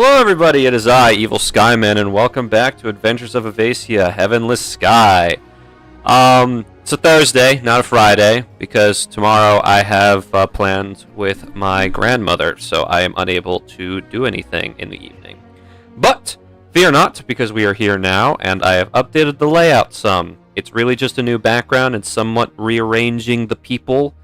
Hello everybody, it is I, Evil Skyman, and welcome back to Adventures of Avacia, Heavenless Sky. It's a Thursday, not a Friday, because tomorrow I have plans with my grandmother, so I am unable to do anything in the evening. But, fear not, because we are here now, and I have updated the layout some. It's really just a new background and somewhat rearranging the people.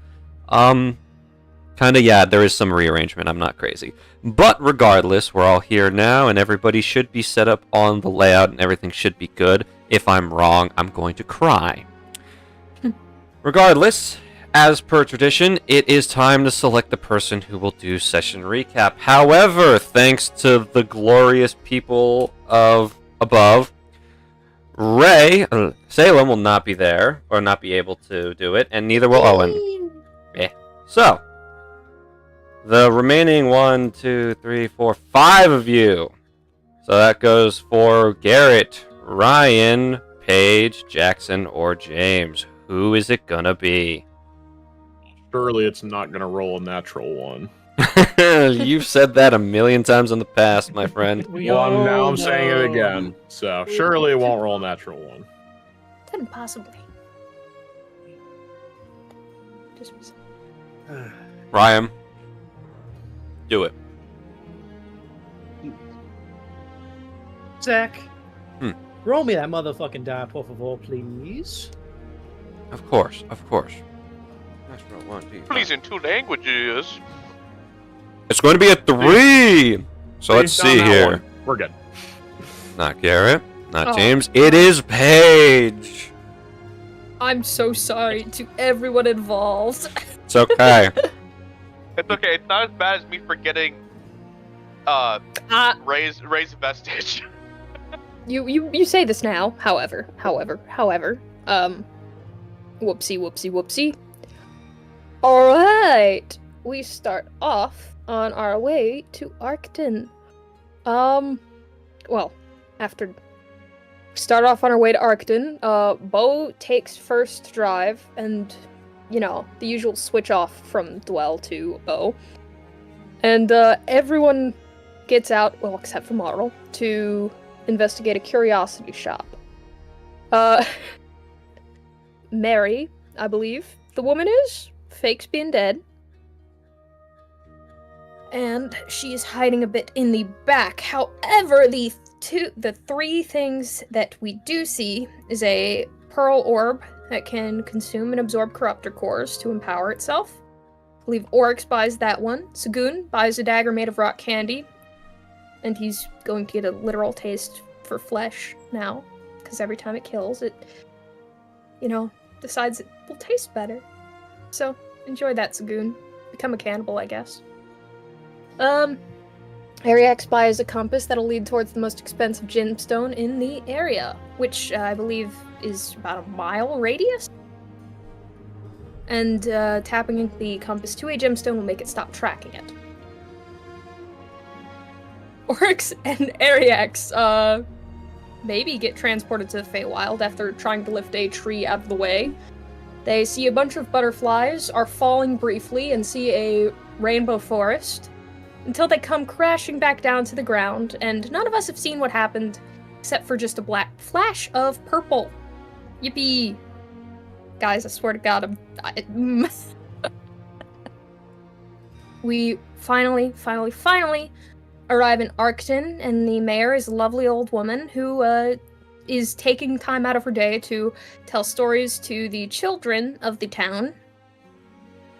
There is some rearrangement, I'm not crazy. But regardless, we're all here now, and everybody should be set up on the layout, and everything should be good. If I'm wrong, I'm going to cry. Regardless, as per tradition, it is time to select the person who will do session recap. However, thanks to the glorious people of above, Salem will not be there, or not be able to do it, and neither will Owen. So, the remaining 5 of you. So that goes for Garrett, Ryan, Paige, Jackson, or James. Who is it gonna be? Surely it's not gonna roll a natural one. You've said that a million times in the past, my friend. Now I'm saying it again. So surely it won't roll a natural one. Couldn't possibly. Ryan, do it. Zach, roll me that motherfucking die, por favor, please. Of course. Natural 1, 2, 5. Please, in 2 languages. It's going to be a 3! So let's see here. One. We're good. Not Garrett, not James. It is Paige! I'm so sorry to everyone involved. It's okay. It's okay. It's not as bad as me forgetting. Raise vestige. You say this now. However. Whoopsie. All right, we start off on our way to Arcton. Well, after start off on our way to Arcton, Bo takes first drive, and the usual switch off from Dwell to Bo, and everyone gets out, well, except for Marl, to investigate a curiosity shop. Mary, I believe the woman is, fakes being dead. And she's hiding a bit in the back. However, the 3 things that we do see is a pearl orb that can consume and absorb corruptor cores to empower itself. I believe Oryx buys that one. Sagoon buys a dagger made of rock candy. And he's going to get a literal taste for flesh now, because every time it kills, it, decides it will taste better. So, enjoy that, Sagoon. Become a cannibal, I guess. Ariax buys a compass that'll lead towards the most expensive gemstone in the area, which I believe is about a mile radius. And tapping the compass to a gemstone will make it stop tracking it. Oryx and Ariax, maybe get transported to the Feywild after trying to lift a tree out of the way. They see a bunch of butterflies, are falling briefly, and see a rainbow forest, until they come crashing back down to the ground, and none of us have seen what happened, except for just a black flash of purple. Yippee! Guys, I swear to God, We finally arrive in Arcton, and the mayor is a lovely old woman who is taking time out of her day to tell stories to the children of the town.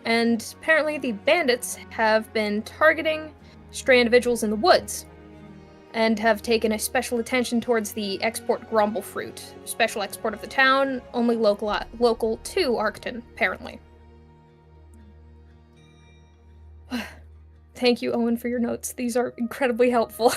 And apparently the bandits have been targeting stray individuals in the woods, and have taken a special attention towards the export grumble fruit, special export of the town, only local to Arcton, apparently. Thank you, Owen, for your notes. These are incredibly helpful.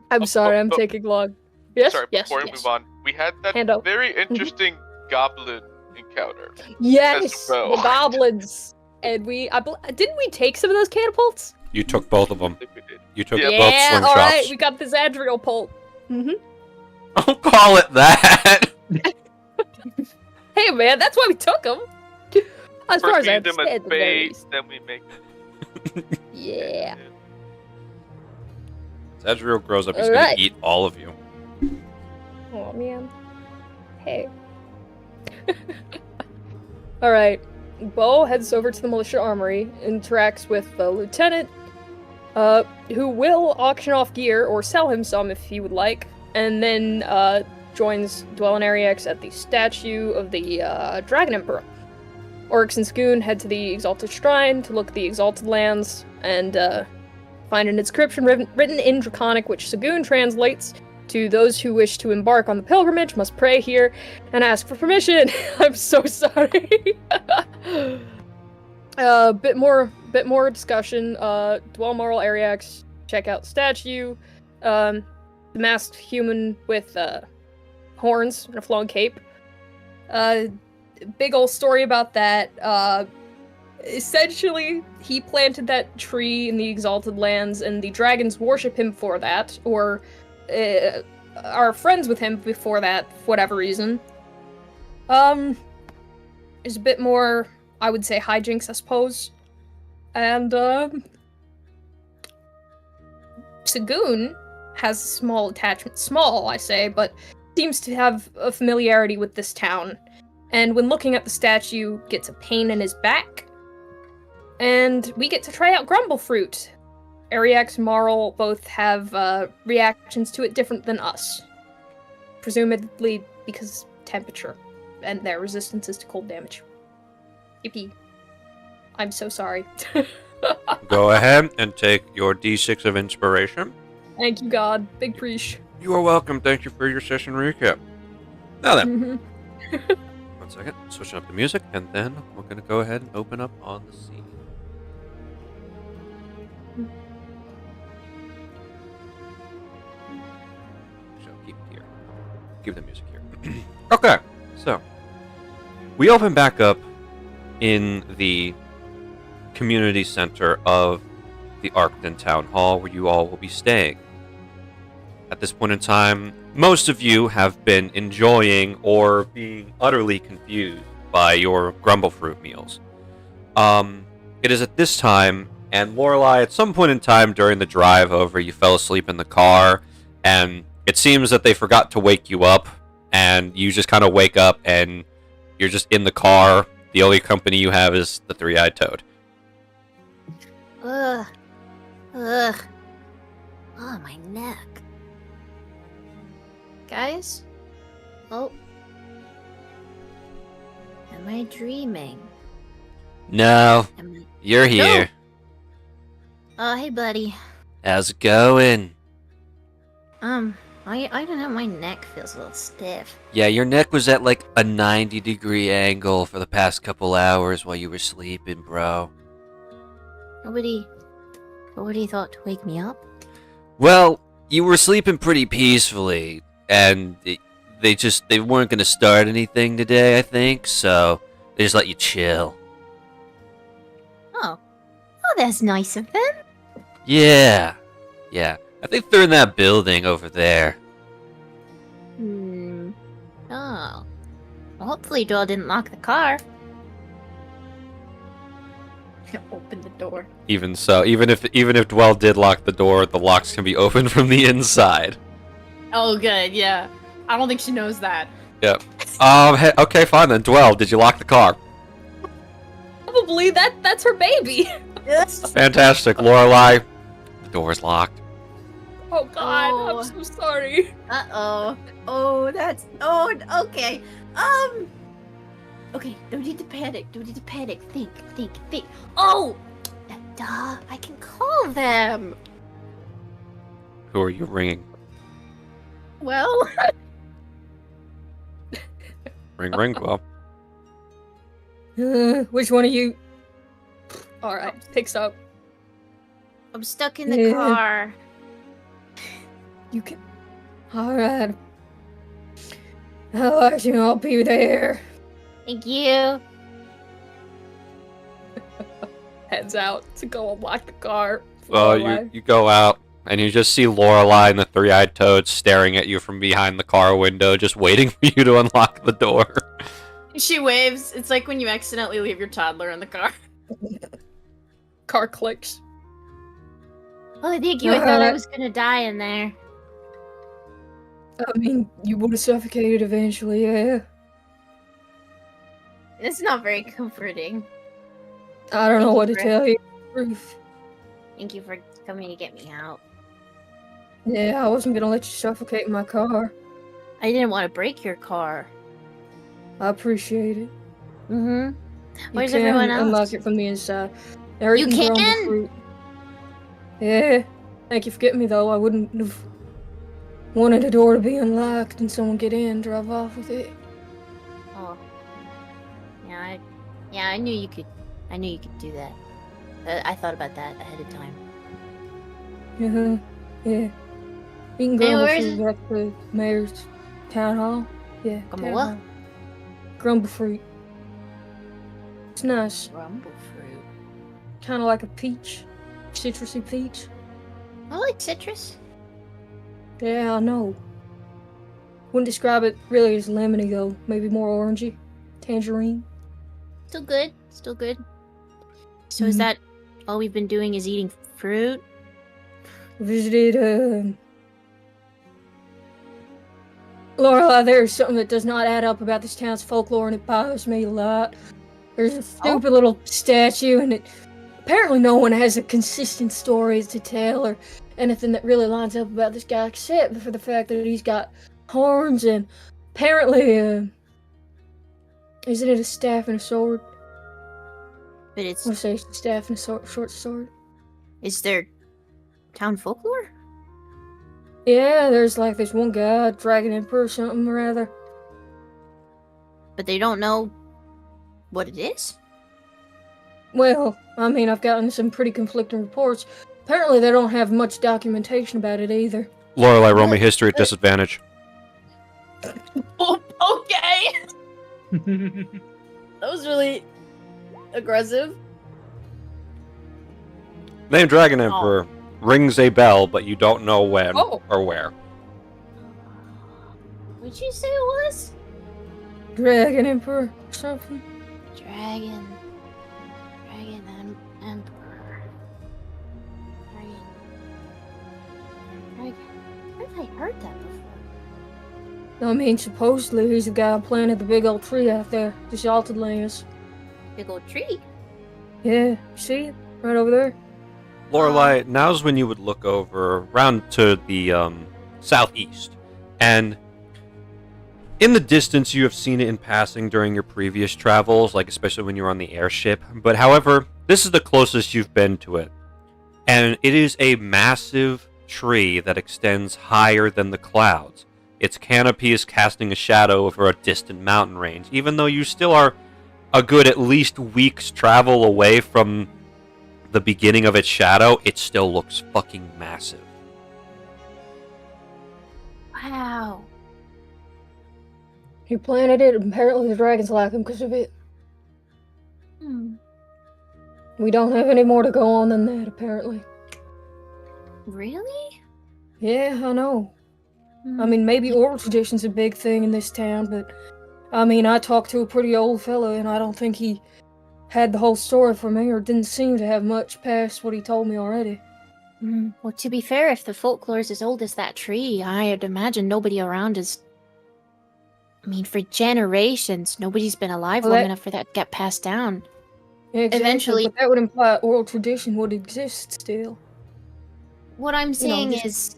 I'm sorry, I'm taking long. Yes? Sorry, before we move on, we had that very interesting goblin encounter. Yes, as well. the goblins. And didn't we take some of those catapults? You took both of them. I think we did. You took both slingshots. Alright, we got the Zadriel pult. Don't call it that! Hey man, that's why we took them. As far as I them understand, as bait, then we make Yeah. Zadriel grows up, he's All gonna right. eat all of you. Oh man. Hey. Alright. Bo heads over to the militia armory, interacts with the lieutenant, who will auction off gear or sell him some if he would like, and then joins Dwell and Ariax at the statue of the Dragon Emperor. Oryx and Scoon head to the Exalted Shrine to look at the Exalted Lands and find an inscription written in Draconic, which Sagoon translates to those who wish to embark on the pilgrimage must pray here and ask for permission. I'm so sorry. Bit more discussion. Dwell Moral Ariax, check out statue. The masked human with horns and a flowing cape. Big old story about that. Essentially, he planted that tree in the Exalted Lands, and the dragons worship him for that, or are friends with him before that, for whatever reason. There's a bit more, I would say, hijinks, I suppose. And, Sagoon has a small attachment. Small, I say, but seems to have a familiarity with this town. And when looking at the statue, gets a pain in his back. And we get to try out Grumble Fruit. Ariax and Marl both have reactions to it different than us. Presumably because temperature and their resistances to cold damage. Yippee. I'm so sorry. Go ahead and take your D6 of inspiration. Thank you, God. Big preach. You are welcome. Thank you for your session recap. Now then. One second. Switching up the music, and then we're going to go ahead and open up on the scene. Keep it here. Keep the music here. Okay, so we open back up in the community center of the Arcton Town Hall, where you all will be staying. At this point in time, most of you have been enjoying or being utterly confused by your Grumble Fruit meals. It is at this time, and Lorelei, at some point in time during the drive over, you fell asleep in the car, and it seems that they forgot to wake you up, and you just kind of wake up, and you're just in the car. The only company you have is the three-eyed toad. Ugh. Oh, my neck. Guys? Oh. Am I dreaming? No, Am I... you're here. Oh, hey, buddy. How's it going? I don't know, my neck feels a little stiff. Yeah, your neck was at like a 90-degree angle for the past couple hours while you were sleeping, bro. Nobody thought to wake me up? Well, you were sleeping pretty peacefully, and they weren't going to start anything today, I think, so they just let you chill. Oh, that's nice of them. Yeah. I think they're in that building over there. Oh. Well, hopefully Doyle didn't lock the car. Open the door. Even so, even if Dwell did lock the door, the locks can be opened from the inside. Oh, good, yeah. I don't think she knows that. Yep. Hey, okay, fine then. Dwell, did you lock the car? Probably that's her baby. Yes. Fantastic, Lorelei. The door's locked. Oh God, Oh. I'm so sorry. Uh-oh. Okay. Okay, don't need to panic. Think. Oh! Duh, I can call them. Who are you ringing? Well, Ring, Dwell. Which one of you? All right, picks up. I'm stuck in the car. You can. All right. I'll be there. Thank you. Heads out to go unlock the car. Well, you go out, and you just see Lorelei and the three-eyed toad staring at you from behind the car window, just waiting for you to unlock the door. She waves. It's like when you accidentally leave your toddler in the car. car clicks. Oh, thank you. I thought I was gonna die in there. I mean, you would have suffocated eventually, yeah. It's not very comforting. I don't know what to tell you. Truth. Thank you for coming to get me out. Yeah, I wasn't gonna let you suffocate in my car. I didn't want to break your car. I appreciate it. Mm-hmm. Where's you can everyone else? Unlock it from the inside. You can? Fruit. Yeah. Thank you for getting me, though. I wouldn't have wanted the door to be unlocked and someone get in and drive off with it. Oh. Yeah, I knew you could. I knew you could do that. I thought about that ahead of time. Yeah. You can grumble fruit back to the mayor's town hall. Yeah. Grumble what? Grumble fruit. It's nice. Grumble fruit. Kind of like a peach. Citrusy peach. I like citrus. Yeah, I know. Wouldn't describe it really as lemony, though. Maybe more orangey. Tangerine. Still good. Still good. So is that all we've been doing is eating fruit? Visited, Lorelai, there's something that does not add up about this town's folklore, and it bothers me a lot. There's a stupid little statue, and apparently no one has a consistent story to tell, or anything that really lines up about this guy, except for the fact that he's got horns, and apparently, isn't it a staff and a sword? But it's... I say staff and a short sword. Is there town folklore? Yeah, there's this one guy, Dragon Emperor or something or other. But they don't know what it is? Well, I mean, I've gotten some pretty conflicting reports. Apparently they don't have much documentation about it either. Lorelai, roll me history at disadvantage. Okay! That was really aggressive. Name Dragon Emperor rings a bell, but you don't know when or where. What'd you say it was? Dragon Emperor or something? Dragon Emperor. Dragon. Where have I heard that before? I mean, supposedly he's the guy who planted the big old tree out there, the Salted Lands. Big old tree? Yeah, see it? Right over there. Lorelai, now's when you would look over around to the southeast, and in the distance you have seen it in passing during your previous travels, especially when you were on the airship, but however, this is the closest you've been to it, and it is a massive tree that extends higher than the clouds. Its canopy is casting a shadow over a distant mountain range, even though you still are a good at least week's travel away from the beginning of its shadow. It still looks fucking massive. Wow. He planted it, and apparently the dragons like him because of it. We don't have any more to go on than that, apparently. Really? Yeah, I know. I mean, maybe oral tradition's a big thing in this town, but I mean, I talked to a pretty old fella, and I don't think he had the whole story for me, or didn't seem to have much past what he told me already. Well, to be fair, if the folklore is as old as that tree, I'd imagine nobody around is... I mean, for generations, nobody's been alive long enough for that to get passed down. Yeah, exactly, Eventually... But that would imply oral tradition would exist still. What I'm saying is...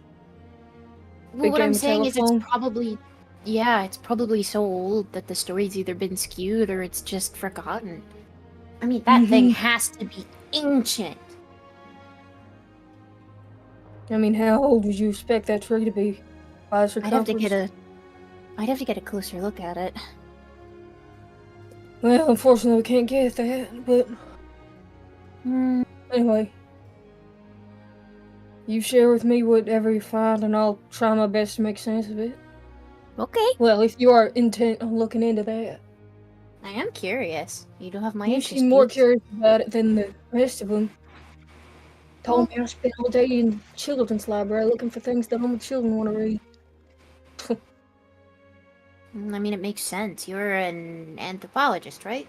Well, what I'm saying is it's probably... Yeah, it's probably so old that the story's either been skewed or it's just forgotten. I mean, that thing has to be ancient. I mean, how old would you expect that tree to be? I'd have to get a closer look at it. Well, unfortunately, we can't get that, but... Anyway. You share with me whatever you find, and I'll try my best to make sense of it. Okay. Well, if you are intent on looking into that. I am curious. You don't have my You interest. seem more curious about it than the rest of them. Told me I spent all day in the children's library looking for things that only children want to read. I mean, it makes sense. You're an anthropologist, right?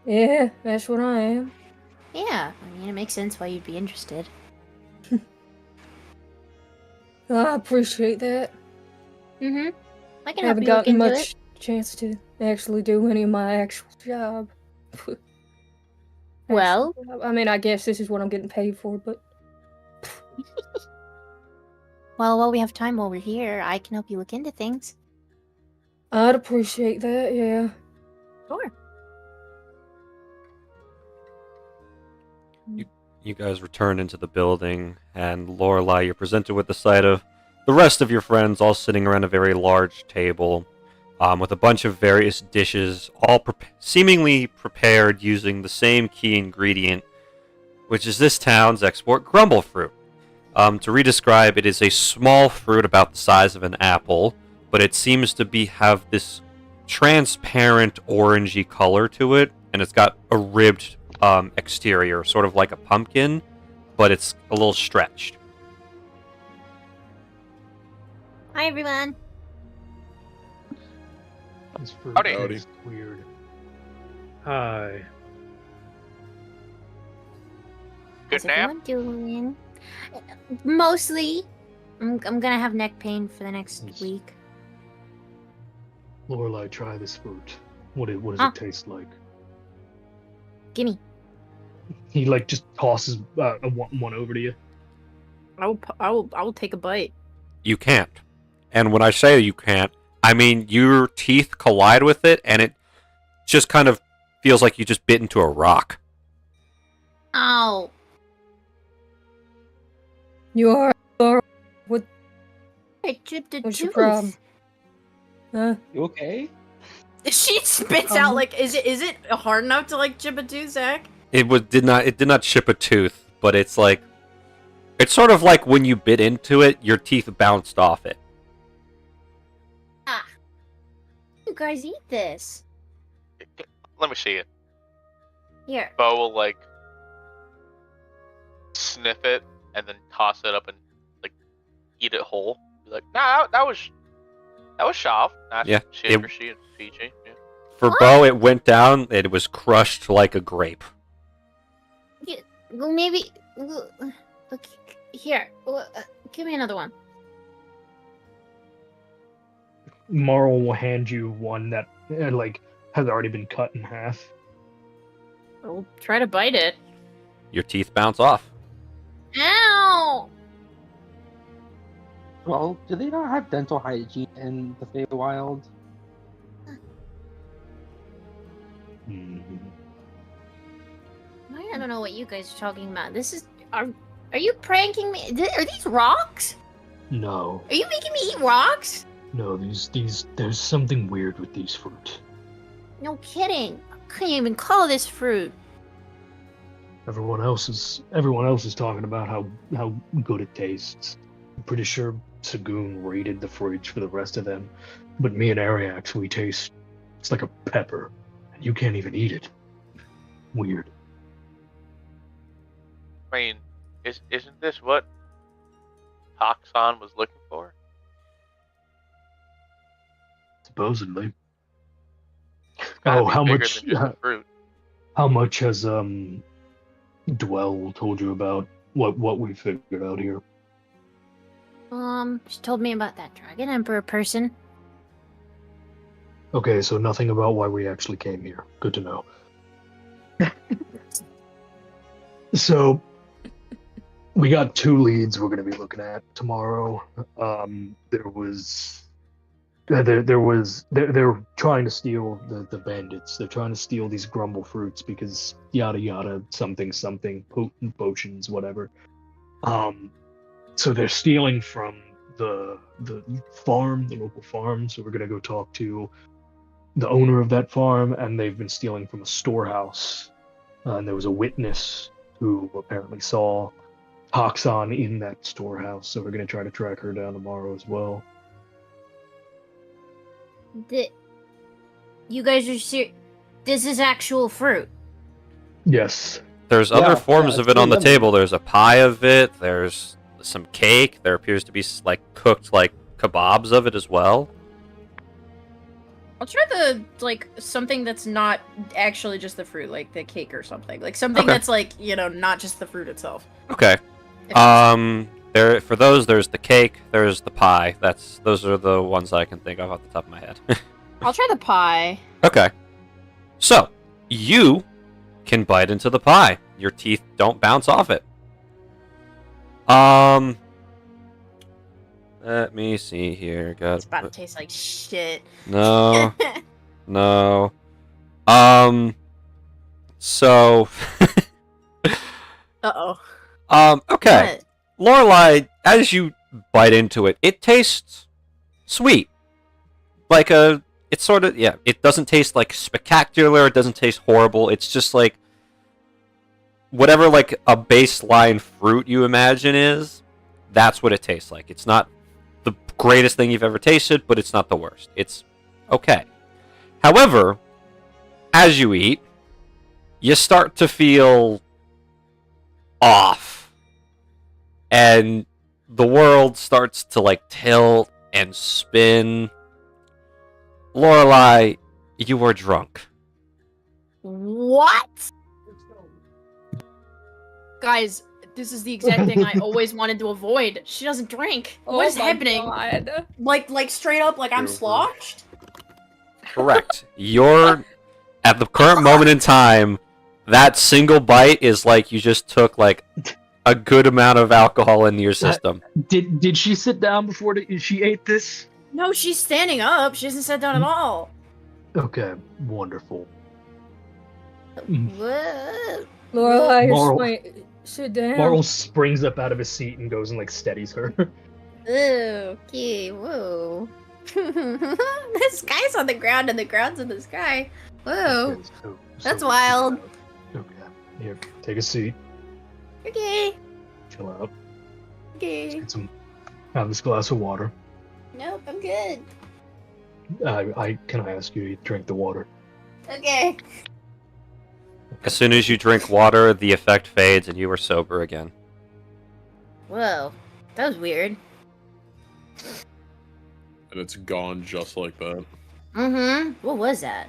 Yeah, that's what I am. Yeah, I mean, it makes sense why you'd be interested. I appreciate that. Mm-hmm. I can I help haven't you look gotten into much chance to actually do any of my actual job. Well, I mean, I guess this is what I'm getting paid for, but... well, while we have time while we're here, I can help you look into things. I'd appreciate that, yeah. Sure. You guys return into the building, and Lorelai, you're presented with the sight of the rest of your friends all sitting around a very large table, with a bunch of various dishes, all seemingly prepared using the same key ingredient, which is this town's export grumble fruit. To redescribe, it is a small fruit about the size of an apple, but it seems to have this transparent orangey color to it, and it's got a ribbed exterior, sort of like a pumpkin, but it's a little stretched. Hi, everyone. This fruit Howdy. is weird. Hi. Good How's nap? everyone doing? Mostly. I'm gonna have neck pain for the next Yes. week. Lorelai, try this fruit. What does Huh? it taste like? Gimme. He just tosses one over to you. I will take a bite. You can't. And when I say you can't, I mean your teeth collide with it, and it just kind of feels like you just bit into a rock. Ow. You are... What? I chipped a What's tooth. your problem? Huh? You okay? She spits out like, is it hard enough to like chip a tooth, Zach? It did not chip a tooth, but it's sort of like when you bit into it, your teeth bounced off it. Ah. You guys eat this. Let me see it. Here. Bo will like sniff it and then toss it up and like eat it whole. Be like, nah, that was Shav. Not Yeah, she and PG. Yeah. For Bo, it went down. It was crushed like a grape. Well, maybe. Look here. Give me another one. Marl will hand you one that has already been cut in half. I'll try to bite it. Your teeth bounce off. Ow! Well, do they not have dental hygiene in the Feywild? I don't know what you guys are talking about. This is. Are you pranking me? Are these rocks? No, Are you making me eat rocks? no, there's something weird with these fruit. No kidding. I can't even call this fruit. Everyone else is talking about how good it tastes. I'm pretty sure Sagoon raided the fridge for the rest of them, but me and Ariax, we taste it's like a pepper, and you can't even eat it. Weird. I mean, isn't this what Toxon was looking for? Supposedly. Gotta Oh, be how bigger much? than just a fruit. How much has Dwell told you about what we figured out here? She told me about that Dragon Emperor person. Okay, so nothing about why we actually came here. Good to know. So, we got 2 leads we're going to be looking at tomorrow. They're trying to steal the bandits. They're trying to steal these grumble fruits because yada yada something potent potions whatever. So they're stealing from the local farm. So we're gonna go talk to the owner of that farm, and they've been stealing from a storehouse. And there was a witness who apparently saw Toxon in that storehouse. So we're gonna try to track her down tomorrow as well. You guys are serious? This is actual fruit. Yes. There's Yeah, other forms yeah, of it on the it's really table. There's a pie of it. There's some cake. There appears to be cooked kebabs of it as well. I'll try the something that's not actually just the fruit, like the cake or something. Like something that's not just the fruit itself. Okay. For those, there's the cake, there's the pie. Those are the ones I can think of off the top of my head. I'll try the pie. Okay. So, you can bite into the pie. Your teeth don't bounce off it. Let me see here. It's about to taste like shit. No. No. So. Uh-oh. Okay. What? Lorelai, as you bite into it, it tastes sweet. It's sort of, yeah, it doesn't taste like spectacular, it doesn't taste horrible, it's just like whatever like a baseline fruit you imagine is, that's what it tastes like. It's not the greatest thing you've ever tasted, but it's not the worst. It's okay. However, as you eat, you start to feel off. And the world starts to like tilt and spin. Lorelai, you were drunk. What? Guys, this is the exact thing I always wanted to avoid. She doesn't drink. What is happening? God. Like straight up, like I'm sloshed? Correct. You're at the current moment in time, that single bite is like you just took like a good amount of alcohol into your system. Did she sit down before she ate this? No, she's standing up. She hasn't sat down at all. Okay, wonderful. Whoa. Lorelai, Marl- wait, sit down. Marl springs up out of his seat and goes and like steadies her. Okay, whoa. The sky's on the ground and the ground's in the sky. Whoa. Okay, so That's wild. Okay, here, take a seat. Okay. Chill out. Okay. Have this glass of water. Nope, I'm good. Can I ask you to drink the water? Okay. As soon as you drink water, the effect fades and you are sober again. Whoa. That was weird. And it's gone just like that. Mm-hmm. What was that?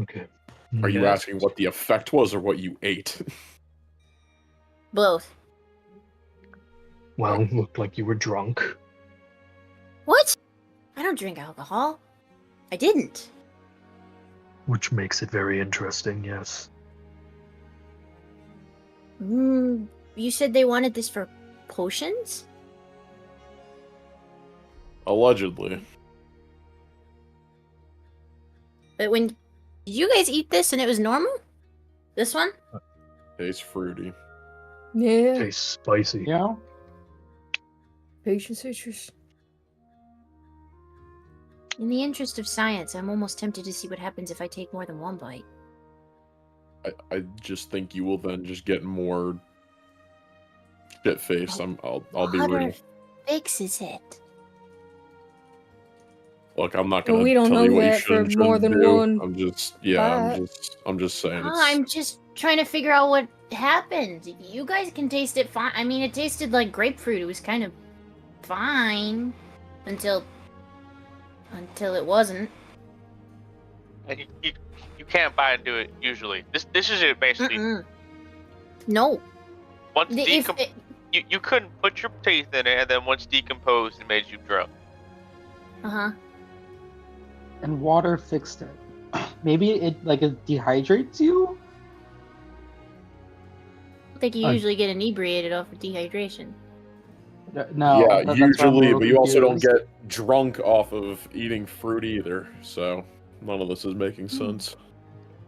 Okay. Are you Yes. asking what the effect was or what you ate? Both. Well, looked like you were drunk. What? I don't drink alcohol. I didn't. Which makes it very interesting, yes. You said they wanted this for potions? Allegedly. But did you guys eat this and it was normal? This one? Tastes fruity. Yeah. Tastes spicy. Yeah. Patient citrus. In the interest of science, I'm almost tempted to see what happens if I take more than one bite. I just think you will then just get more shit faced. I'll be Water real. fixes it. Look, I'm not Well, gonna we don't tell you know what you that should for and more shouldn't than do. one I'm just saying. I'm just trying to figure out what happened. You guys can taste it fine. I mean, it tasted like grapefruit. It was kind of fine until it wasn't. And you can't buy into it usually. This is it basically. No. Once you couldn't put your teeth in it, and then once decomposed, it made you drunk. Uh-huh. And water fixed it. Maybe it dehydrates you? I think you usually get inebriated off of dehydration. No. Yeah, that's why I'm a usually, little but you also don't confused. get drunk off of eating fruit either. So none of this is making sense.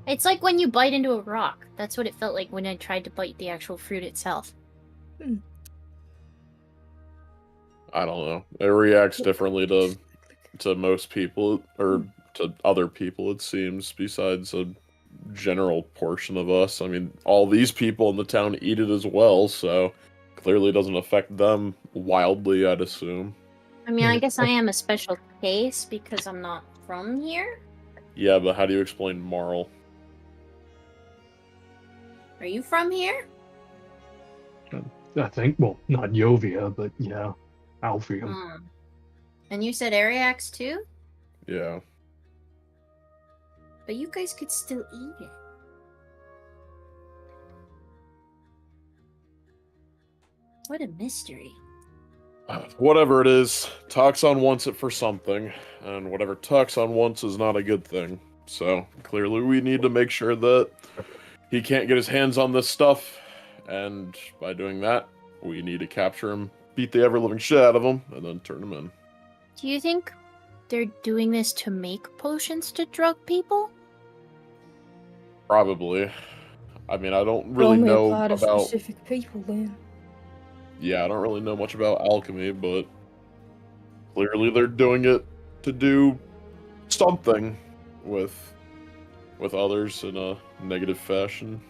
It's like when you bite into a rock. That's what it felt like when I tried to bite the actual fruit itself. I don't know. It reacts differently to most people or to other people. It seems, besides a general portion of us. I mean, all these people in the town eat it as well, so clearly it doesn't affect them wildly, I'd assume. I mean, I guess I am a special case because I'm not from here. Yeah, but how do you explain Marl? Are you from here? I think, well, not Jovia, but yeah, Alfia. And you said Ariax too? Yeah. But you guys could still eat it. What a mystery. Whatever it is, Toxon wants it for something, and whatever Toxon wants is not a good thing. So, clearly we need to make sure that he can't get his hands on this stuff, and by doing that, we need to capture him, beat the ever-living shit out of him, and then turn him in. Do you think they're doing this to make potions to drug people? Probably. I mean, I don't really Only know apply to about... specific people then. Yeah, I don't really know much about alchemy, but clearly they're doing it to do something with others in a negative fashion.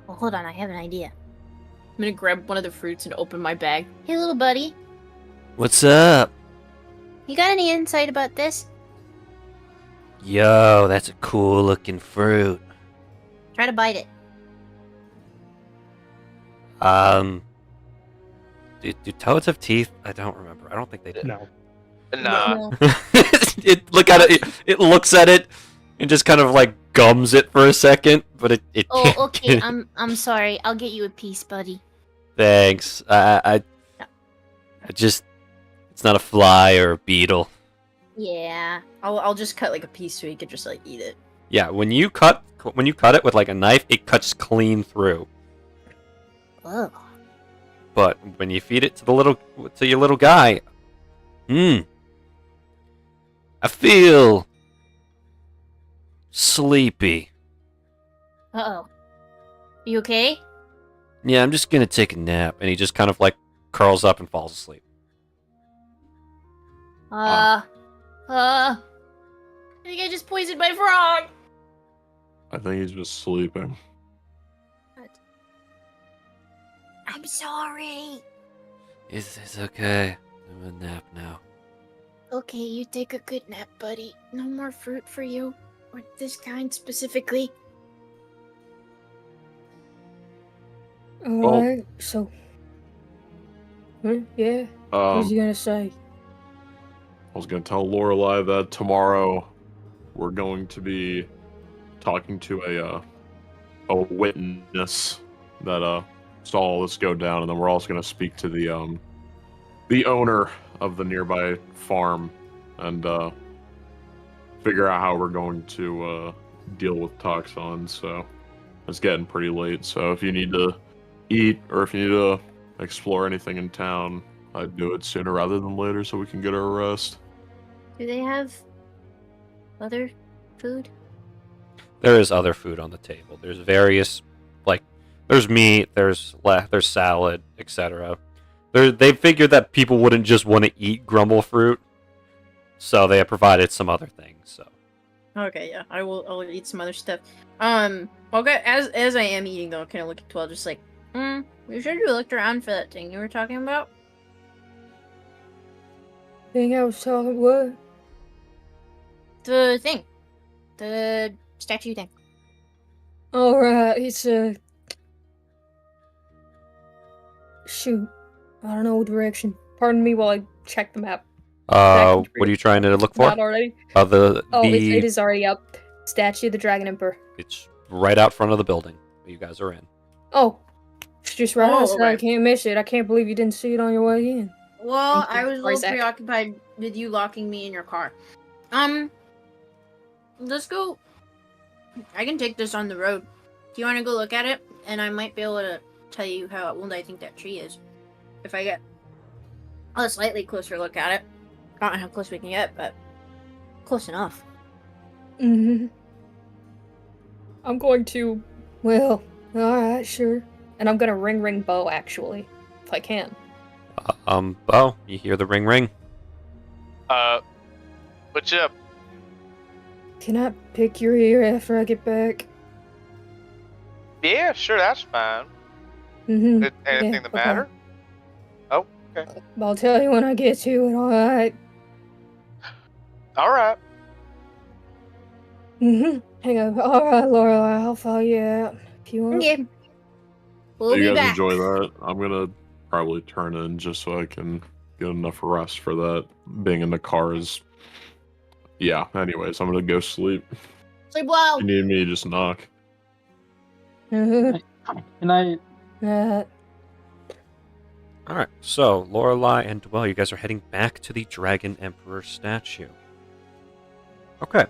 Well, hold on, I have an idea. I'm gonna grab one of the fruits and open my bag. Hey, little buddy, What's up? you got any insight about this? Yo, that's a cool looking fruit. Try to bite it. Do toads have teeth? I don't remember. I don't think they do. No. Nah. Look at it. It looks at it and just kind of like gums it for a second, but it Oh, can't okay. get- I'm sorry. I'll get you a piece, buddy. Thanks. I just, it's not a fly or a beetle. Yeah. I'll just cut like a piece so he could just like eat it. Yeah, when you cut it with like a knife, it cuts clean through. Oh. But when you feed it to your little guy, I feel sleepy. Uh-oh. You okay? Yeah, I'm just gonna take a nap, and he just kind of like curls up and falls asleep. I think I just poisoned my frog. I think he's just sleeping. I'm sorry. It's okay. I'm a nap now. Okay, you take a good nap, buddy. No more fruit for you. Or this kind specifically. Alright, so. Yeah, what was you gonna say? I was going to tell Lorelei that tomorrow we're going to be talking to a witness that saw all this go down, and then we're also going to speak to the owner of the nearby farm and figure out how we're going to deal with Toxon. So it's getting pretty late. So if you need to eat or if you need to explore anything in town, I'd do it sooner rather than later so we can get our rest. Do they have other food? There is other food on the table. There's various, like, there's meat, there's salad, etc. They figured that people wouldn't just want to eat grumble fruit, so they have provided some other things. So. Okay, yeah, I'll eat some other stuff. Okay, as I am eating though, kind of look at 12, just like, we should have looked around for that thing you were talking about. Thing I was talking what? The thing. The statue thing. Alright, it's a... Shoot. I don't know direction. Pardon me while I check the map. What are you trying to look for? Not already. It is already up. Statue of the Dragon Emperor. It's right out front of the building that you guys are in. Oh. It's just right outside. okay. I can't miss it. I can't believe you didn't see it on your way in. Well, Thank you. I was a Sorry, little Zach. preoccupied with you locking me in your car. Let's go. I can take this on the road. Do you want to go look at it? And I might be able to tell you how old I think that tree is. If I get a slightly closer look at it. I don't know how close we can get, but close enough. I'm going to... Well, alright, sure. And I'm gonna ring Bo, actually. If I can. Bo, you hear the ring ring? What's up? Can I pick your ear after I get back? Yeah, sure, that's fine. Mm-hmm. Anything Yeah, the okay. matter? Oh, okay. I'll tell you when I get to it, alright? All right. Hang on. Alright, Lorelei, I'll follow you out. If you want. Okay. We'll So you be guys back. enjoy that. I'm gonna probably turn in just so I can get enough rest for that. Being in the car is... Yeah, anyways, I'm gonna go sleep. Sleep well. If you need me, just knock. Can I? Alright, so Lorelei and Dwell, you guys are heading back to the Dragon Emperor statue. Okay,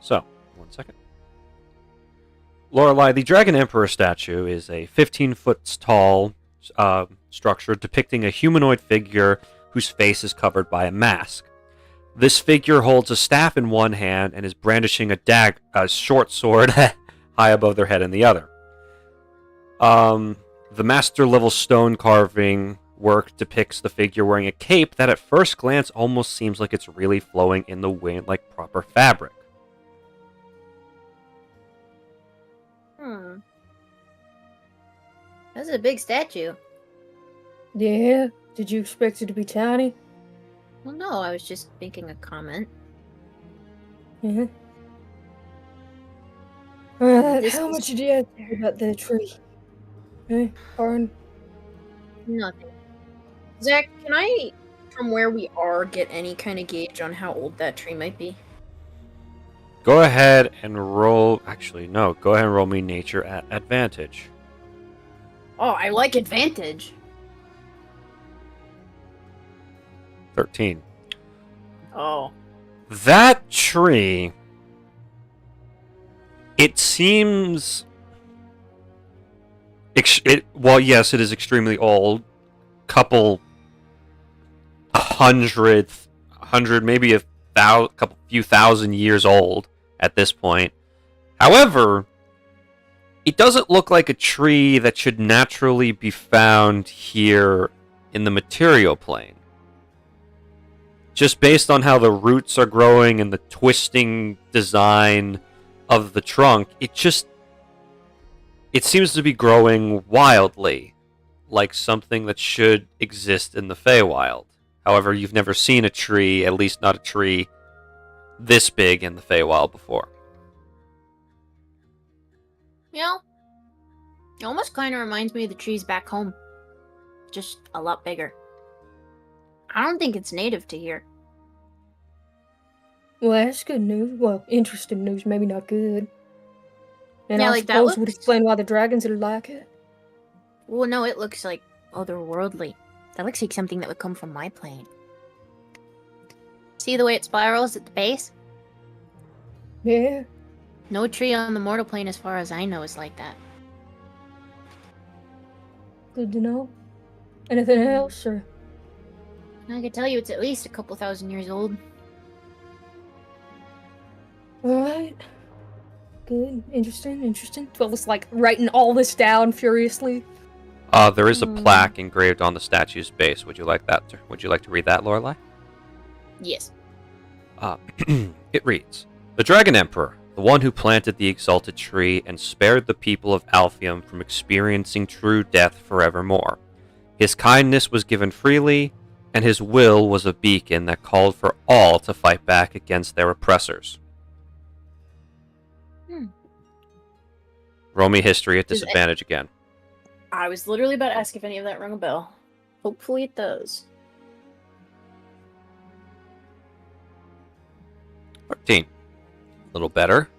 so, 1 second. Lorelei, the Dragon Emperor statue is a 15-foot tall structure depicting a humanoid figure whose face is covered by a mask. This figure holds a staff in one hand and is brandishing a short sword high above their head in the other. The master-level stone carving work depicts the figure wearing a cape that at first glance almost seems like it's really flowing in the wind like proper fabric. That's a big statue. Yeah? Did you expect it to be tiny? Well, no, I was just making a comment. Yeah. Alright, This how is- much did you think about the tree? Aaron? Nothing. Zach, can I, from where we are, get any kind of gauge on how old that tree might be? Go ahead and roll... Actually, no. Go ahead and roll me nature at advantage. Oh, I like advantage. 13. Oh. That tree... It seems... well, yes, it is extremely old. Couple... 100, maybe couple few thousand years old at this point. However, it doesn't look like a tree that should naturally be found here in the material plane. Just based on how the roots are growing and the twisting design of the trunk, it seems to be growing wildly, like something that should exist in the Feywild. However, you've never seen a tree, at least not a tree this big in the Feywild before. You know, it almost kind of reminds me of the trees back home. Just a lot bigger. I don't think it's native to here. Well, that's good news. Well, interesting news, maybe not good. And Yeah, I like, that suppose would looks- explain why the dragons are like it. Well, no, it looks like otherworldly. That looks like something that would come from my plane. See the way it spirals at the base? Yeah. No tree on the mortal plane, as far as I know, is like that. Good to know. Anything else, or? I could tell you it's at least a couple thousand years old. Alright. Good. Interesting. 12 is like writing all this down furiously. There is a plaque engraved on the statue's base. Would you like to read that, Lorelei? Yes. It reads, "The Dragon Emperor, the one who planted the exalted tree and spared the people of Alphium from experiencing true death forevermore. His kindness was given freely, and his will was a beacon that called for all to fight back against their oppressors." Roll me history at disadvantage again. I was literally about to ask if any of that rung a bell. Hopefully it does. 13. A little better.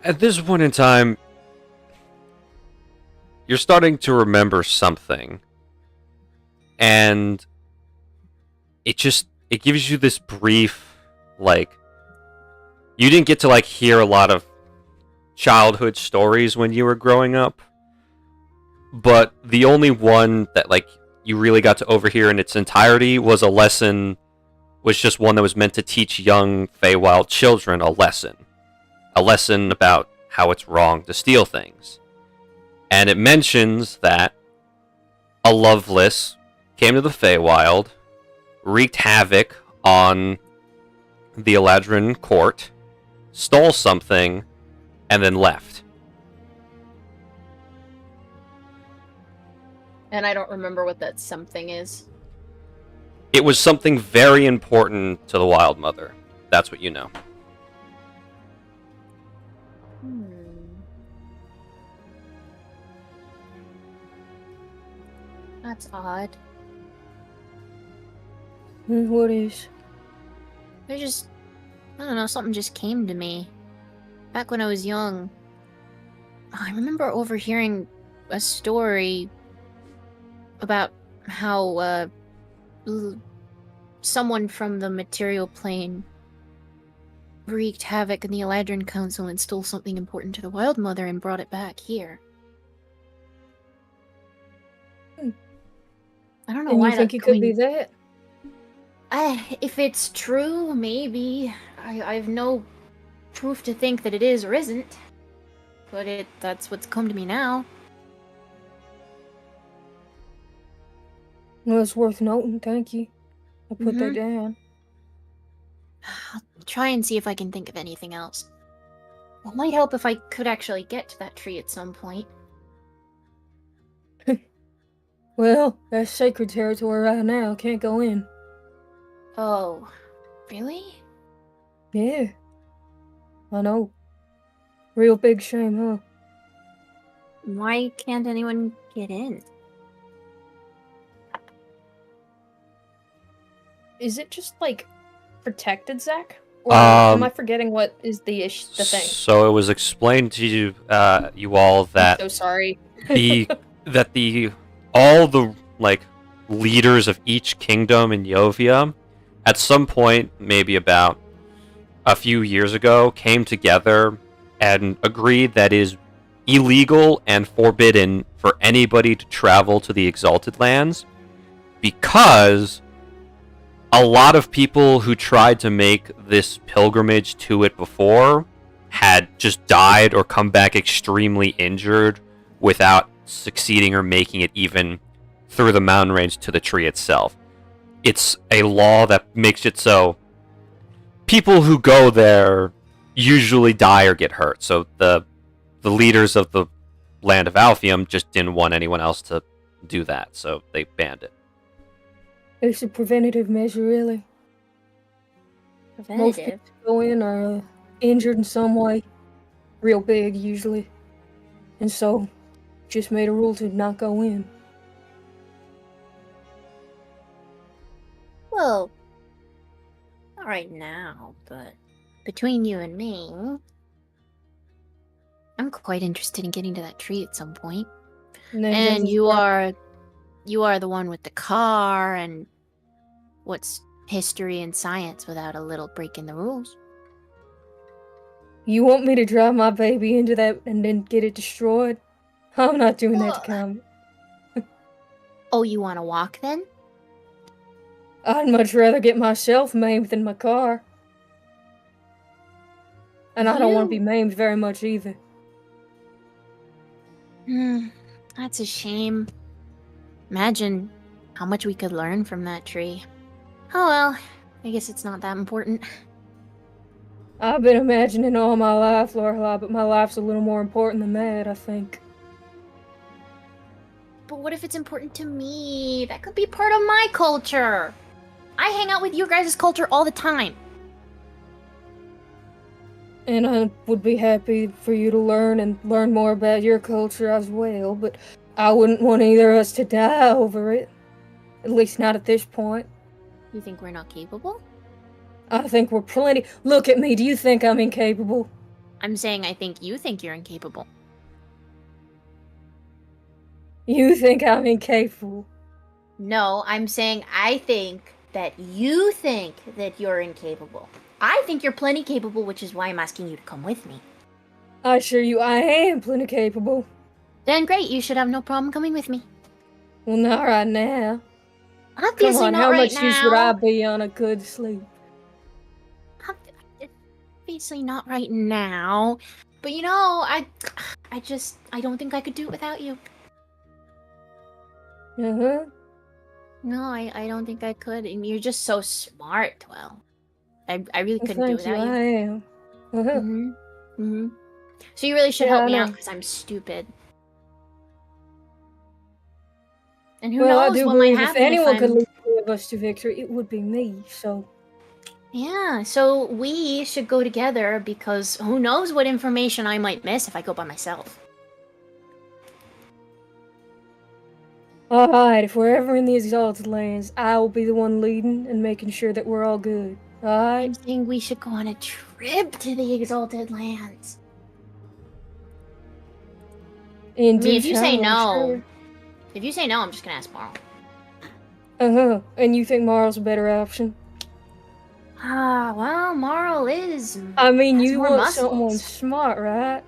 At this point in time, you're starting to remember something. And it gives you this brief, like, you didn't get to, hear a lot of childhood stories when you were growing up, but the only one that, you really got to overhear in its entirety was just one that was meant to teach young Feywild children a lesson about how it's wrong to steal things. And it mentions that a Loveless came to the Feywild, wreaked havoc on the Eladrin court, stole something, and then left. And I don't remember what that something is. It was something very important to the Wild Mother. That's what you know. That's odd. What is? I don't know, something just came to me. Back when I was young, I remember overhearing a story about how, someone from the material plane wreaked havoc in the Eladrin Council and stole something important to the Wild Mother and brought it back here. I don't know And why you think it could be that? If it's true, maybe. I have no proof to think that it is or isn't. But that's what's come to me now. Well, it's worth noting, thank you. I'll put that down. I'll try and see if I can think of anything else. It might help if I could actually get to that tree at some point. Well, that's sacred territory right now. Can't go in. Oh, really? Yeah. I know. Real big shame, huh? Why can't anyone get in? Is it just, like, protected, Zach? Or am I forgetting what is the thing? So it was explained to you, you all that I'm so sorry. all the like leaders of each kingdom in Yovia, at some point, maybe about a few years ago, came together and agreed that it is illegal and forbidden for anybody to travel to the Exalted Lands, because a lot of people who tried to make this pilgrimage to it before had just died or come back extremely injured without succeeding or making it even through the mountain range to the tree itself. It's a law that makes it so people who go there usually die or get hurt. So the leaders of the land of Alpheum just didn't want anyone else to do that, so they banned it. It's a preventative measure, really. Most people go in are injured in some way. Real big, usually. And so, just made a rule to not go in. Well, not right now, but between you and me, I'm quite interested in getting to that tree at some point. And you are the one with the car, and what's history and science without a little break in the rules? You want me to drive my baby into that and then get it destroyed? I'm not doing that to Comet. Oh, you want to walk then? I'd much rather get myself maimed than my car. And I don't want to be maimed very much either. That's a shame. Imagine how much we could learn from that tree. Oh well, I guess it's not that important. I've been imagining all my life, Lorelai, but my life's a little more important than that, I think. But what if it's important to me? That could be part of my culture. I hang out with your guys' culture all the time. And I would be happy for you to learn more about your culture as well, but I wouldn't want either of us to die over it. At least not at this point. You think we're not capable? I think we're plenty. Look at me, do you think I'm incapable? I'm saying I think you think you're incapable. You think I'm incapable? No, I'm saying I think that you think that you're incapable. I think you're plenty capable, which is why I'm asking you to come with me. I assure you I am plenty capable. Then great, you should have no problem coming with me. Well, not right now. Obviously Come on, not how right much now. use would I be on a good sleep? Obviously not right now. But you know, I don't think I could do it without you. Uh-huh. No, I don't think I could. And you're just so smart, well. I really couldn't do it without you. I am. Uh-huh. So you really should Yeah, help me I out know. because I'm stupid. And who Well, I knows do what might believe if happen anyone if could I'm... lead two of us to victory, it would be me, so... Yeah, so we should go together because who knows what information I might miss if I go by myself. Alright, if we're ever in the Exalted Lands, I will be the one leading and making sure that we're all good. I'm Alright? saying we should go on a trip to the Exalted Lands. In I mean, if due you say time, no, if you say no, I'm just gonna ask Marl. Uh-huh. And you think Marl's a better option? Ah, well, Marl is. I mean, has you more want muscles. someone smart, right?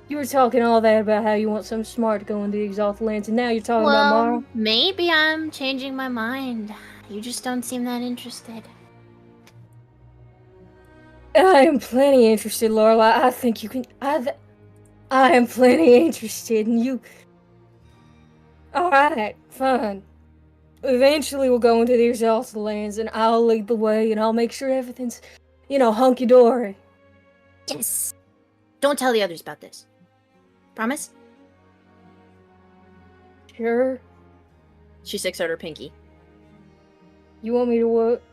You were talking all that about how you want something smart to go into the Exalted Lands, and now you're talking about Marl? Well, maybe I'm changing my mind. You just don't seem that interested. I am plenty interested, Lorelai. I think you can. I am plenty interested in you. Alright, fine. Eventually we'll go into the Exalted Lands, and I'll lead the way, and I'll make sure everything's, hunky-dory. Yes. Don't tell the others about this. Promise? Sure. She sticks out her pinky. You want me to what?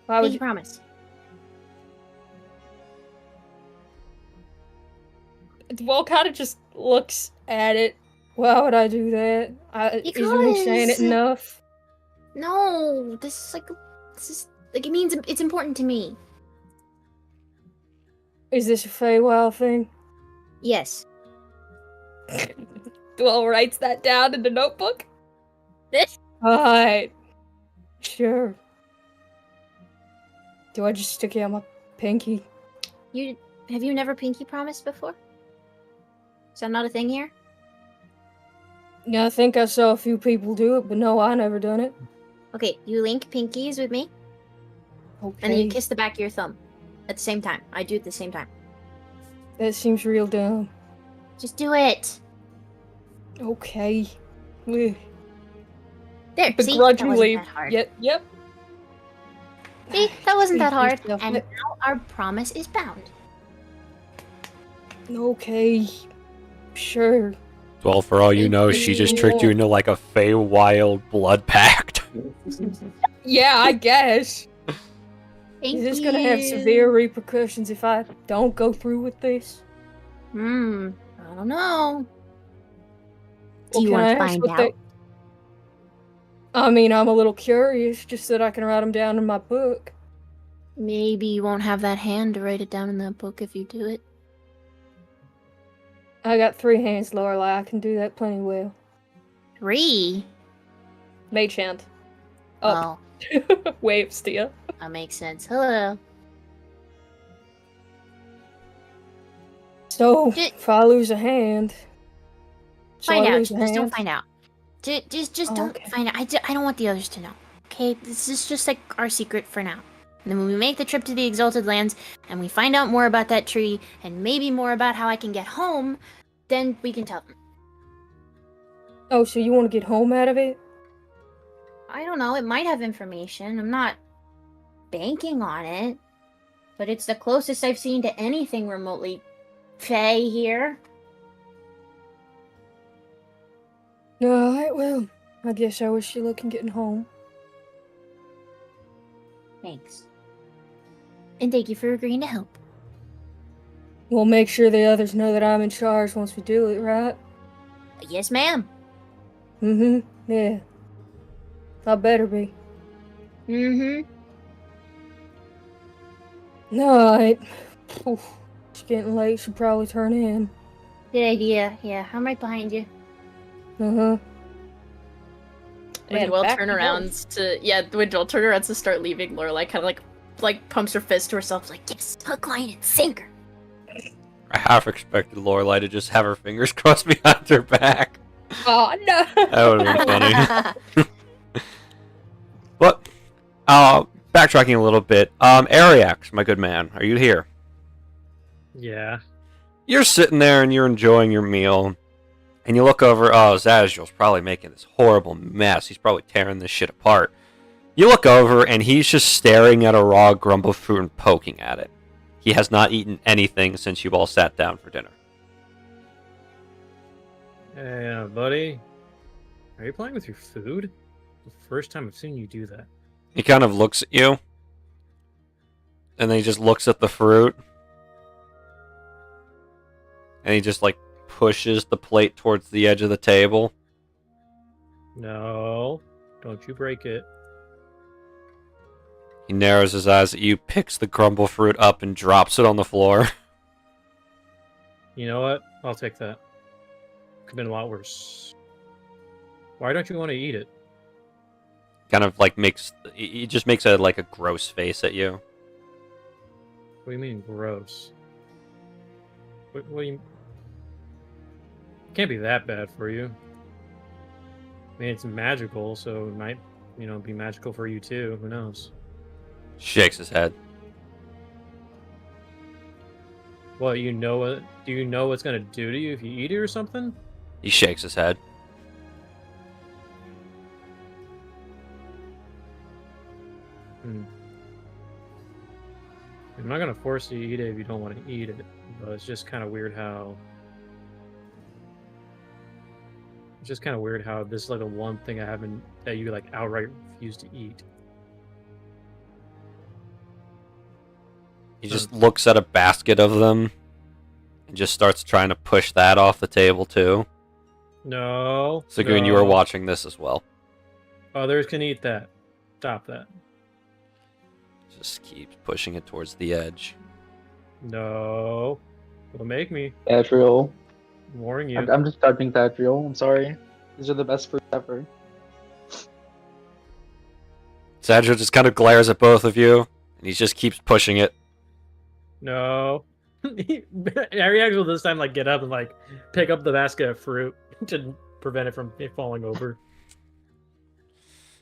Why would Pinky you? promise. Well, kind of just looks at it. Why would I do that? Isn't he saying it Because- enough? No, this is it means it's important to me. Is this a Feywild thing? Yes. Dwell writes that down in the notebook. Alright. Sure. Do I just stick out my pinky? Have you never pinky promised before? Is that not a thing here? Yeah, I think I saw a few people do it, but no, I never done it. Okay, you link pinkies with me, Okay. and then you kiss the back of your thumb at the same time. I do it at the same time. That seems real dumb. Just do it. Okay. Ugh. There, see? Begrudgingly. That wasn't that hard. Yep. See, that wasn't that hard. Yourself. And now our promise is bound. Okay. Sure. Well, for all you know, she just tricked you into like a Feywild blood pact. Yeah, I guess. Thank Is this you. gonna have severe repercussions if I don't go through with this? I don't know. Do Well, you can want I to ask find what out? they- I mean, I'm a little curious, just so that I can write them down in my book. Maybe you won't have that hand to write it down in that book if you do it. I got 3 hands, Lorelai. I can do that plenty well. 3? Mage hand. Up. Oh, Waves to you. that makes sense. Hello. So, Ju- if I lose a hand... so Find I out. lose a Just don't hand? find out. Just Oh, don't okay. find out. I don't want the others to know. Okay? This is just like our secret for now. And then when we make the trip to the Exalted Lands and we find out more about that tree and maybe more about how I can get home, then we can tell them. Oh, so you want to get home out of it? I don't know. It might have information. I'm not banking on it. But it's the closest I've seen to anything remotely Fey here. Alright, well, I guess I wish you luck in getting home. Thanks. And thank you for agreeing to help. We'll make sure the others know that I'm in charge once we do it, right? Yes, ma'am. Mm-hmm, yeah. I better be. Mm-hmm. Alright. Oof, it's getting late, should probably turn in. Good idea. Yeah, I'm right behind you. Uh-huh. When And Dwell back to turnarounds when Dwell turnarounds to start leaving, Lorelai kind of like pumps her fist to herself, like, Yes, hook, line, and sinker. I half expected Lorelai to just have her fingers crossed behind her back. Oh, no! That would have been funny. But, backtracking a little bit, Ariax, my good man, are you here? Yeah. You're sitting there and you're enjoying your meal, and you look over, oh, Zazriel's probably making this horrible mess. He's probably tearing this shit apart. You look over, and he's just staring at a raw grumble fruit and poking at it. He has not eaten anything since you've all sat down for dinner. Hey, buddy. Are you playing with your food? The first time I've seen you do that. He kind of looks at you, and then he just looks at the fruit, and he just, like, pushes the plate towards the edge of the table. No, don't you break it. He narrows his eyes at you, picks the crumble fruit up, and drops it on the floor. You know what? I'll take that. Could have been a lot worse. Why don't you want to eat it? Kind of like he just makes a gross face at you. What do you mean gross? What do you? It can't be that bad for you. I mean, it's magical, so it might, be magical for you too. Who knows? Shakes his head. Well, do you know what's gonna do to you if you eat it or something? He shakes his head. I'm not gonna force you to eat it if you don't want to eat it, but it's just kind of weird how. It's just kind of weird how this is like the one thing that you like outright refuse to eat. He just looks at a basket of them and just starts trying to push that off the table too. No. Sagoon, you are watching this as well. Others can eat that. Stop that. Just keeps pushing it towards the edge. No. It'll make me. Thatriel. I'm warning you. I'm just judging Thatriel. I'm sorry. These are the best fruits ever. Sadra just kind of glares at both of you, and he just keeps pushing it. No. Ariax will this time get up and pick up the basket of fruit to prevent it from falling over.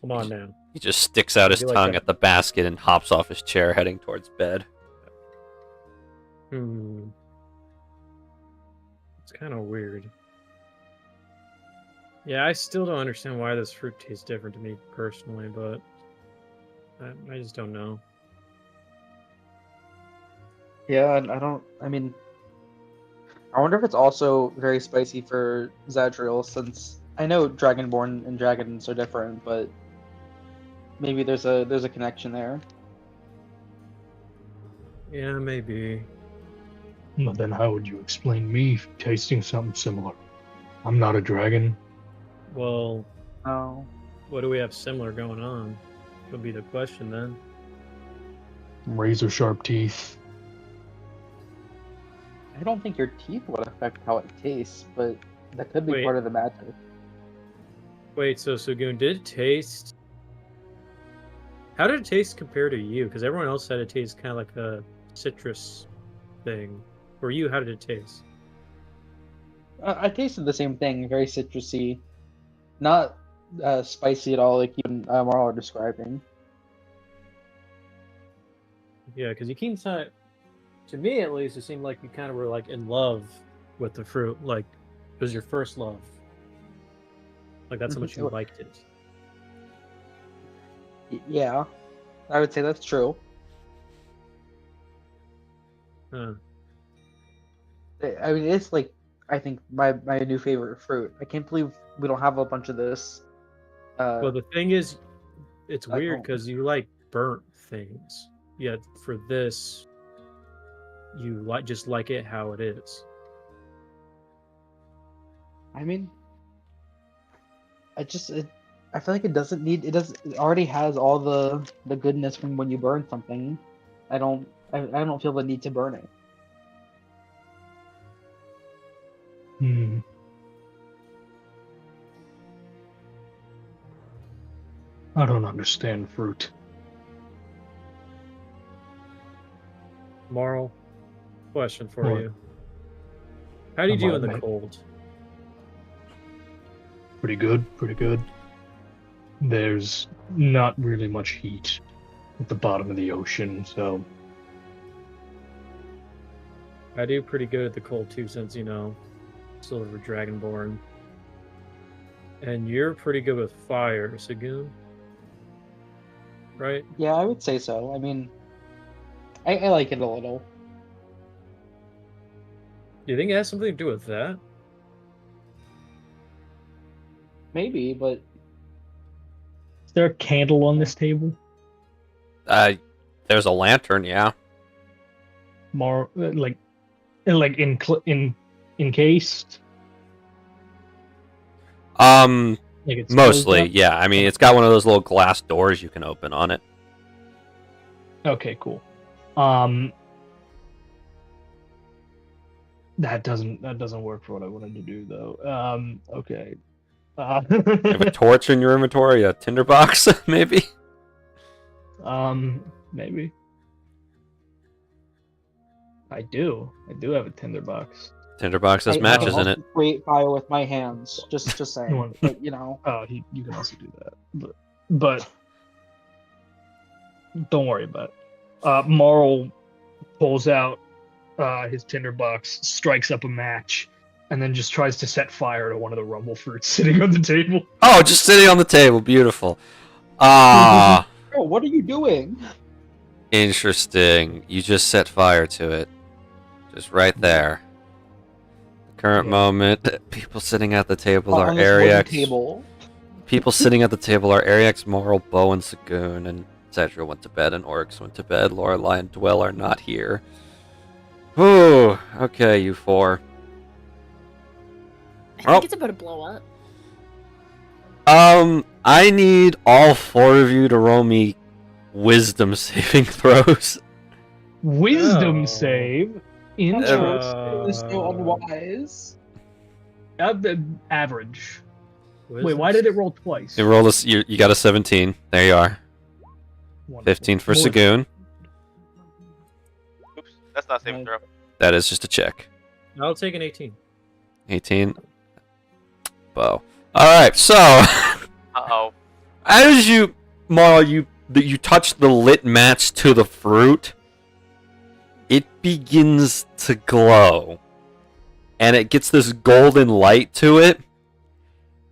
Come on now. He just sticks out his tongue at the basket and hops off his chair, heading towards bed. It's kind of weird. Yeah, I still don't understand why this fruit tastes different to me personally, but I just don't know. Yeah, I wonder if it's also very spicy for Zadriel, since I know Dragonborn and dragons are different, but maybe there's a connection there. Yeah, maybe. Well, then how would you explain me tasting something similar? I'm not a dragon. Well, Oh. what do we have similar going on? Would be the question then. Razor sharp teeth. I don't think your teeth would affect how it tastes, but that could be Wait. part of the magic. Wait, so Sagoon, did it taste? How did it taste compared to you? Because everyone else said it tastes kind of like a citrus thing. For you, how did it taste? I tasted the same thing, very citrusy, not spicy at all, like you and Marl are describing. Yeah, because you keep saying, to me at least, it seemed like you kind of were in love with the fruit. Like it was your first love. Like that's how much you liked it. Yeah, I would say that's true. Huh. I mean, it's I think my new favorite fruit. I can't believe we don't have a bunch of this. Well, the thing is, it's I weird don't- because you like burnt things. Yet for this, you just like it how it is. I mean, I feel like it doesn't need. It already has all the goodness from when you burn something. I don't feel the need to burn it. I don't understand fruit. Moral question for What? you. How do you I'm do all in the right. cold? Pretty good, pretty good. There's not really much heat at the bottom of the ocean, so I do pretty good at the cold too, since Silver Dragonborn. And you're pretty good with fire, Sagoon. Right? Yeah, I would say so. I mean, I like it a little. Do you think it has something to do with that? Maybe, but is there a candle on this table? There's a lantern, yeah. More encased. Like it's Mostly, closed up? yeah. I mean, it's got one of those little glass doors you can open on it. Okay, cool. That doesn't work for what I wanted to do though. Okay. You have a torch in your inventory, a tinderbox, maybe? Maybe. I do have a tinderbox. Tinderbox has I matches can in it. also create fire with my hands. Just saying. But, you know. Oh, you can also do that. But don't worry about it. Marl pulls out his tinderbox, strikes up a match, and then just tries to set fire to one of the rumble fruits sitting on the table. Oh, just sitting on the table. Beautiful. Ah, Oh, what are you doing? interesting. You just set fire to it. Just right there. The current Yeah. moment, people sitting at the table are On this wooden Ariax. table. People sitting at the table are Ariax, Moral, Bo, and Sagoon, and Zedra went to bed, and Oryx went to bed. Lorelei and Dwell are not here. Ooh, okay, you four. I think it's about to blow up. I need all four of you to roll me wisdom saving throws. Wisdom Oh. save. Interesting. It is so unwise. Average. Wait, why did it roll twice? You roll you got a 17. There you are. Wonderful. 15 for More- Sagoon. Oops, that's not saving throw. That is just a check. I'll take an 18. 18. Bo. Alright, so Uh-oh. as you Marl, you touch the lit match to the fruit, it begins to glow. And it gets this golden light to it.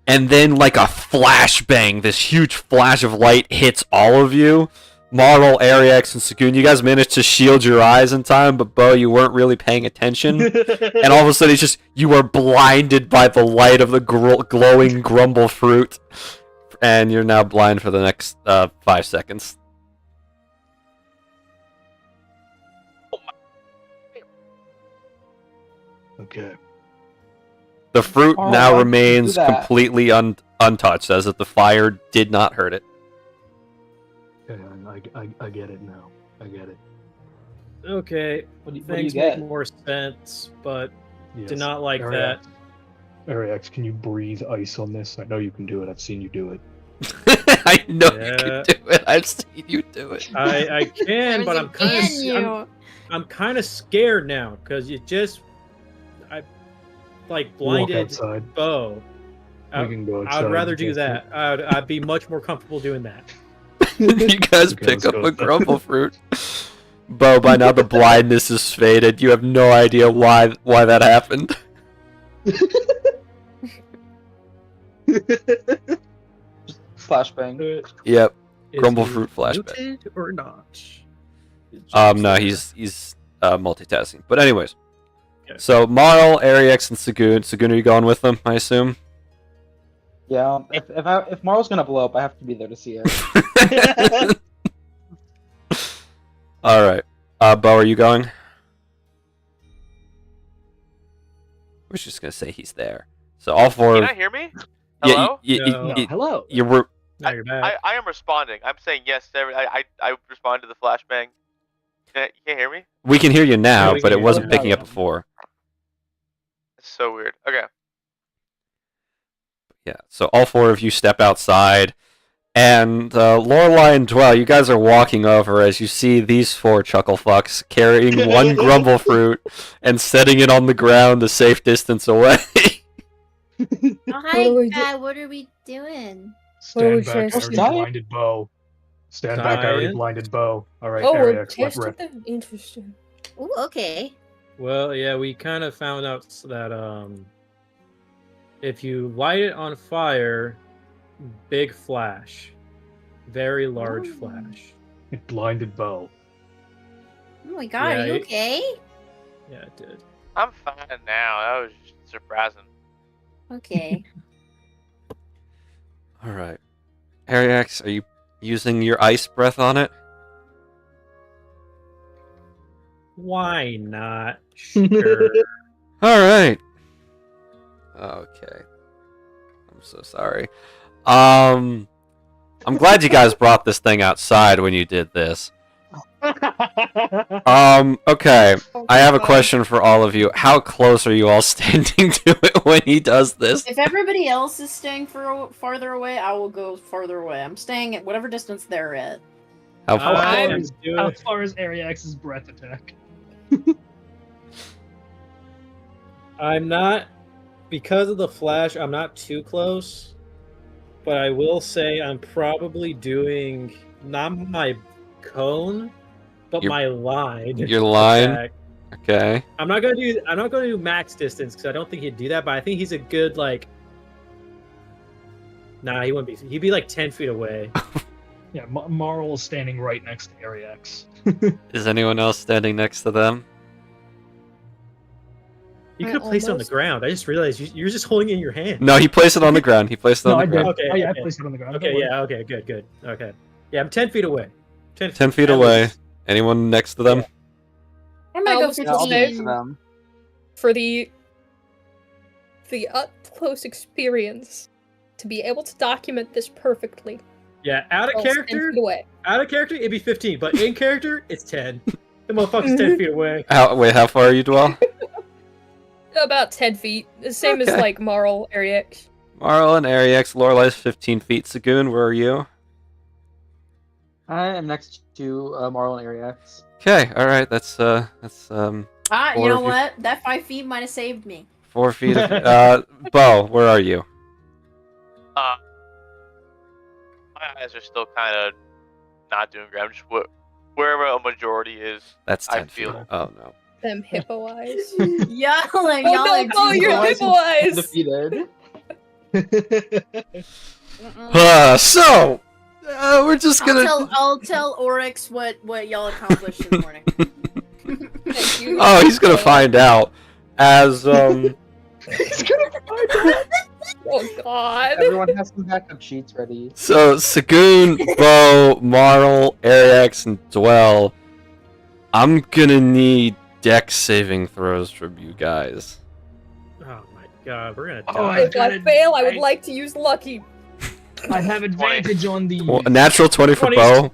And then, like a flashbang, this huge flash of light hits all of you. Marl, Ariax, and Sagoon, you guys managed to shield your eyes in time, but Bo, you weren't really paying attention. And all of a sudden, it's just, you are blinded by the light of the glowing grumble fruit. And you're now blind for the next 5 seconds. Okay. The fruit Oh, now why did you remains do that? completely untouched, as if the fire did not hurt it. Okay, I get it now. I get it. Okay, What do you things get? make more sense, but Yes. did not like Ariax. that. Ariax, can you breathe ice on this? I know you can do it. I've seen you do it. I know you Yeah. can do it. I've seen you do it. I can, but I'm kind Can of I'm kind of scared now because I like Walk blinded outside. Bo. We can go outside. I'd rather You do guys that. I'd be much more comfortable doing that. You guys Okay, pick let's up go a with that. grumble fruit. Bo, by now the blindness is faded. You have no idea why that happened. Flashbang. Yep. Is Grumble he fruit flashback. muted or not? No, he's multitasking. But anyways. Okay. So Marl, Ariax, and Sagoon. Sagoon, are you going with them, I assume? Yeah. If Marl's gonna blow up, I have to be there to see it. Alright. Bo, are you going? We're just gonna say he's there. So all four Can of I hear me? yeah, Hello? No, hello. you were Now you're back. I am responding. I'm saying yes to every. I respond to the flashbang. You can't hear me? we can hear you now, Yeah, we but can it hear wasn't you picking now. up before. It's so weird. Okay. Yeah, so all four of you step outside, and Lorelei and Dwell, you guys are walking over as you see these four chuckle fucks carrying one grumble fruit and setting it on the ground a safe distance away. Oh, What hi, do we do? Dad. What are we doing? Stand we back. I just- already blinded Bo. Stand back. I already Science. blinded Bo. All right, Oh, we're Ariax, left, testing right. them? Interesting. Ooh, okay. Well, yeah, we kind of found out that if you light it on fire, big flash, very large Ooh. flash. It blinded Bo. Oh my god, Yeah, are you it- okay? Yeah, it did. I'm fine now. That was just surprising. Okay. All right, Ariax, are you using your ice breath on it? Why not? Sure. All right. Okay. I'm so sorry. I'm glad you guys brought this thing outside when you did this. Okay. I have a question for all of you. How close are you all standing to it when he does this? If everybody else is staying farther away, I will go farther away. I'm staying at whatever distance they're at. How far? How far is Area X's breath attack? I'm not, because of the flash, I'm not too close. But I will say I'm probably doing not my cone, but my line. Your line? attack. Okay. I'm not gonna do max distance because I don't think he'd do that, but I think he's a good like. Nah, he wouldn't be. He'd be like 10 feet away. Yeah, Marl is standing right next to Area X. Is anyone else standing next to them? You could have placed it on the ground. I just realized you're just holding it in your hand. No, he placed it on the ground. He placed it on the ground. Okay, Oh yeah, okay. I placed it on the ground. Okay, yeah, okay, good. Okay. Yeah, I'm 10 feet away. 10 feet away. Anyone next to them? Yeah. I might go Yeah, I'll 15. say- them. For the up close experience, to be able to document this perfectly. Yeah, out of I'll 10 character, feet away. it'd be 15, but in character, it's 10. The motherfucker's 10 feet away. How far are you, Dwell? About 10 feet. The same as Okay. like Marl, Area X. Marl and Ariex. Lorelei's 15 feet. Sagoon, where are you? I am next to Marl and Area X. Okay, alright, that's You Four know of you- what? That 5 feet might have saved me. 4 feet of Bo, where are you? My eyes are still kind of not doing great. I'm just wherever a majority is. That's I 10 feet. feel- Oh no. Them hippo eyes. Y'all are Oh no, Bo, too your close. hippo eyes! Defeated. So, we're just gonna. I'll tell Oryx what y'all accomplished this morning. Thank you. Oh, he's gonna find out. As He's gonna find out. Oh god. Everyone has some backup sheets ready. So Sagoon, Bo, Marl, Ariex, and Dwell. I'm gonna need dex saving throws from you guys. Oh my god, we're gonna die. Oh, If I fail, I would like to use lucky. I have advantage on the Well, a natural 20 for 20. Bo.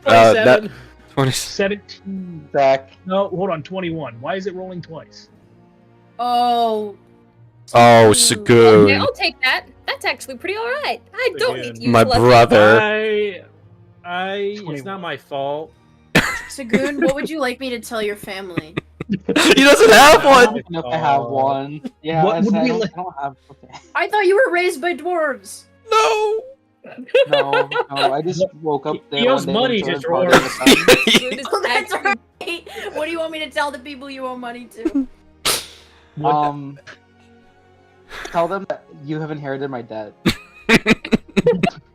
27. 20. 17. Zach. No, hold on, 21. Why is it rolling twice? Oh. Oh, Okay, Sagoon, I'll take that. That's actually pretty alright. I don't need to use my lucky. brother. It's 21. not my fault. Sagoon, what would you like me to tell your family? He doesn't have I one. don't know if I have one. Yeah, What would I we don't, like- I don't have. Okay. I thought you were raised by dwarves. No. No, I just woke up there. He owes one day money and to started partying with them. Good is Oh, that's actually- right. What do you want me to tell the people you owe money to? Tell them that you have inherited my debt.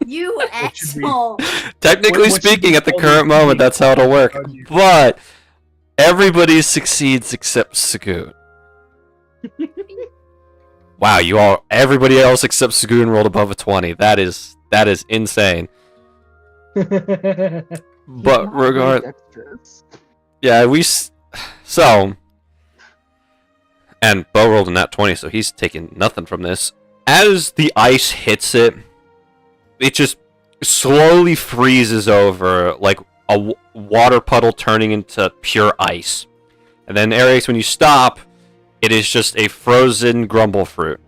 You should we- asshole. Technically What should speaking, we at the call current these moment, that's how it'll work. Are you- But everybody succeeds except Sagoon. Wow, everybody else except Sagoon rolled above a 20. That is insane. But Not very dexterous. yeah, so, and Bo rolled a nat 20, so he's taking nothing from this. As the ice hits it, it just slowly freezes over, like a water puddle turning into pure ice. And then, Aries, when you stop, it is just a frozen grumble fruit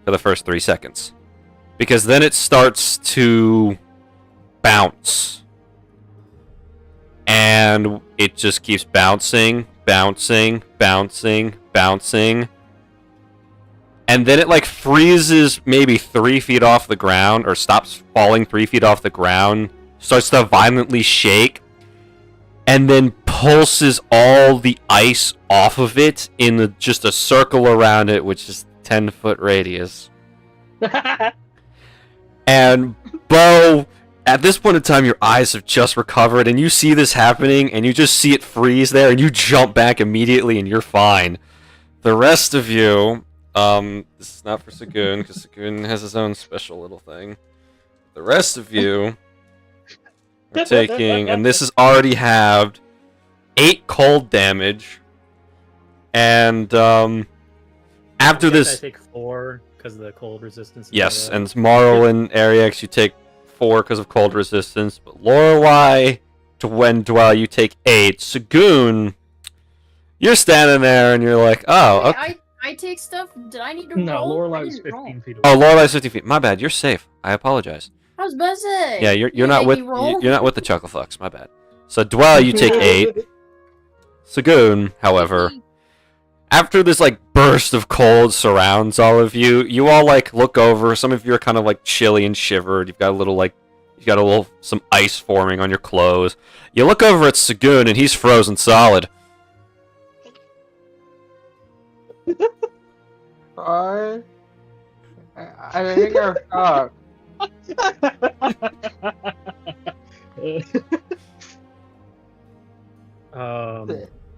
for the first 3 seconds. Because then it starts to bounce. And it just keeps bouncing, bouncing, bouncing, bouncing. And then it like freezes maybe 3 feet off the ground, or stops falling 3 feet off the ground, starts to violently shake, and then pulses all the ice off of it in just a circle around it, which is 10-foot radius. And Bo, at this point in time, your eyes have just recovered, and you see this happening, and you just see it freeze there, and you jump back immediately, and you're fine. The rest of you, this is not for Sagoon, because Sagoon has his own special little thing. The rest of you are taking, and this is already halved, 8 cold damage, and after I this, take 4 because of the cold resistance. Yes, and Marl and Ariex, you take 4 because of cold resistance. But Lorelei, Dwell, you take 8. Sagoon, you're standing there and you're like, oh, Wait, okay. I take stuff. Did I need to No, roll? Lorelei I was didn't 15 roll. feet away. Oh, Lorelei's 50 feet. My bad. You're safe. I apologize. I was about to say. Yeah, you're not with you're not with the Chucklefucks. My bad. So Dwell, you take 8. Sagoon, however, after this like burst of cold surrounds all of you, you all like look over. Some of you are kind of like chilly and shivered. You've got a little some ice forming on your clothes. You look over at Sagoon and he's frozen solid. I think you're stuck.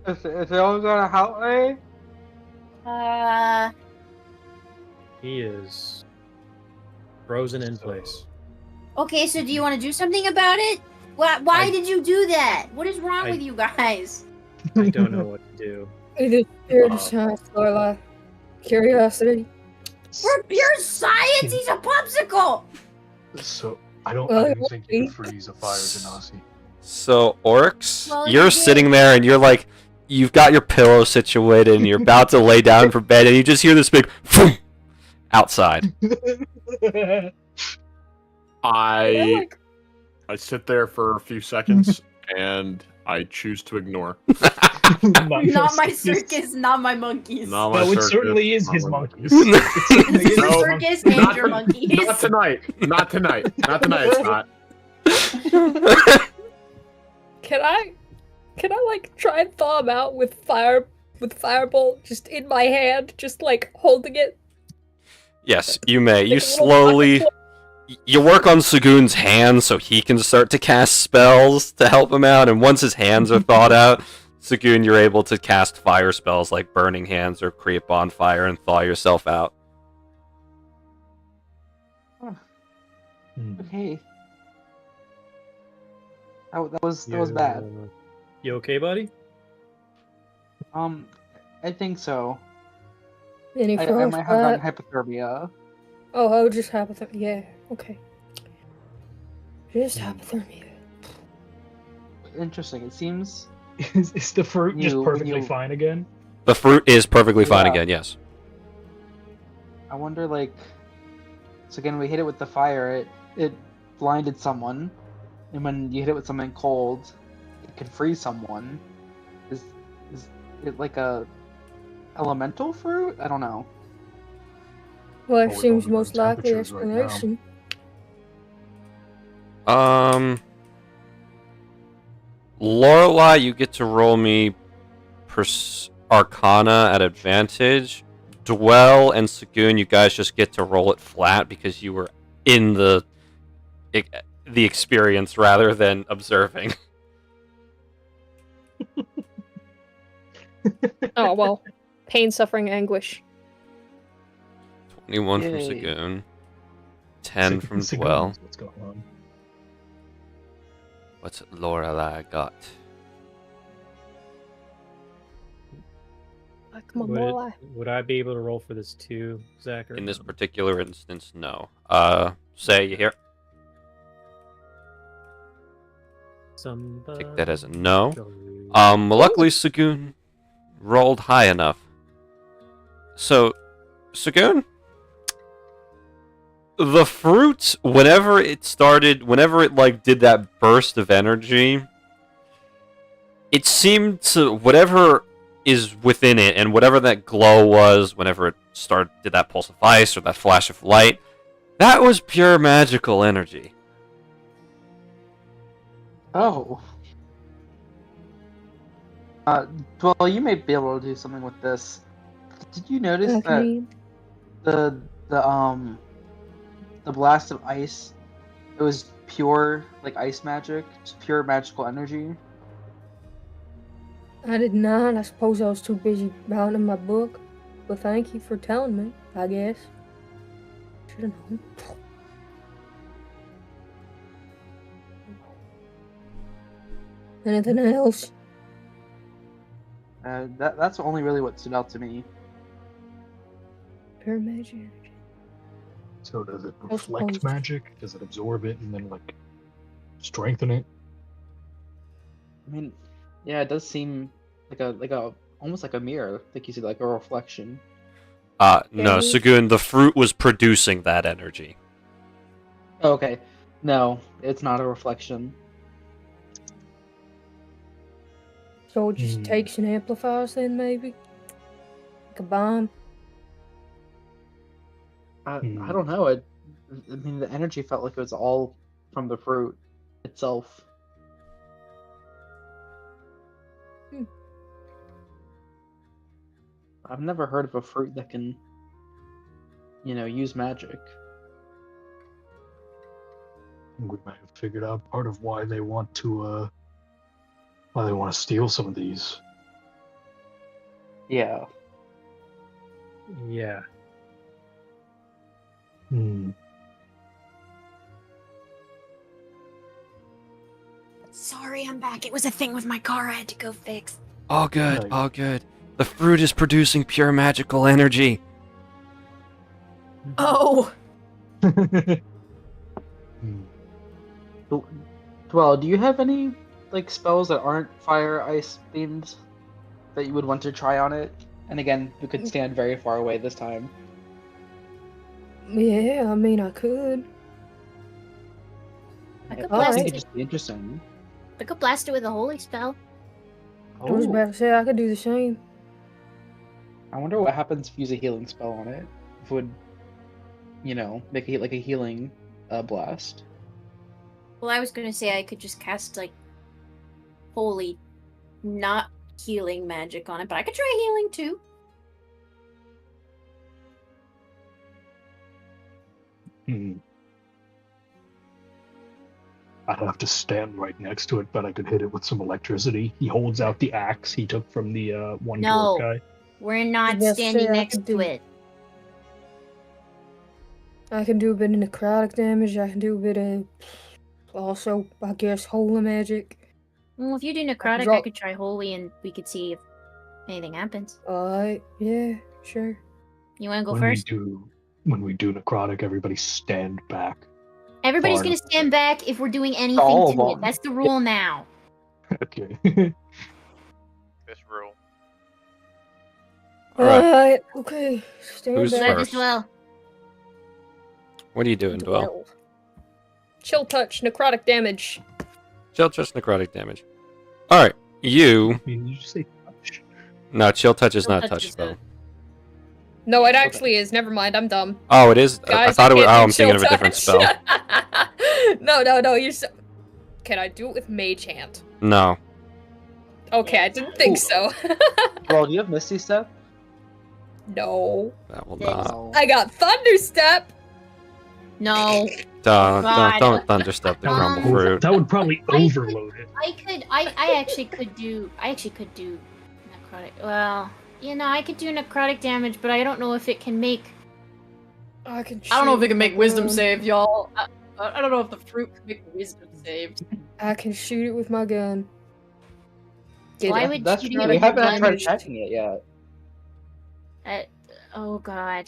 Is anyone gonna help me? He is frozen in place. Okay, so do you want to do something about it? Why did you do that? What is wrong with you guys? I don't know what to do. It is pure science, Lorelei. Curiosity. For pure science, he's a popsicle! So, I don't think you can freeze a fire genasi. So, Orcs, Well, you're you sitting did. there and you're like, you've got your pillow situated and you're about to lay down for bed and you just hear this big phoom outside. I sit there for a few seconds and I choose to ignore. Not my circus, not my monkeys. Not my No, it circus, certainly is not his my monkeys. It's It your No, circus and not your to- monkeys. Not tonight. Not tonight. Not tonight. It's not. Can I like try and thaw him out with firebolt just in my hand, just like holding it? Yes, you may. You Like a little slowly... pocket You work on Sagoon's hands so he can start to cast spells to help him out, and once his hands are thawed out, Sagoon, you're able to cast fire spells like Burning Hands or Create Bonfire and thaw yourself out. Okay. That was bad. You okay, buddy? I think so. Any I frost might have gotten bite? hypothermia. Oh, I would just hypothermia. Yeah, okay. Just hypothermia. Interesting. It seems Is the fruit just You- perfectly you- fine again? The fruit is perfectly fine Yeah. again, yes. I wonder, like, so again, we hit it with the fire. It blinded someone, and when you hit it with something cold, it can freeze someone. Is it like a elemental fruit? I don't know. Well, Well, it with seems all the most likely temperatures right now. explanation. Lorelei, you get to roll me Arcana at advantage. Dwell and Sagoon, you guys just get to roll it flat because you were in the experience rather than observing. Oh well, pain, suffering, anguish. 21 from Yay. Sagoon. 10 from Sagoon Dwell. knows what's going on. What's Lorelei got? Come on, Lorelei. Would I be able to roll for this too, Zach? Or In this no? particular instance, no. Say you hear. Somebody Take that as a no. go. Well, luckily Sagoon rolled high enough. So, Sagoon, the fruit, whenever it like did that burst of energy, it seemed to whatever is within it and whatever that glow was, whenever it did that pulse of ice or that flash of light, that was pure magical energy. Oh. Well, you may be able to do something with this. Did you notice that the blast of ice, it was pure like ice magic, just pure magical energy? I did not. I suppose I was too busy rounding my book. But thank you for telling me, I guess. Should have known. Anything else? That's only really what stood out to me. Pure magic energy. So does it I reflect suppose. magic? Does it absorb it and then like strengthen it? I mean, yeah, it does seem like a almost like a mirror, like you said, like a reflection. No, Okay. Sagoon, the fruit was producing that energy. Oh, okay, no, it's not a reflection. So it just Hmm. takes and amplifies then, maybe? Like a bomb? I Hmm. don't know. I mean, the energy felt like it was all from the fruit itself. I've never heard of a fruit that can, use magic. We might have figured out part of why they want to steal some of these. Yeah. Yeah. Hmm. Sorry, I'm back. It was a thing with my car I had to go fix. All good, Right. all good. The fruit is producing pure magical energy. Oh, Hmm. Well, do you have any spells that aren't fire ice themed that you would want to try on it? And again, you could stand very far away this time. Yeah, I mean, I could. I could I blast think Alright. it'd just be interesting. I could blast it with a holy spell. I was about to say I could do the same. I wonder what happens if you use a healing spell on it. If it would, make it like a healing blast. Well, I was gonna say I could just cast holy, not healing magic on it, but I could try healing too. Hmm. I'd have to stand right next to it, but I could hit it with some electricity. He holds out the axe he took from the one No. dwarf guy. We're not Yes, standing I next could to do- it. I can do a bit of necrotic damage. I can do a bit of, also, I guess, holy magic. Well, if you do necrotic, I drop- could try holy, and we could see if anything happens. Alright, yeah, sure. You want to go When first? we do necrotic, everybody stand back. Everybody's far gonna enough. stand back if we're doing anything All of to it. them. That's the rule now. Okay. This rule. All right. Alright, okay. Stand Who's back. Let first? this well. What are you doing, Dwell? Dwell. Chill touch, necrotic damage. Chill touch necrotic damage. Alright, you... Did you just say touch? No, chill touch is Chill not touch touch is spell. No, it actually is. Never mind, I'm dumb. Oh, it is? I Guys, thought it was... you can't Oh, do I'm thinking of a chill different touch. spell. No, you're so... Can I do it with Mage Hand? No. Okay, I didn't think Ooh. so. Well, do you have Misty Step? No. That will Yes. not. No. I got Thunder Step. No. Don't God. thunderstep the crumble Um, fruit. That would probably I could- overload it. I actually could do necrotic. Well, I could do necrotic damage, but I don't know if it can make. I can. I don't know if shoot it can with make my wisdom gun. save, y'all. I don't know if the fruit can make wisdom save. I can shoot it with my gun. Why it. would That's shooting true. it We with your haven't gun? tried attacking it yet. Oh god,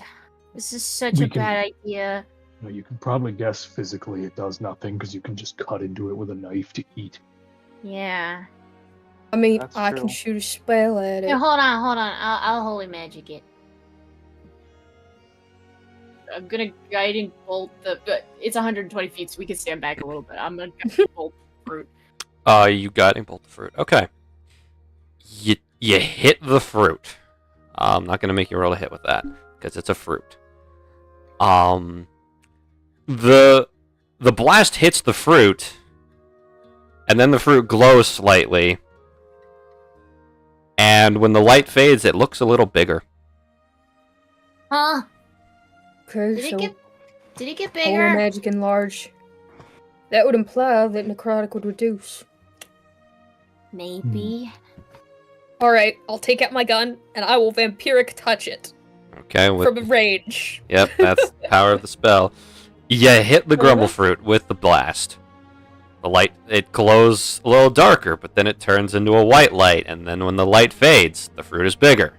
this is such We a can- bad idea. No, you can probably guess physically it does nothing because you can just cut into it with a knife to eat. Yeah. I mean, That's I true. can shoot a spell at it. Here, hold on. I'll holy magic it. I'm gonna guiding bolt it's 120 feet, so we can stand back a little bit. I'm gonna bolt the fruit. You guiding bolt the fruit. Okay. You hit the fruit. I'm not gonna make you roll a hit with that because it's a fruit. The blast hits the fruit, and then the fruit glows slightly. And when the light fades, it looks a little bigger. Huh? Okay, Did so it get holy bigger? magic enlarge. That would imply that necrotic would reduce. Maybe. Alright, I'll take out my gun, and I will vampiric touch it. Okay. With From range. Yep, that's the power of the spell. You hit the grumble fruit with the blast. The light, it glows a little darker, but then it turns into a white light, and then when the light fades, the fruit is bigger.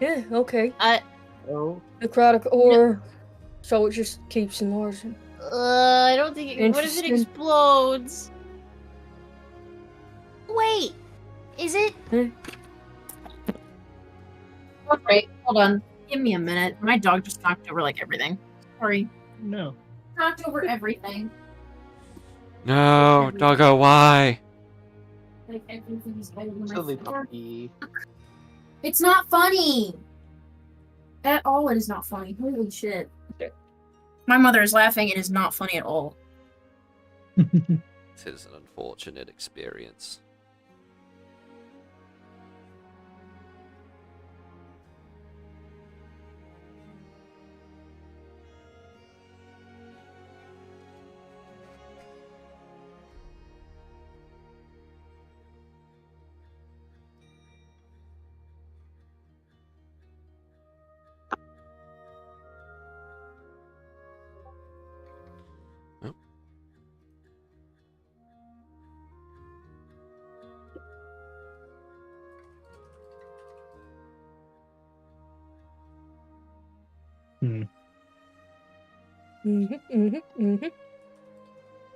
Yeah, okay. Oh. Necrotic or So it just keeps enlarging. I don't think it. What if it Interesting. explodes? Wait, is it? Okay, hold on. Give me a minute. My dog just knocked over like everything. Sorry. No. Knocked over everything. No, doggo, why? Like everything is better than my Silly floor. puppy. It's not funny. At all, it is not funny. Holy shit. My mother is laughing. It is not funny at all. It is an unfortunate experience.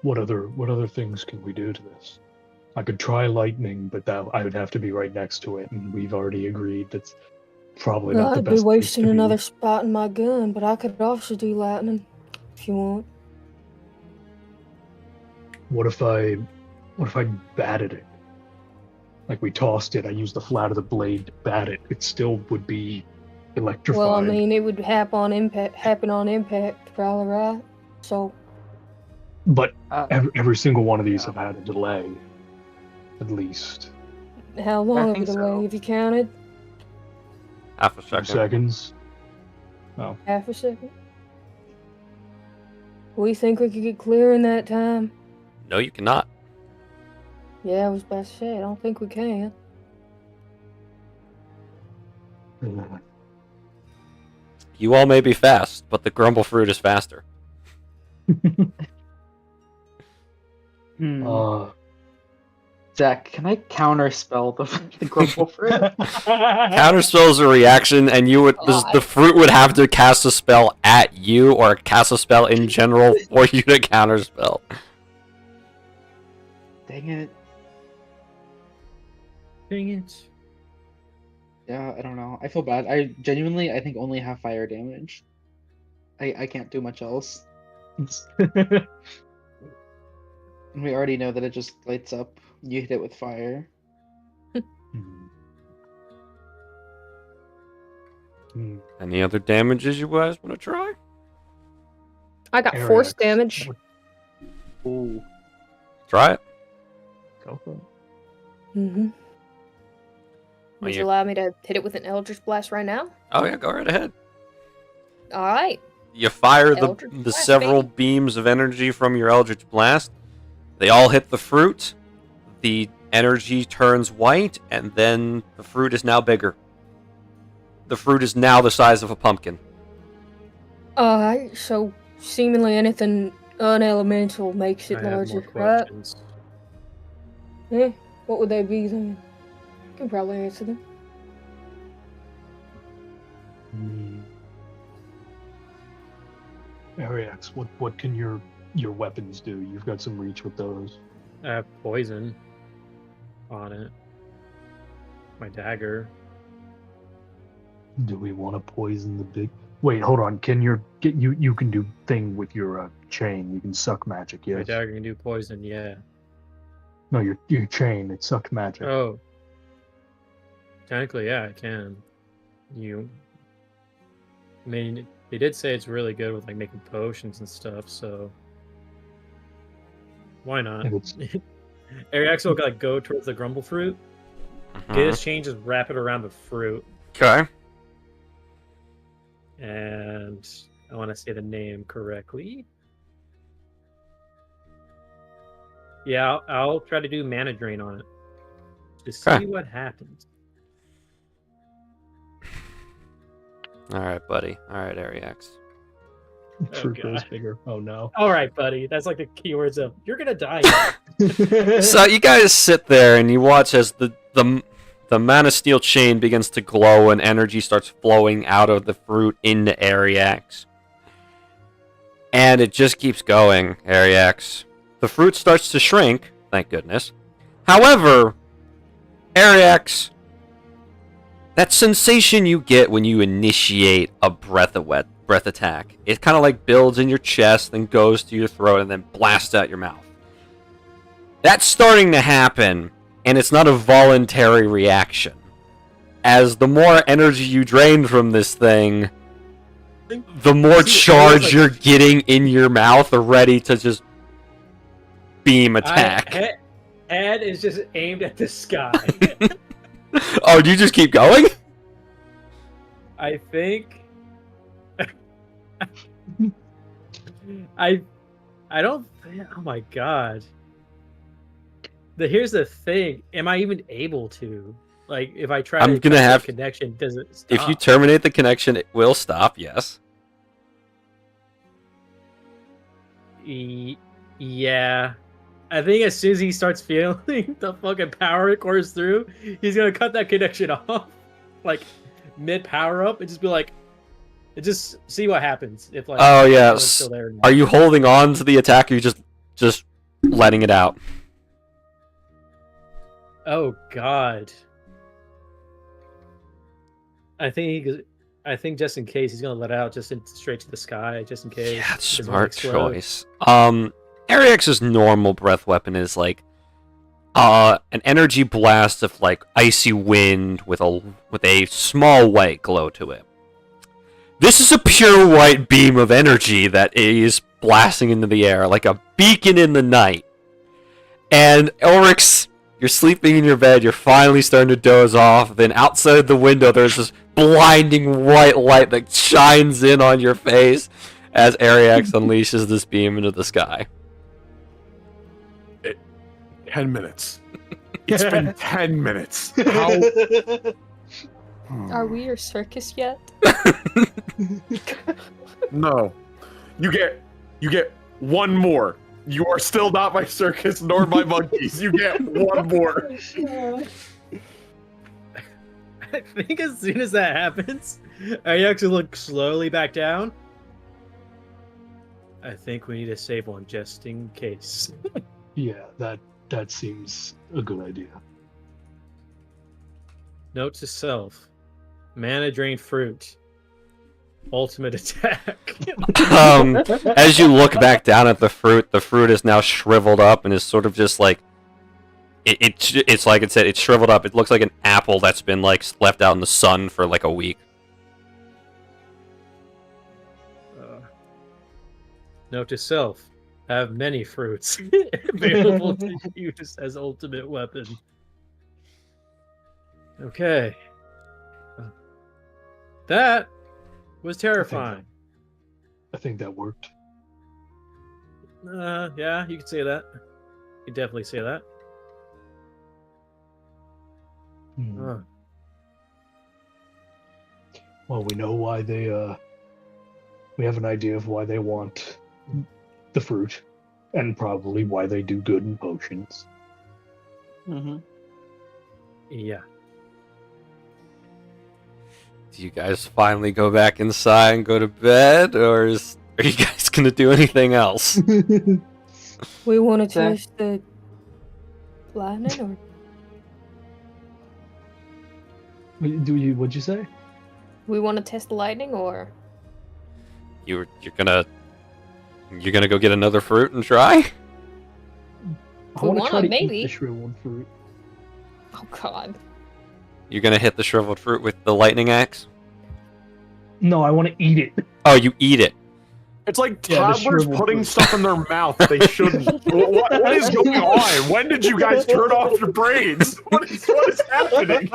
What other things can we do to this? I could try lightning, but that I would have to be right next to it, and we've already agreed that's probably Well, not the I'd be best place wasting to be. another spot in my gun, but I could also do lightning if you want. What if I batted it? Like we tossed it, I used the flat of the blade to bat it. It still would be electrified. Well, I mean, it would happen on impact, probably, right? So, But Uh, every single one of these have had a delay, at least how long of a think delay so. have you counted? Half a 2 second. seconds. Half a second? We think we could get clear in that time? No, you cannot. Yeah, I was about to say, I don't think we can. You all may be fast, but the grumble fruit is faster. Zach, can I counterspell the grumble fruit? Counterspell is a reaction, and the fruit would have to cast a spell at you, or cast a spell in general for you to counterspell. Dang it. Dang it. Yeah, I don't know. I feel bad. I genuinely, I think only have fire damage. I can't do much else. And we already know that it just lights up. You hit it with fire. Any other damages you guys want to try? I got Area. force damage. Ooh. Try it. Go for it. Mm-hmm. Well, Would you- you allow me to hit it with an Eldritch Blast right now? Oh yeah, go right ahead. Alright. You fire Eldritch the Blast, several baby. beams of energy from your Eldritch Blast. They all hit the fruit. The energy turns white, and then the fruit is now bigger. The fruit is now the size of a pumpkin. Alright, so seemingly anything unelemental makes I it have more larger, right? questions. Eh, what would they be then? I can probably answer them. Ariax, what can your weapons do? You've got some reach with those. I have poison on it. My dagger. Do we want to poison the big? Wait, hold on. Can you can do thing with your chain? You can suck magic. My Yes. dagger can do poison, yeah. No, your chain. It sucks magic. Oh. Technically, yeah, I can. I mean, they did say it's really good with like making potions and stuff, so why not? If it's- Ariax will like go towards the grumble fruit, get his chain, just wrap it around the fruit, Okay. and I want to say the name correctly. Yeah, I'll try to do mana drain on it to see Okay. what happens. All right, buddy. All right, Ariax. Fruit grows God. bigger. Oh no. All right, buddy. That's like the keywords of you're gonna die. So you guys sit there and you watch as the mana steel chain begins to glow and energy starts flowing out of the fruit into Ariax. And it just keeps going, Ariax. The fruit starts to shrink, thank goodness. However, Ariax, that sensation you get when you initiate a breath attack, it kind of like builds in your chest, then goes to your throat, and then blasts out your mouth. That's starting to happen, and it's not a voluntary reaction. As the more energy you drain from this thing, the more charge you're getting in your mouth, ready to just beam attack. Head is just aimed at the sky. Oh, do you just keep going? I think. I don't. Oh my god. Here's the thing. Am I even able to? Like, if I try to gonna have connection, does it stop? If you terminate the connection, it will stop. Yes. Yeah. I think as soon as he starts feeling the fucking power course through, he's gonna cut that connection off, like mid power up, and just be like, just see what happens if like. Oh yes. Still there. Are you holding on to the attack, or are you just letting it out? Oh god. I think just in case he's gonna let it out straight to the sky, just in case. Yeah, smart choice. Ariax's normal breath weapon is like an energy blast of like icy wind with a small white glow to it. This is a pure white beam of energy that is blasting into the air like a beacon in the night. And Elrix, you're sleeping in your bed, you're finally starting to doze off, then outside the window there's this blinding white light that shines in on your face as Ariax unleashes this beam into the sky. 10 minutes. It's been 10 minutes. How? Are we your circus yet? No. You get one more. You are still not my circus nor my monkeys. You get one more. I think as soon as that happens, I actually look slowly back down. I think we need to save one just in case. Yeah, that seems a good idea. Note to self: mana drain fruit. Ultimate attack. As you look back down at the fruit is now shriveled up and is sort of just like it's like it said, it's shriveled up. It looks like an apple that's been like left out in the sun for like a week. Note to self: have many fruits available to use as ultimate weapon. Okay. That was terrifying. I think that worked. Yeah, you could say that. You could definitely say that. Well, we know why they, we have an idea of why they want the fruit, and probably why they do good in potions. Mm-hmm. Yeah. Do you guys finally go back inside and go to bed, or are you guys gonna do anything else? We want to test the lightning, or What'd you say? we want to test the lightning, or You're gonna go get another fruit and try? I want to try to maybe. eat the shriveled fruit. Oh god. You're gonna hit the shriveled fruit with the lightning axe? No, I want to eat it. Oh, you eat it. It's like Yeah, the toddlers shriveled putting fruit. stuff in their mouth they shouldn't. What is going on? When did you guys turn off your brains? What is happening?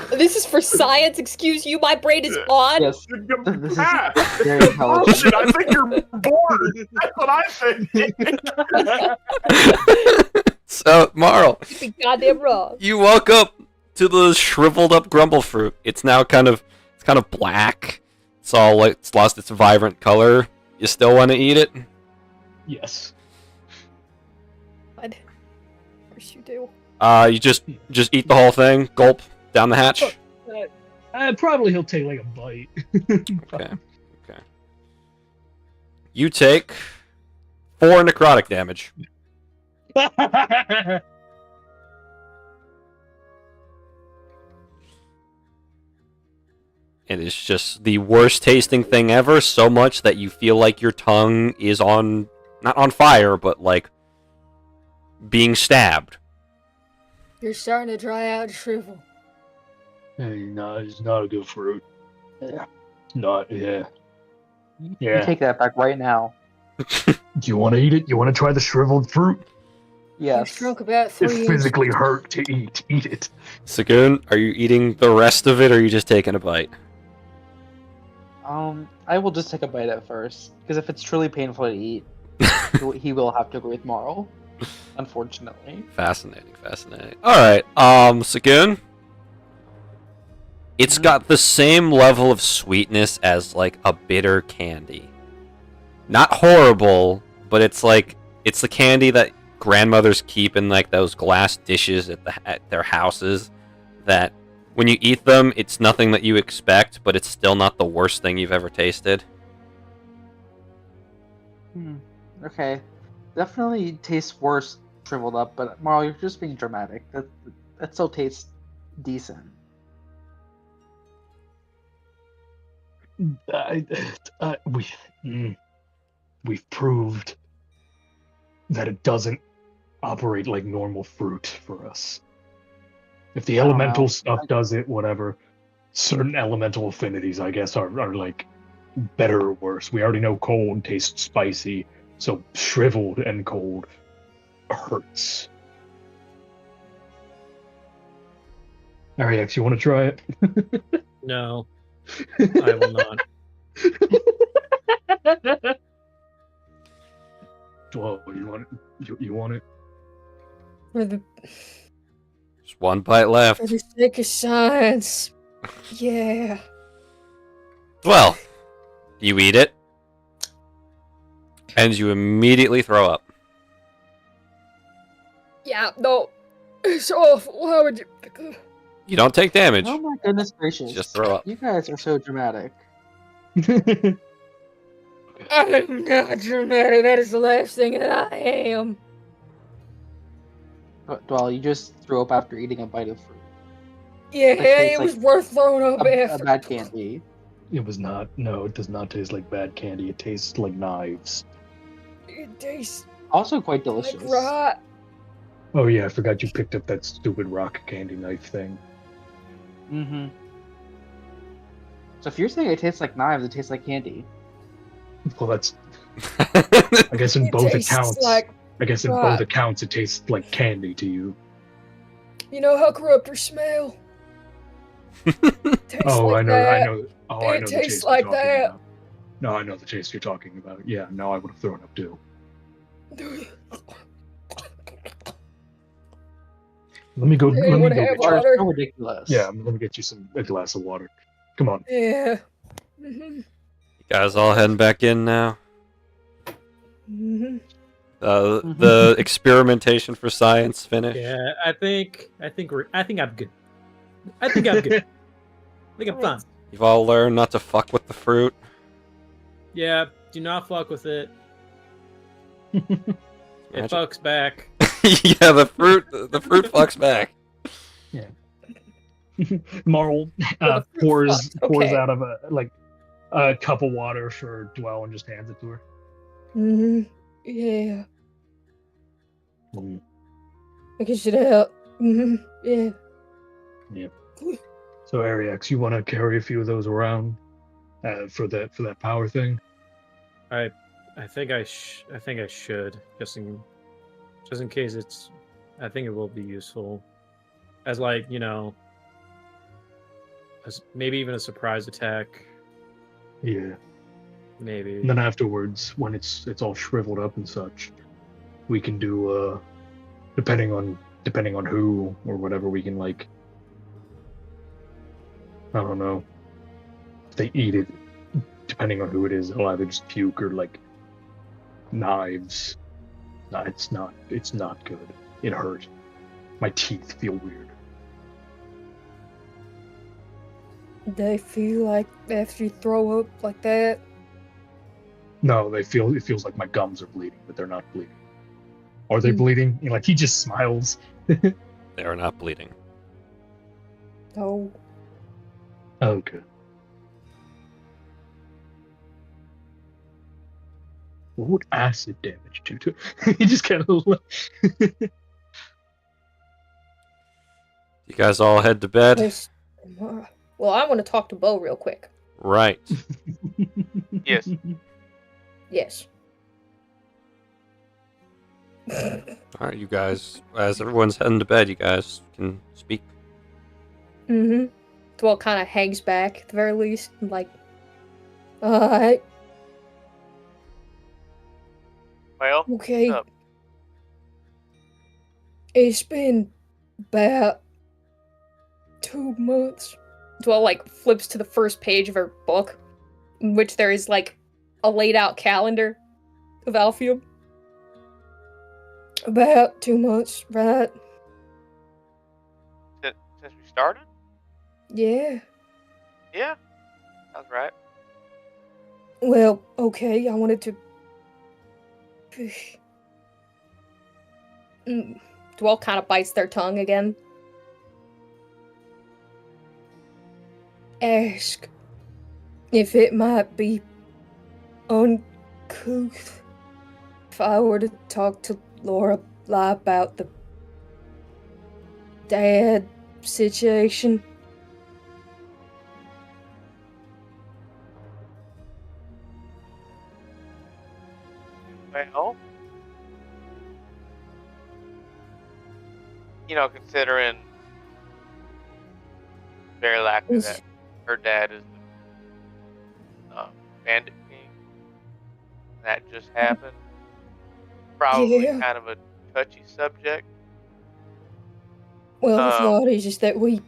This is for science. Excuse you, my brain is on. Yes, this is Ah, very intelligent. shit, I think you're bored. That's what I think. So, Marl, You'd be goddamn wrong. you woke up to the shriveled up grumble fruit. It's now kind of black. It's all like it's lost its vibrant color. You still want to eat it? Yes. God. Of course you do. You just eat the whole thing, gulp down the hatch. Probably he'll take like a bite. Okay. You take 4 necrotic damage. It is just the worst tasting thing ever, so much that you feel like your tongue is not on fire, but like being stabbed. You're starting to dry out and shrivel. Hey, no, it's not a good fruit. Yeah. Not, yeah. You Yeah. take that back right now. Do you want to eat it? You want to try the shriveled fruit? Yes. You've shrunk about It 3 inches. physically hurt to eat. Eat it. Sagoon, are you eating the rest of it, or are you just taking a bite? I will just take a bite at first, because if it's truly painful to eat, he will have to go with Marl. Unfortunately. Fascinating. All right, Sagoon. It's got the same level of sweetness as like a bitter candy. Not horrible, but it's the candy that grandmothers keep in like those glass dishes at their houses. That when you eat them, it's nothing that you expect, but it's still not the worst thing you've ever tasted. Okay. Definitely tastes worse shriveled up, but Marl, you're just being dramatic. That still tastes decent. We've proved that it doesn't operate like normal fruit for us. If the elemental stuff does it, whatever. Certain elemental affinities, I guess, are like better or worse. We already know cold tastes spicy, so shriveled and cold hurts. Ariax, you want to try it? No, I will not. Whoa, you want it? You want it? For the Just one bite left. For the sake of science. Yeah. Well, you eat it, and you immediately throw up. Yeah, no. It's awful. How would you... You don't take damage. Oh my goodness gracious. Just throw up. You guys are so dramatic. I'm not dramatic. That is the last thing that I am. Well, you just threw up after eating a bite of fruit. Yeah, tastes it was like worth throwing up A after. bad candy. It was not. No, it does not taste like bad candy. It tastes like knives. It tastes Also quite like delicious. rot. Oh yeah, I forgot you picked up that stupid rock candy knife thing. Mm-hmm. So if you're saying it tastes like knives, it tastes like candy. Well, that's. I guess in It both tastes accounts. like I guess in rot. both accounts, it tastes like candy to you. You know how corruptors smell? Tastes Oh, like I know. that. I know. Oh, I It know the tastes taste like you're talking that. about. No, I know the taste you're talking about. Yeah, no, I would have thrown up too. Let me go. Hey, Let me wanna go have get you. water? So ridiculous. Yeah, let me get you a glass of water. Come on. Yeah. Mhm. You guys all heading back in now? Mhm. The experimentation for science finished. Yeah, I think I'm good. I think I'm good. I think I'm fine. You've all learned not to fuck with the fruit. Yeah, do not fuck with it. It Magic. fucks back. Yeah, the fruit fucks back. Marl Well, the fruit pours fucks, pours okay. out of a cup of water for Dwell and just hands it to her. Mhm. Yeah. Mm. I can shit out. Mhm. Yeah. Yep. So Ariax, you want to carry a few of those around for that power thing? I think I should just in case it's. I think it will be useful, as like as maybe even a surprise attack. Yeah. Maybe. And then afterwards, when it's all shriveled up and such, we can do depending on who or whatever, we can like, I don't know, if they eat it, depending on who it is, they'll either just puke or like knives. No, it's not good. It hurt. My teeth feel weird. They feel like after you throw up like that. No, it feels like my gums are bleeding, but they're not bleeding. Are they bleeding? Like he just smiles. They are not bleeding. Oh. Oh, good. What would acid damage do to it? He just kind of. You guys all head to bed? Well, I want to talk to Bo real quick. Right. Yes. Yes. Alright, you guys, as everyone's heading to bed, you guys can speak. Mm-hmm. Dwell kind of hangs back, at the very least, like, alright. Well, Okay. what's up? It's been about 2 months. Dwell, like, flips to the first page of her book, in which there is, like, a laid-out calendar of Alfield. About 2 months, right? Since we started? Yeah. Yeah, that's right. Well, okay, I wanted to... Dwell kind of bites their tongue again. Ask if it might be uncouth if I were to talk to Laura about the dad situation. Well, considering very likely that her dad is the Bandit King, that just happened. Probably kind of a touchy subject. Well, the thought is just that we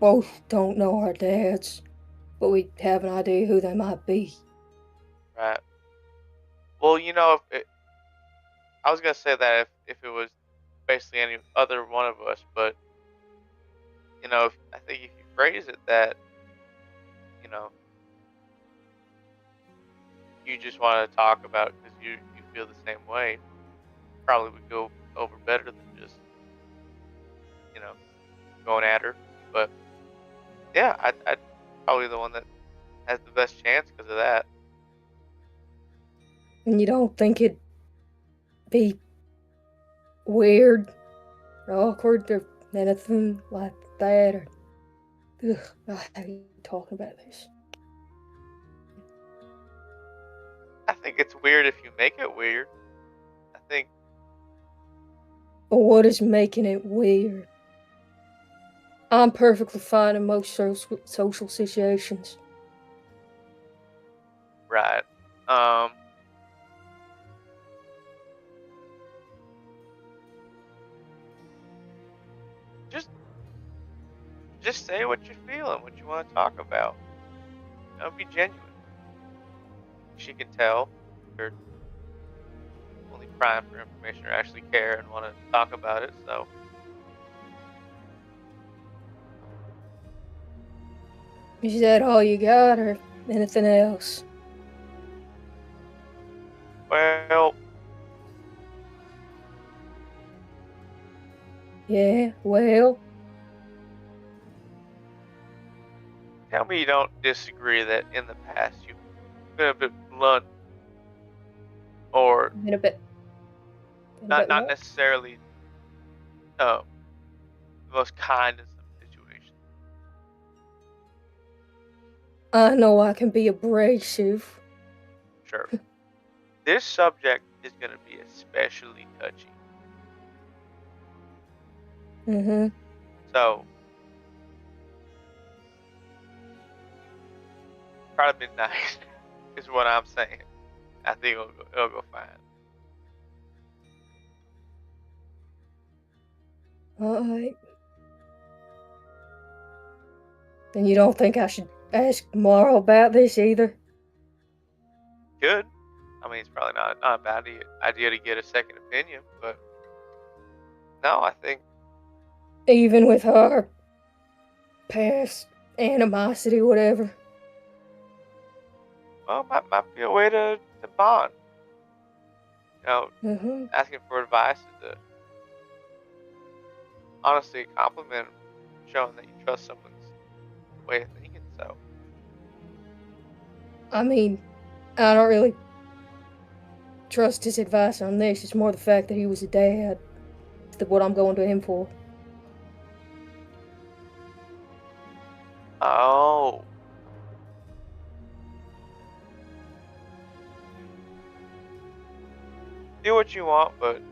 both don't know our dads, but we have an idea who they might be. Right. Well, I was gonna say that if it was basically any other one of us, but I think if you phrase it that, you just want to talk about because you feel the same way, probably would go over better than just going at her. But yeah, I'd probably the one that has the best chance because of that. And you don't think it'd be weird or awkward or anything like that? Or, I hate talking about this. I think it's weird if you make it weird. I think. But what is making it weird? I'm perfectly fine in most social situations. Right. Just say what you're feeling, what you want to talk about. Be genuine. She can tell you're only primed for information or actually care and want to talk about it, so. Is that all you got, or anything else? Well. Yeah, well. Tell me you don't disagree that in the past you've been a bit blunt, or Been a bit not necessarily the most kind in some situations. I know I can be abrasive. Sure. This subject is going to be especially touchy. Mm-hmm. So, probably be nice, is what I'm saying. I think it'll go fine. Alright. And you don't think I should ask Mara about this either? Good. I mean, it's probably not a bad idea to get a second opinion, but no, I think. Even with her past animosity, whatever. well, might be a way to bond. You know, Mm-hmm. asking for advice is honestly a compliment, showing that you trust someone's way of thinking. So, I mean, I don't really trust his advice on this. It's more the fact that he was a dad. What I'm going to him for. oh, do what you want, but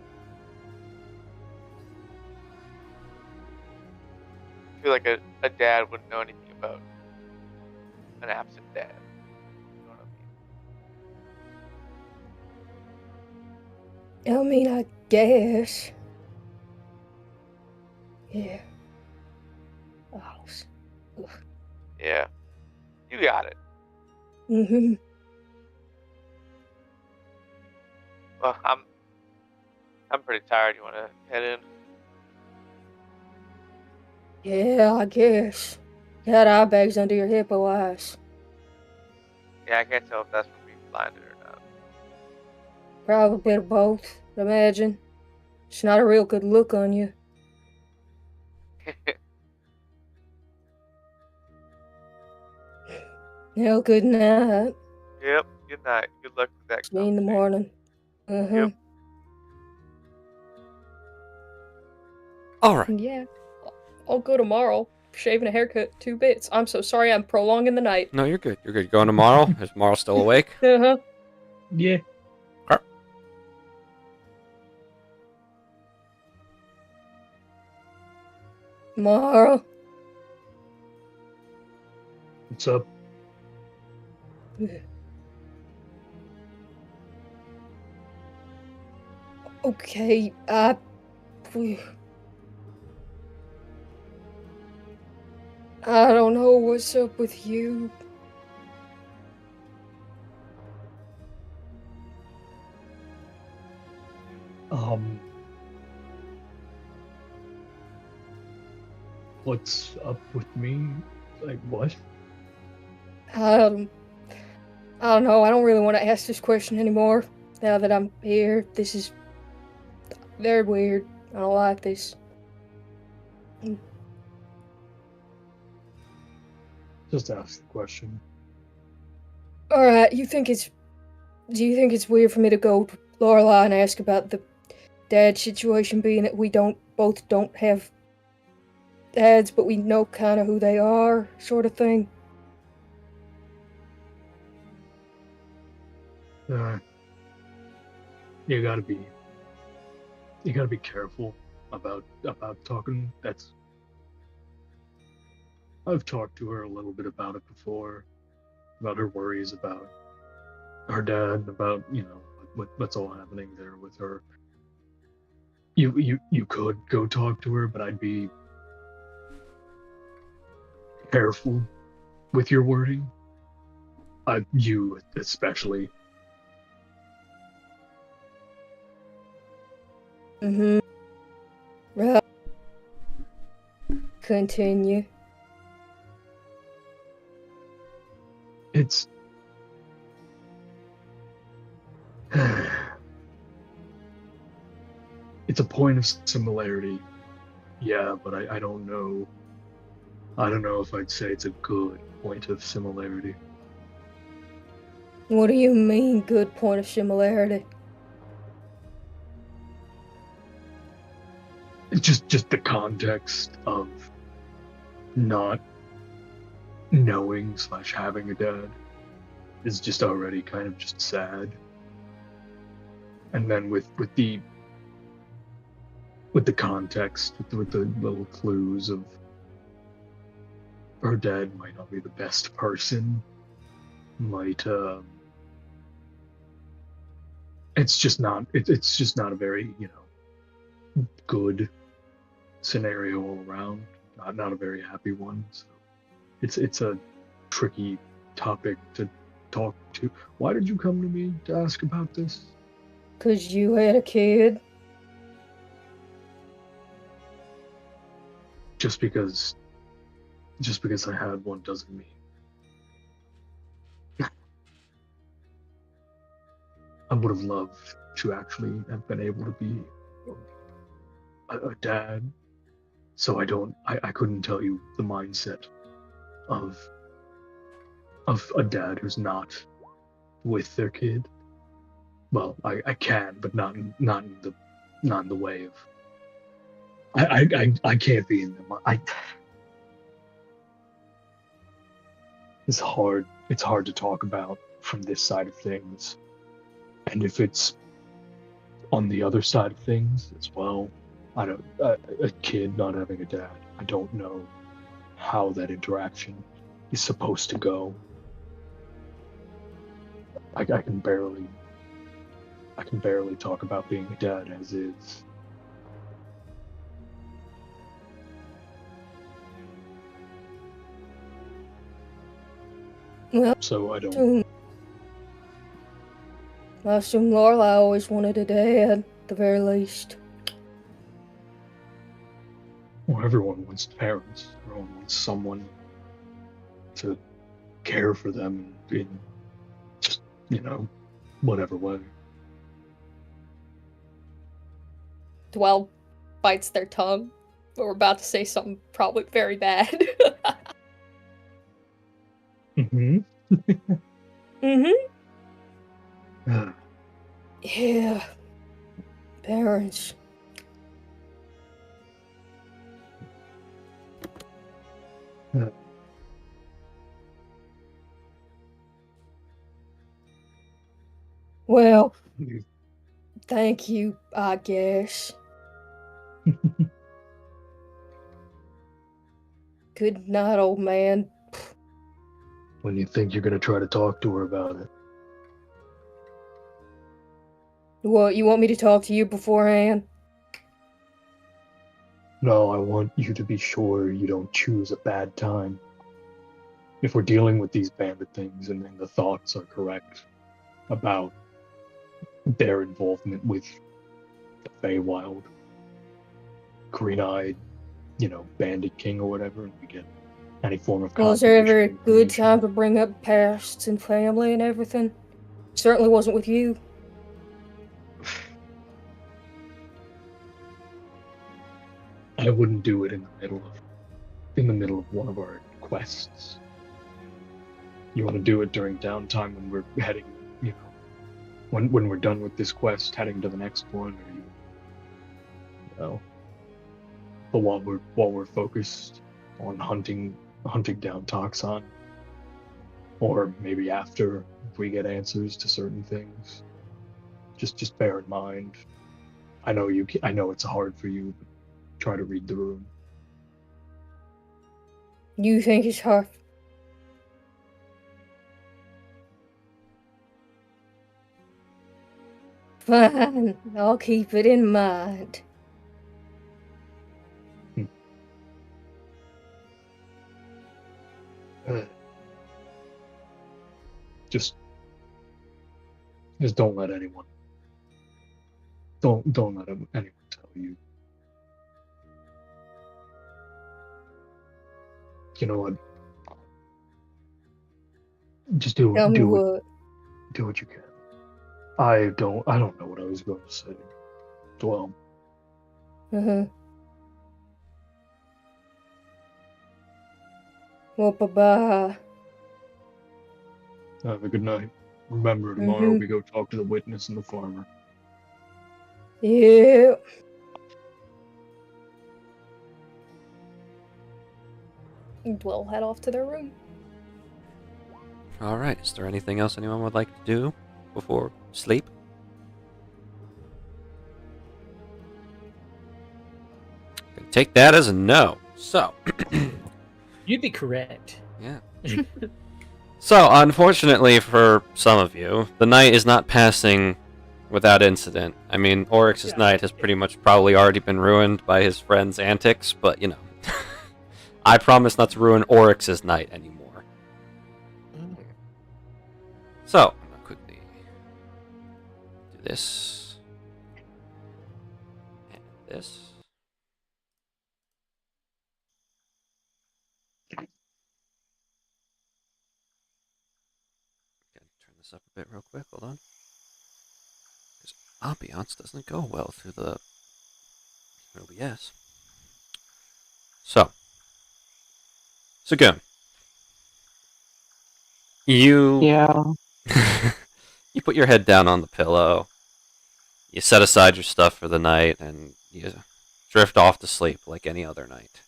I feel like a dad wouldn't know anything about an absent dad. You know what I mean? I mean, I guess. Yeah. Oh. Yeah, you got it. Mm-hmm. Well, I'm pretty tired. You want to head in? Yeah, I guess. You had eye bags under your hippo eyes. Yeah, I can't tell if that's from being blinded or not. Probably a bit of both, I imagine. It's not a real good look on you. Well, good night. Yep. Good night. Good luck with that. See you in the morning. Uh-huh. Yep. All right. Yeah. I'll go tomorrow. Shaving a haircut, 2 bits. I'm so sorry I'm prolonging the night. No, you're good. You're good. Going tomorrow? Is tomorrow still awake? Uh-huh. Yeah. Tomorrow. What's up? Okay, I don't know what's up with you. What's up with me? Like, what? I don't know. I don't really want to ask this question anymore. Now that I'm here, this is very weird. I don't like this. Just ask the question. Alright, do you think it's weird for me to go to Lorelai and ask about the dad situation, being that we both don't have dads, but we know kind of who they are, sort of thing? You gotta be careful about talking. I've talked to her a little bit about it before, about her worries about her dad, about what's all happening there with her. You could go talk to her, but I'd be careful with your wording. You especially. Mm-hmm. Well, continue. It's it's a point of similarity, yeah, but I don't know. I don't know if I'd say it's a good point of similarity. What do you mean, good point of similarity? Just the context of not knowing / having a dad is just already kind of just sad. And then with the context, with the little clues of her dad might not be the best person, it's just not a very good scenario all around, not a very happy one. So it's a tricky topic to talk to. Why did you come to me to ask about this? 'Cause you had a kid? Just because I had one doesn't mean would have loved to actually have been able to be a dad. So I couldn't tell you the mindset of a dad who's not with their kid. Well, I can, but not in the way of I can't be in them. It's hard to talk about from this side of things. And if it's on the other side of things as well, I don't a kid not having a dad, I don't know how that interaction is supposed to go. I can barely talk about being a dad as is. Well, So I don't. I assume Lorelai always wanted a dad, at the very least. Well, everyone wants parents. Everyone wants someone to care for them in just, whatever way. Dwell bites their tongue. But we're about to say something probably very bad. Mm-hmm. Mm-hmm. Yeah. Parents. Well, thank you, I guess. Good night, old man. When you think you're gonna try to talk to her about it. What, you want me to talk to you beforehand? No, I want you to be sure you don't choose a bad time. If we're dealing with these bandit things and the thoughts are correct about their involvement with the Feywild, green-eyed, bandit king or whatever, and we get any form of Was there ever a confirmation good information. time to bring up pasts and family and everything? Certainly wasn't with you. I wouldn't do it in the middle of one of our quests. You want to do it during downtime when we're heading, when we're done with this quest, heading to the next one, or but while we're focused on hunting down Toxon, or maybe after, if we get answers to certain things, just bear in mind. I know it's hard for you, but try to read the room. You think it's hard? Fine, I'll keep it in mind. Just don't let anyone. Don't let anyone tell you. You know what? Just do Tell me do what. do what you can. I don't know what I was going to say. Well, Uh-huh. Well, bye-bye. have a good night. Remember, tomorrow we go talk to the witness and the farmer. Yeah. We'll head off to their room. Alright, is there anything else anyone would like to do before sleep? Gonna take that as a no. So. You'd be correct. Yeah. So, unfortunately for some of you, the night is not passing without incident. I mean, Oryx's night has pretty much probably already been ruined by his friend's antics, but, I promise not to ruin Oryx's night anymore. So, I'm going to quickly do this. And this. Turn this up a bit real quick, hold on. ambiance doesn't go well through the OBS. So, Sagoon, you you put your head down on the pillow. You set aside your stuff for the night, and you drift off to sleep like any other night.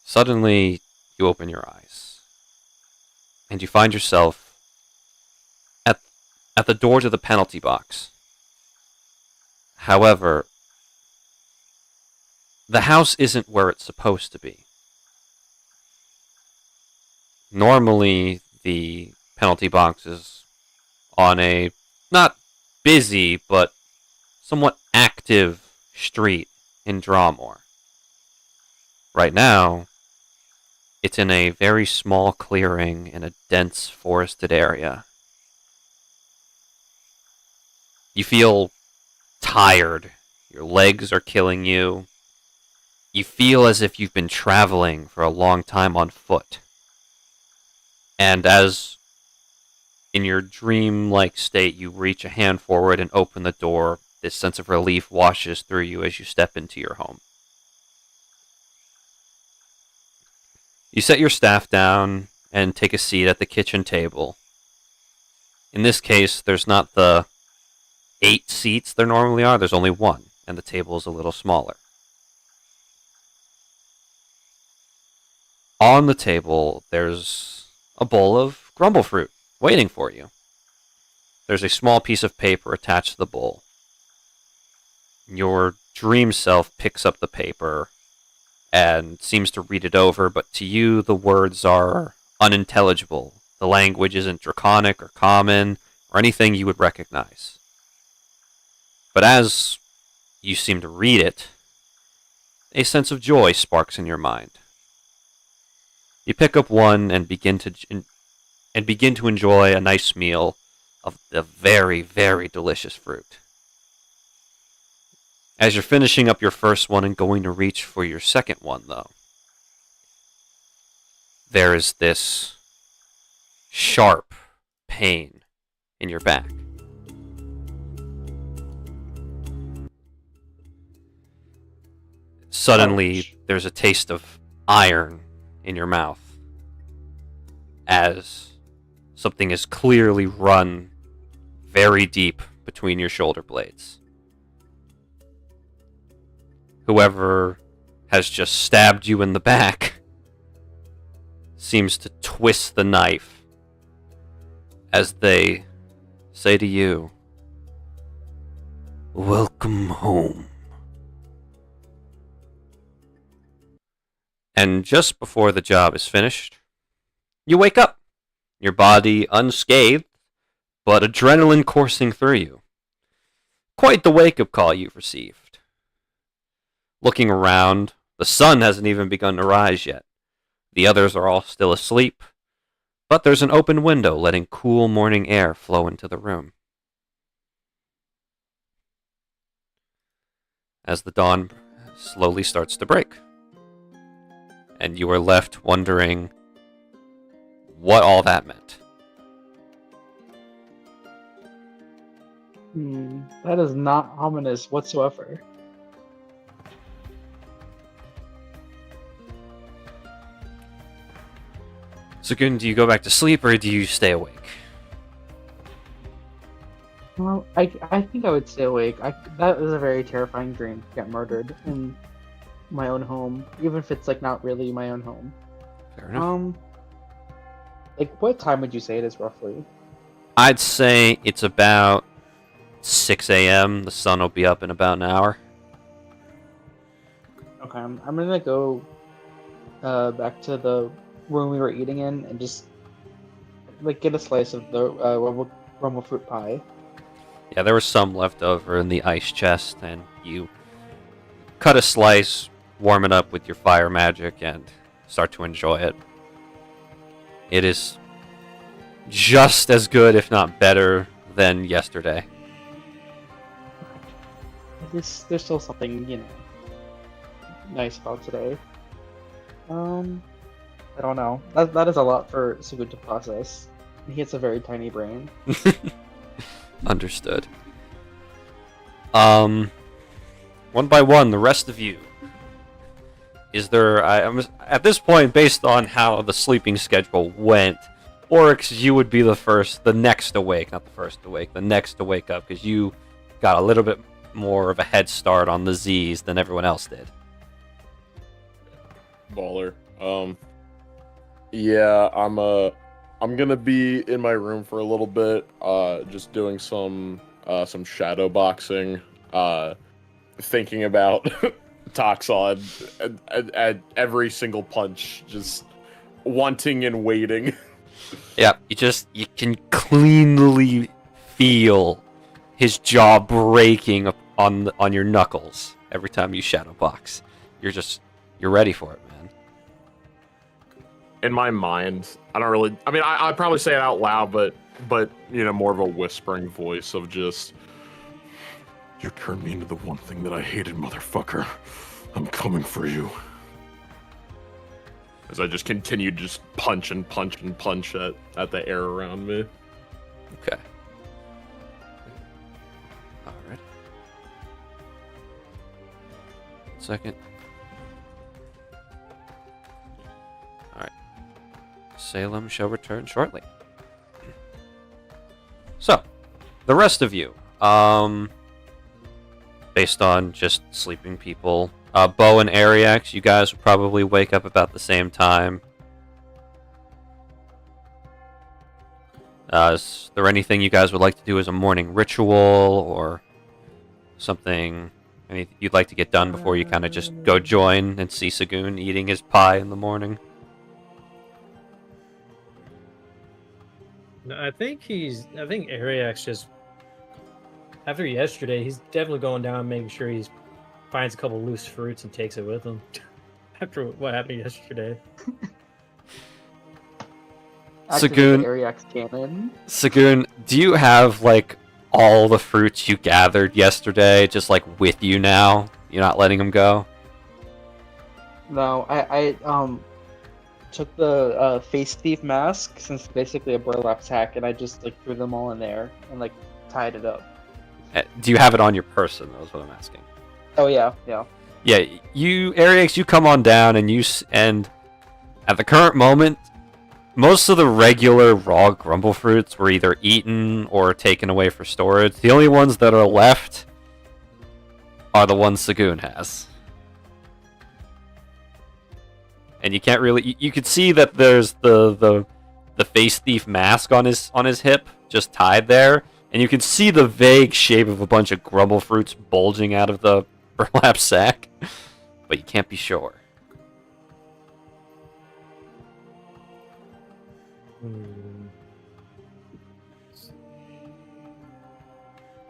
Suddenly, you open your eyes, and you find yourself at the door to the penalty box. However, the house isn't where it's supposed to be. Normally, the penalty box is on a not busy, but somewhat active street in Drawmore. Right now, it's in a very small clearing in a dense forested area. You feel tired. Your legs are killing you. You feel as if you've been traveling for a long time on foot. And as in your dream-like state, you reach a hand forward and open the door, this sense of relief washes through you as you step into your home. You set your staff down and take a seat at the kitchen table. In this case, there's not the 8 seats there normally are. There's only 1, and the table is a little smaller. On the table, there's a bowl of grumble fruit waiting for you. There's a small piece of paper attached to the bowl. Your dream self picks up the paper and seems to read it over, but to you the words are unintelligible. The language isn't draconic or common or anything you would recognize. But as you seem to read it, a sense of joy sparks in your mind. You pick up one and begin to enjoy a nice meal of the very, very delicious fruit. As you're finishing up your first one and going to reach for your second one, though, there is this sharp pain in your back. Suddenly, there's a taste of iron in your mouth as something is clearly run very deep between your shoulder blades. Whoever has just stabbed you in the back seems to twist the knife as they say to you, "Welcome home." And just before the job is finished, you wake up. Your body unscathed, but adrenaline coursing through you. Quite the wake-up call you've received. Looking around, the sun hasn't even begun to rise yet. The others are all still asleep, but there's an open window letting cool morning air flow into the room. As the dawn slowly starts to break, and you are left wondering what all that meant. That is not ominous whatsoever. Sagoon, do you go back to sleep or do you stay awake? Well, I think I would stay awake. That is a very terrifying dream to get murdered in my own home, even if it's like not really my own home. Fair enough. Like what time would you say it is roughly? I'd say it's about 6 a.m. The sun will be up in about an hour. Okay, I'm gonna go back to the room we were eating in and just like get a slice of the rumble fruit pie. Yeah, there was some left over in the ice chest, and you cut a slice, warm it up with your fire magic, and start to enjoy it. It is just as good, if not better, than yesterday. There's still something, nice about today. I don't know. That is a lot for Sugu to process. He has a very tiny brain. Understood. One by one, the rest of you. Is there? I'm at this point, based on how the sleeping schedule went, Oryx, you would be the next to wake, not the first to wake, the next to wake up, because you got a little bit more of a head start on the Z's than everyone else did. Baller. Yeah, I'm gonna be in my room for a little bit, just doing some shadow boxing, thinking about Toxon at every single punch, just wanting and waiting. Yeah, you can cleanly feel his jaw breaking on your knuckles every time you shadow box. You're ready for it, man. In my mind, I don't really. I mean, I'd probably say it out loud, but more of a whispering voice of just, "You turned me into the one thing that I hated, motherfucker. I'm coming for you." As I just continue to just punch and punch and punch at the air around me. Okay. All right. 1 second. All right. Salem shall return shortly. So, the rest of you, based on just sleeping people, Bo and Ariax, you guys will probably wake up about the same time. Is there anything you guys would like to do as a morning ritual or something you'd like to get done before you kind of just go join and see Sagoon eating his pie in the morning? No, I think Ariax just, after yesterday, he's definitely going down making sure he finds a couple loose fruits and takes it with him. After what happened yesterday. Sagoon, do you have like all the fruits you gathered yesterday just like with you now? You're not letting them go? No, I took the face thief mask, since it's basically a burlap sack, and I just like threw them all in there and like tied it up. Do you have it on your person? That was what I'm asking. Oh yeah. Yeah, Ariax, you come on down and at the current moment, most of the regular raw grumble fruits were either eaten or taken away for storage. The only ones that are left are the ones Sagoon has. And you can't really... You could see that there's the face thief mask on his hip, just tied there. And you can see the vague shape of a bunch of grumble fruits bulging out of the burlap sack. But you can't be sure.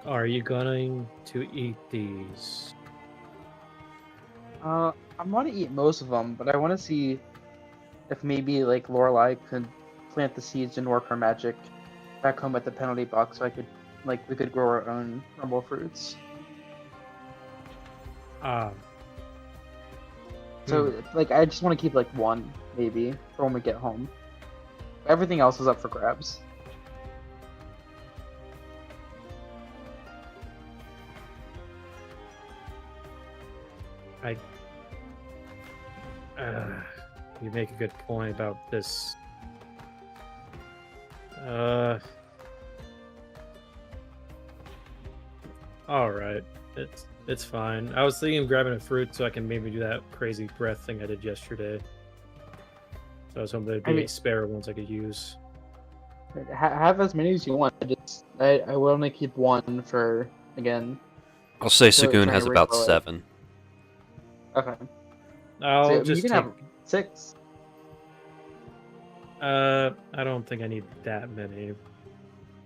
Are you going to eat these? I'm gonna eat most of them, but I want to see if maybe like Lorelai could plant the seeds and work her magic back home at the penalty box, so we could grow our own rumble fruits. So I just want to keep like one maybe for when we get home. Everything else is up for grabs. You make a good point about this. All right, it's fine. I was thinking of grabbing a fruit so I can maybe do that crazy breath thing I did yesterday. So I was hoping there'd be spare ones I could use. Have as many as you want. I will only keep one for, again. I'll say Sagoon has about 7. Okay. I'll just you can have 6. I don't think I need that many.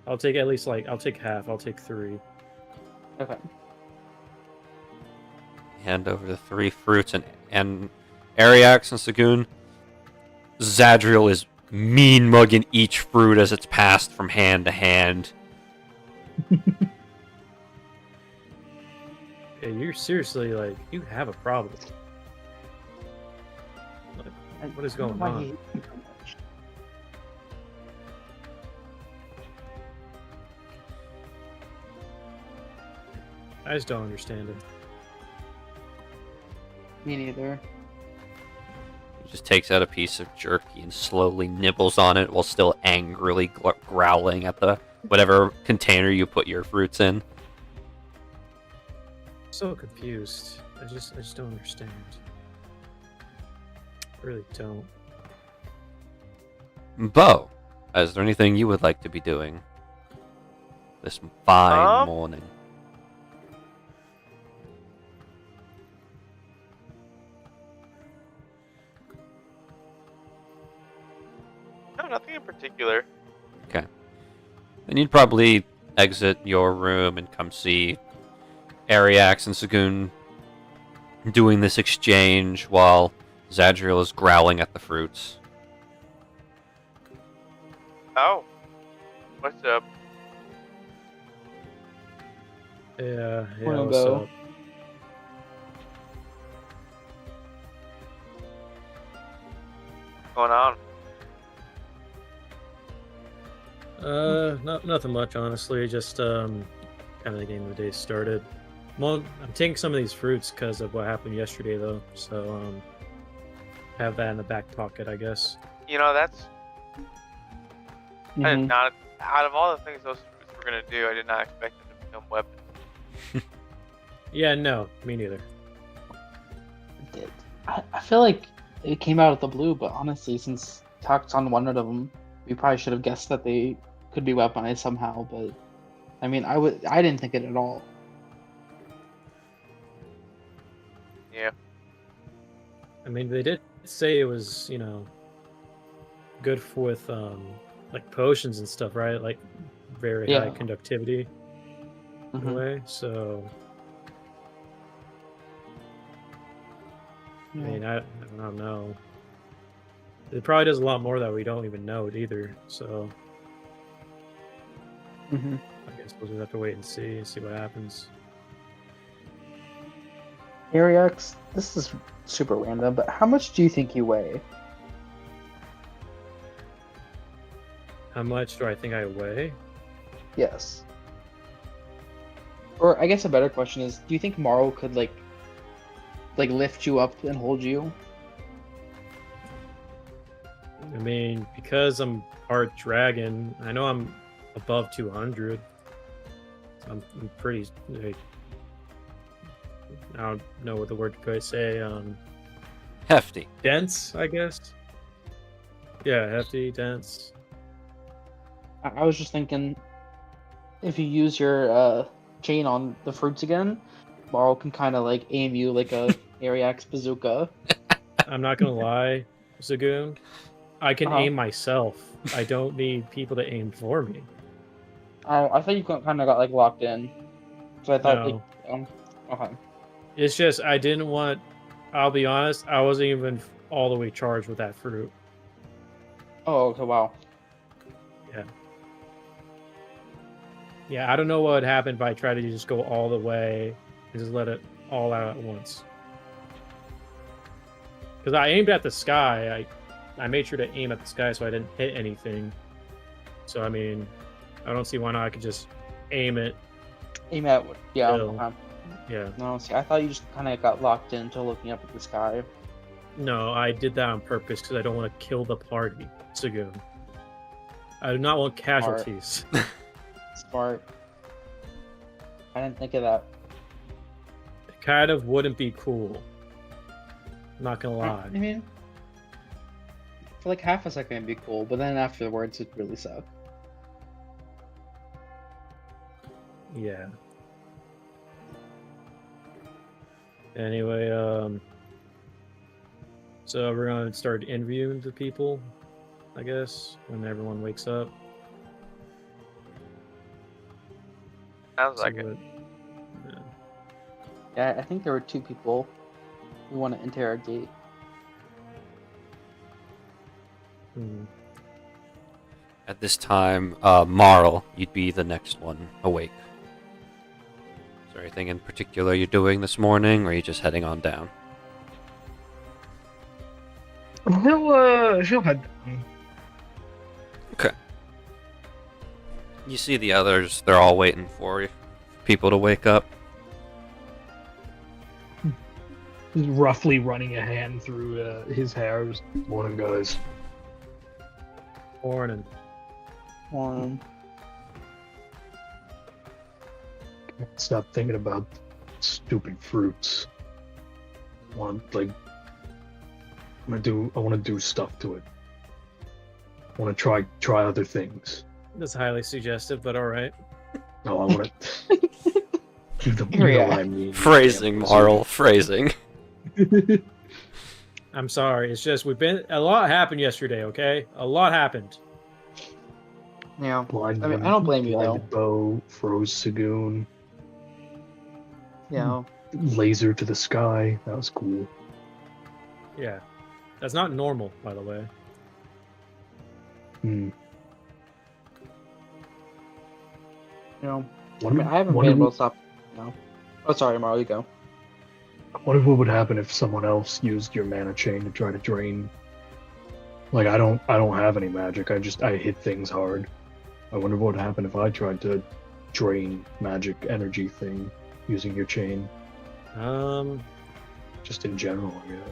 I'll take at least I'll take half. I'll take 3. Okay. Hand over the 3 fruits and Ariax and Sagoon. Zadriel is mean mugging each fruit as it's passed from hand to hand. Yeah, you're seriously you have a problem. What is going on? I just don't understand it. Me neither. He just takes out a piece of jerky and slowly nibbles on it while still angrily growling at the whatever container you put your fruits in. So confused. I just don't understand. I really don't. Bo, is there anything you would like to be doing this fine morning? No, nothing in particular. Okay. Then you'd probably exit your room and come see Ariax and Sagoon doing this exchange while Zadriel is growling at the fruits. Oh. What's up? Yeah, Morning, what's Bo. up? What's going on? Nothing much, honestly. Just kind of the game of the day started. Well, I'm taking some of these fruits because of what happened yesterday, though. So have that in the back pocket, I guess. You know, that's I did Mhm. not. Out of all the things those fruits were gonna do, I did not expect them to become weapons. Yeah, no, me neither. It did. I feel like it came out of the blue, but honestly, since Toxon wanted them, we probably should have guessed that they could be weaponized somehow. But I mean, I didn't think it at all. Yeah. I mean, they did say it was, good with like potions and stuff, right? Like very high Yeah. conductivity in a Mhm. way. So I mean, I don't know. It probably does a lot more that we don't even know either. So Mhm. I guess we'll just have to wait and see what happens. Ariax, this is super random, but how much do you think you weigh? How much do I think I weigh? Yes. Or I guess a better question is, do you think Morrow could like lift you up and hold you? I mean, because I'm part dragon, I know I'm above 200. I'm pretty. Like, I don't know what the word could say. Hefty. Dense, I guess. Yeah, hefty, dense. I was just thinking, if you use your chain on the fruits again, Morrow can kind of like aim you like a Ariax bazooka. I'm not gonna lie, Zagoon. I can Uh-huh. aim myself. I don't need people to aim for me. Oh, I thought you kind of got like locked in, so I thought No. okay. It's just I didn't want. I'll be honest. I wasn't even all the way charged with that fruit. Oh, okay, wow. Yeah, I don't know what would happen if I tried to just go all the way and just let it all out at once. Because I aimed at the sky. I made sure to aim at the sky so I didn't hit anything. So, I mean, I don't see why not I could just aim it. Aim at what? Yeah. Still. Okay. Yeah. No, see, I thought you just kind of got locked into looking up at the sky. No, I did that on purpose because I don't want to kill the party, Sagoon. I do not want casualties. Smart. I didn't think of that. It kind of wouldn't be cool. Not gonna lie. I mean, for like half a second it'd be cool, but then afterwards it'd really suck. Yeah. Anyway, so we're gonna start interviewing the people, I guess, when everyone wakes up. Sounds like See it. what- yeah. Yeah, I think there were two people we want to interrogate. Hmm. At this time, Marl, you'd be the next one awake. Is there anything in particular you're doing this morning, or are you just heading on down? He'll head down. You see the others, they're all waiting for you, people to wake up. roughly running a hand through his hair. Morning, guys. Morning. Stop thinking about stupid fruits. I want to do stuff to it. I want to try other things. That's highly suggestive, but all right. No, I want to. You know what I mean. Phrasing, Marl. Phrasing. I'm sorry. It's just a lot happened yesterday. Okay, a lot happened. Yeah. I don't blame you though. Bow, froze Sagoon. Yeah. Laser to the sky. That was cool. Yeah, that's not normal, by the way. Hmm. I haven't been able to stop. No. Oh, sorry, Marl, you go. I wonder what would happen if someone else used your mana chain to try to drain. Like I don't have any magic. I hit things hard. I wonder what would happen if I tried to drain magic energy thing using your chain. Just in general, I guess.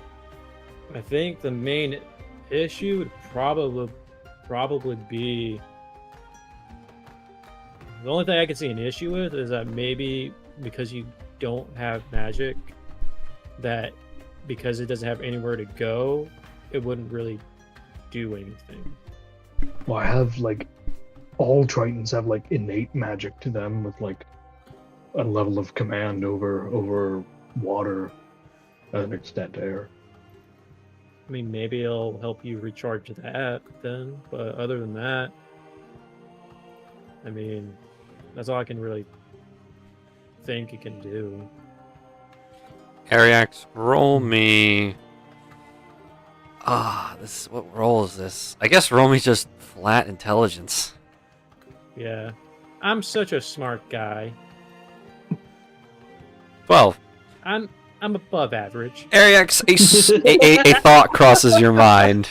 I think the main issue would probably be the only thing I could see an issue with is that maybe because you don't have magic, that because it doesn't have anywhere to go, it wouldn't really do anything. Well, I have all Tritons have innate magic to them with a level of command over water as an extent air. I mean, maybe it'll help you recharge that then, but other than that, I mean, that's all I can really think it can do. Ariax, roll me. What roll is this? I guess roll me just flat intelligence. Yeah, I'm such a smart guy. 12. I'm above average. Ariax, a thought crosses your mind.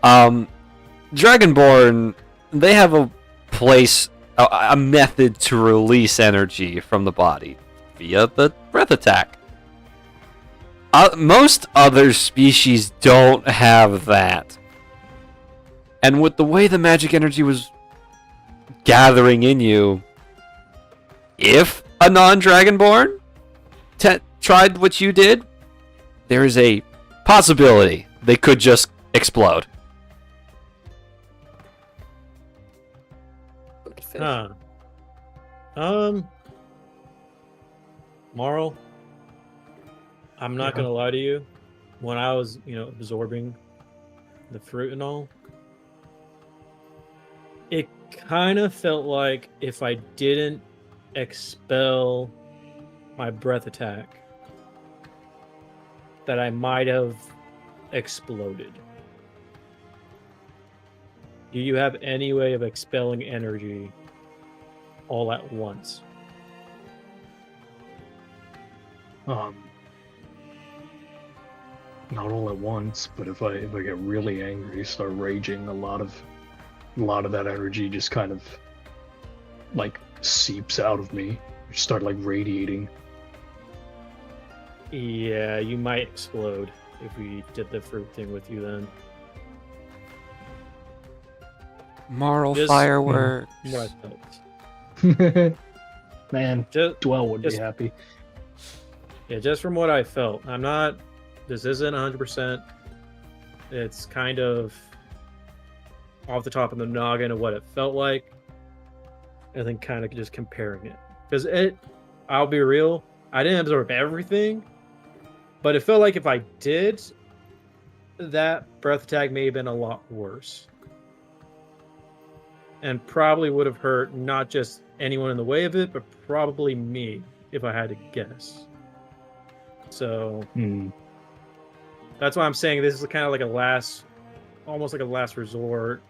Dragonborn, they have a place, a method to release energy from the body via the breath attack. Most other species don't have that. And with the way the magic energy was gathering in you, if a non-Dragonborn tried what you did, there is a possibility they could just explode. Huh. Marl, I'm not gonna lie to you. When I was, absorbing the fruit and all, it kind of felt like if I didn't expel my breath attack, that I might have exploded. Do you have any way of expelling energy all at once? Not all at once, but if I get really angry, start raging, a lot of that energy just kind of seeps out of me. Start radiating. Yeah, you might explode if we did the fruit thing with you then. Moral fireworks. What I felt. Man, Dwell would be happy. Yeah, just from what I felt. This isn't 100%. It's kind of off the top of the noggin of what it felt like. And then kind of just comparing it. Because I'll be real, I didn't absorb everything. But it felt like if I did, that breath attack may have been a lot worse. And probably would have hurt not just anyone in the way of it, but probably me, if I had to guess. So that's why I'm saying this is kind of almost like a last resort,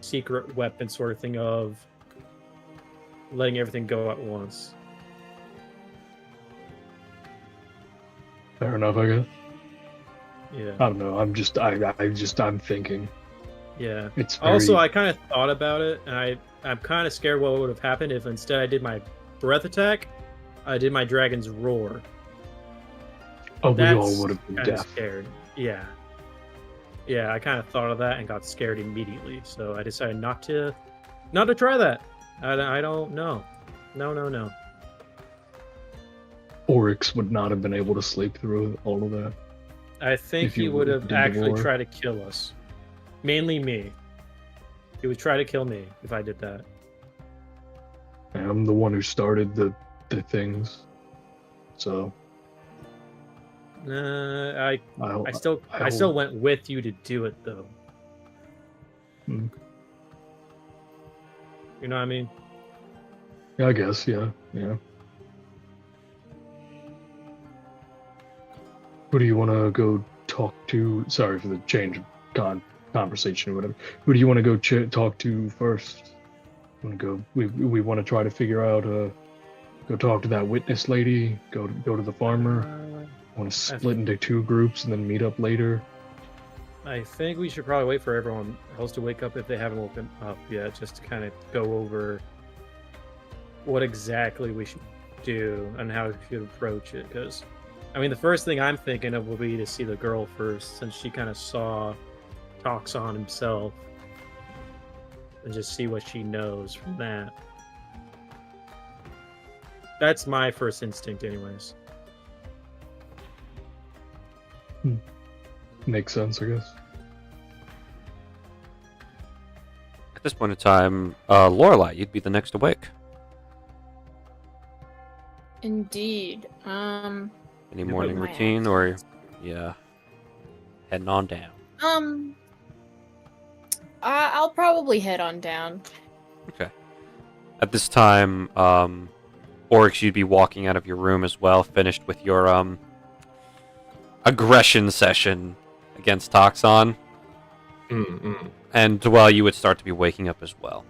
secret weapon sort of thing of letting everything go at once. Fair enough, I guess. Yeah. I don't know. I'm thinking. Yeah. It's Also, I kind of thought about it, and I'm kind of scared what would have happened if instead I did my breath attack, I did my dragon's roar. Oh, we all That's would have been kind of deaf. scared. Yeah. Yeah, I kind of thought of that and got scared immediately. So I decided not to try that. I don't know. No. Oryx would not have been able to sleep through all of that. I think If he you would would've have did the actually war. tried to kill us. Mainly me. He would try to kill me if I did that. I'm the one who started the things. So I I'll, still went with you to do it though. Hmm. You know what I mean? Yeah, I guess, yeah. Who do you want to go talk to? Sorry for the change of conversation or whatever. Who do you want to go talk to first? Want to go? We want to try to figure out. Go talk to that witness lady. Go to the farmer. Want to split into 2 groups and then meet up later. I think we should probably wait for everyone else to wake up if they haven't woken up yet, just to kind of go over what exactly we should do and how we should approach it. Because, I mean, the first thing I'm thinking of will be to see the girl first, since she kind of saw Toxon himself, and just see what she knows from that. That's my first instinct, anyways. Makes sense, I guess. At this point in time, Lorelei, you'd be the next awake. Indeed. Any Yeah, morning my routine, or yeah, heading on down? I'll probably head on down. Okay. At this time, Oryx, you'd be walking out of your room as well, finished with your aggression session against Toxon. And Dwell, you would start to be waking up as well.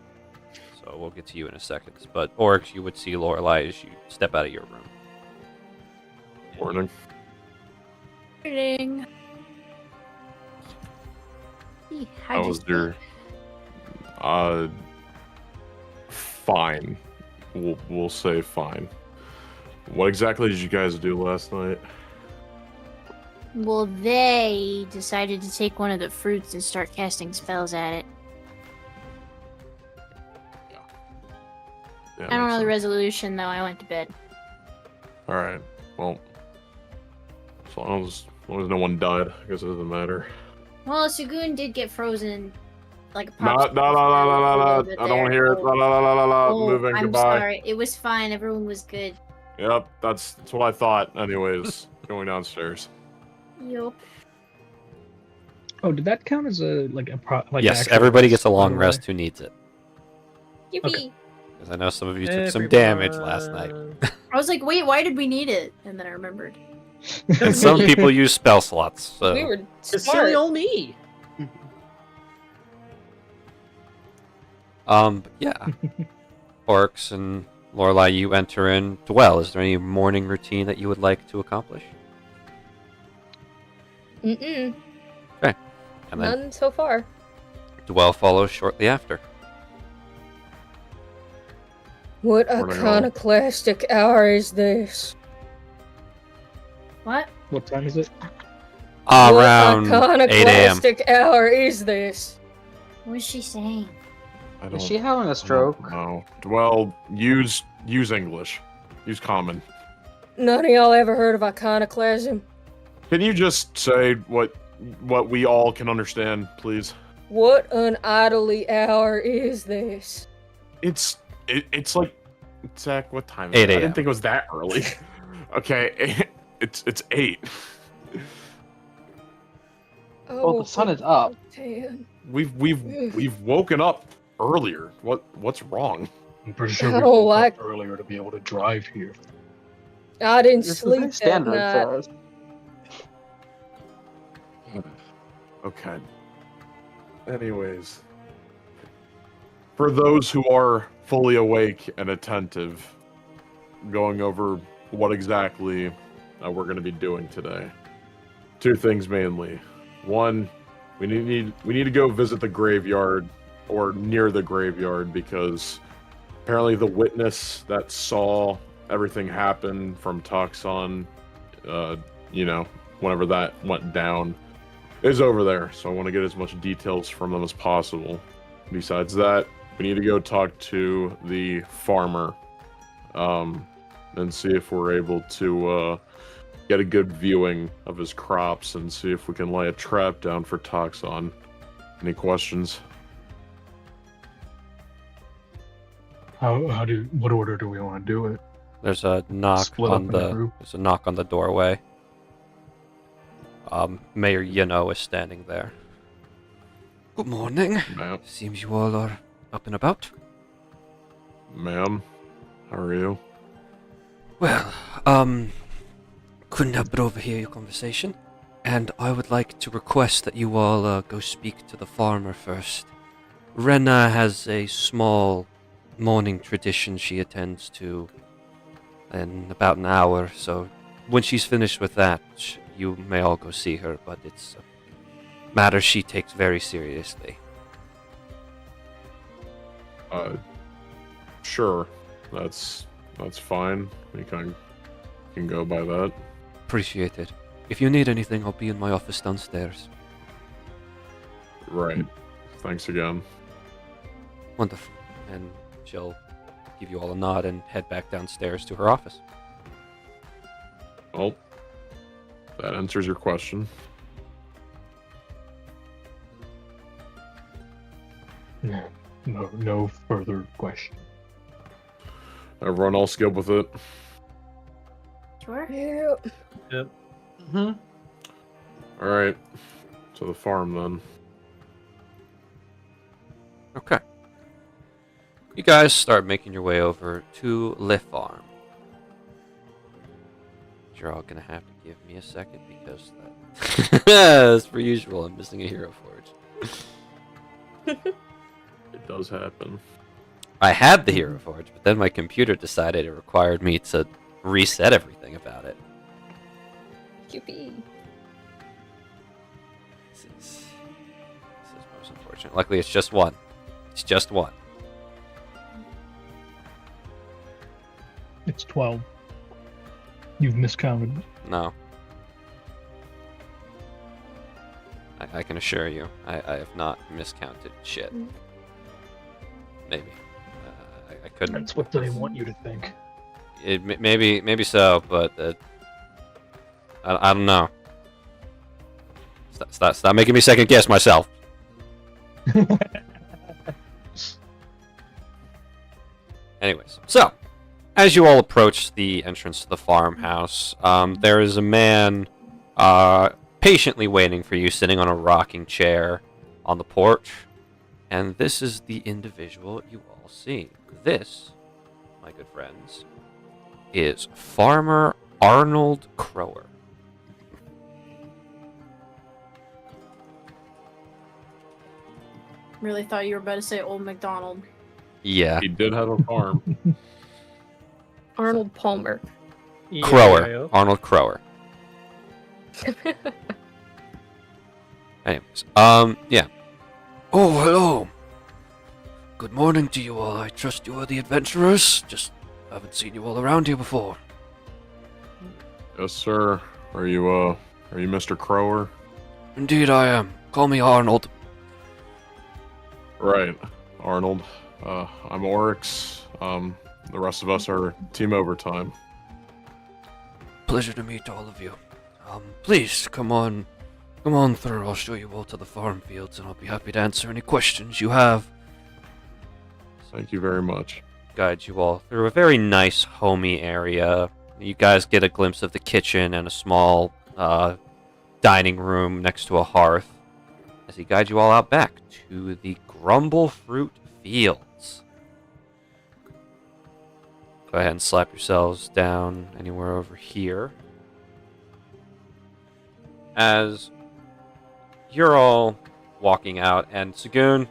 So we'll get to you in a second. But Oryx, you would see Lorelei as you step out of your room. Morning. Morning. How was your? Fine. We'll say fine. What exactly did you guys do last night? Well, they decided to take one of the fruits and start casting spells at it. Yeah, I don't makes know the sense. resolution, though. I went to bed. All right. Well, as long as no one died, I guess it doesn't matter. Well, Sagoon did get frozen like a No, popsicle. no. I don't want to hear it. Oh, Moving. I'm Goodbye. sorry. It was fine. Everyone was good. Yep, that's what I thought. Anyways, going downstairs. Yup. Oh, did that count as a like Yes, actual everybody gets a rest, long by the way? rest who needs it. Yippee. Okay. Because I know some of you took some damage last night. I was like, wait, why did we need it? And then I remembered. And some people use spell slots. So. We were It's smart. silly old me. But yeah. Oryx and Lorelei, you enter in. Dwell, is there any morning routine that you would like to accomplish? Mm-mm. And then None so far. Dwell follows shortly after. What Morning, all. iconoclastic hour is this? What? What time is it? Around What 8 a.m. iconoclastic hour is this? What was she saying? I Is she having a stroke? No. Well, use English. Use common. None of y'all ever heard of iconoclasm? Can you just say what we all can understand, please? What an idly hour is this? It's like Zach. What time? 8 Is it? I a.m. didn't think it was that early. Okay, it's 8. Oh, the sun is up. Man. We've woken up earlier. What's wrong? I'm pretty sure I we don't woke like- up earlier to be able to drive here. I didn't This is sleep very that standard night. for us. Okay. Anyways, for those who are fully awake and attentive, going over what exactly we're going to be doing today. 2 things mainly. One, we need to go visit the graveyard or near the graveyard because apparently the witness that saw everything happen from Toxon whenever that went down, is over there. So I want to get as much details from them as possible. Besides that, we need to go talk to the farmer, and see if we're able to get a good viewing of his crops and see if we can lay a trap down for Toxon. Any questions? What order do we want to do it? There's a knock Split on up in a group? there's a knock on the doorway. Mayor Yano is standing there. Good morning. Ma'am, Seems you all are up and about. ma'am, how are you? Well, couldn't help but overhear your conversation, and I would like to request that you all go speak to the farmer first. Rena has a small morning tradition she attends to in about an hour, so when she's finished with that, you may all go see her, but it's a matter she takes very seriously. Sure, that's fine. We can go by that. Appreciate it. If you need anything, I'll be in my office downstairs. Right. Thanks again. Wonderful. And she'll give you all a nod and head back downstairs to her office. Well, that answers your question. No further question. Everyone else good with it? Sure. Yeah. Yep. Hmm. All right. To the farm then. Okay. You guys start making your way over to Le Farm. You're all gonna have to give me a second because that as per usual, I'm missing a hero forge. It does happen. I had the hero forge, but then my computer decided it required me to reset everything about it. Yippee. This is most unfortunate. Luckily, it's just one. It's just one. It's 12. You've miscounted. No. I can assure you, I have not miscounted shit. Maybe. I couldn't. That's what they want you to think. Maybe so, but I don't know. Stop making me second guess myself. Anyways, so as you all approach the entrance to the farmhouse, there is a man patiently waiting for you, sitting on a rocking chair on the porch, and this is the individual you all see. This, my good friends, is Farmer Arnold Crower. Really thought you were about to say Old MacDonald. Yeah. He did have a farm. Arnold Palmer. Crower. EIO. Arnold Crower. Anyways, yeah. Oh, hello. Good morning to you all. I trust you are the adventurers. Just haven't seen you all around here before. Yes, sir. Are you Mr. Crower? Indeed I am. Call me Arnold. Right, Arnold. I'm Oryx. The rest of us are Team Overtime. Pleasure to meet all of you. Please, come on through. I'll show you all to the farm fields, and I'll be happy to answer any questions you have. Thank you very much. Guide you all through a very nice, homey area. You guys get a glimpse of the kitchen and a small dining room next to a hearth as he guides you all out back to the Grumble Fruit Fields. Go ahead and slap yourselves down anywhere over here. As you're all walking out, and Sagoon,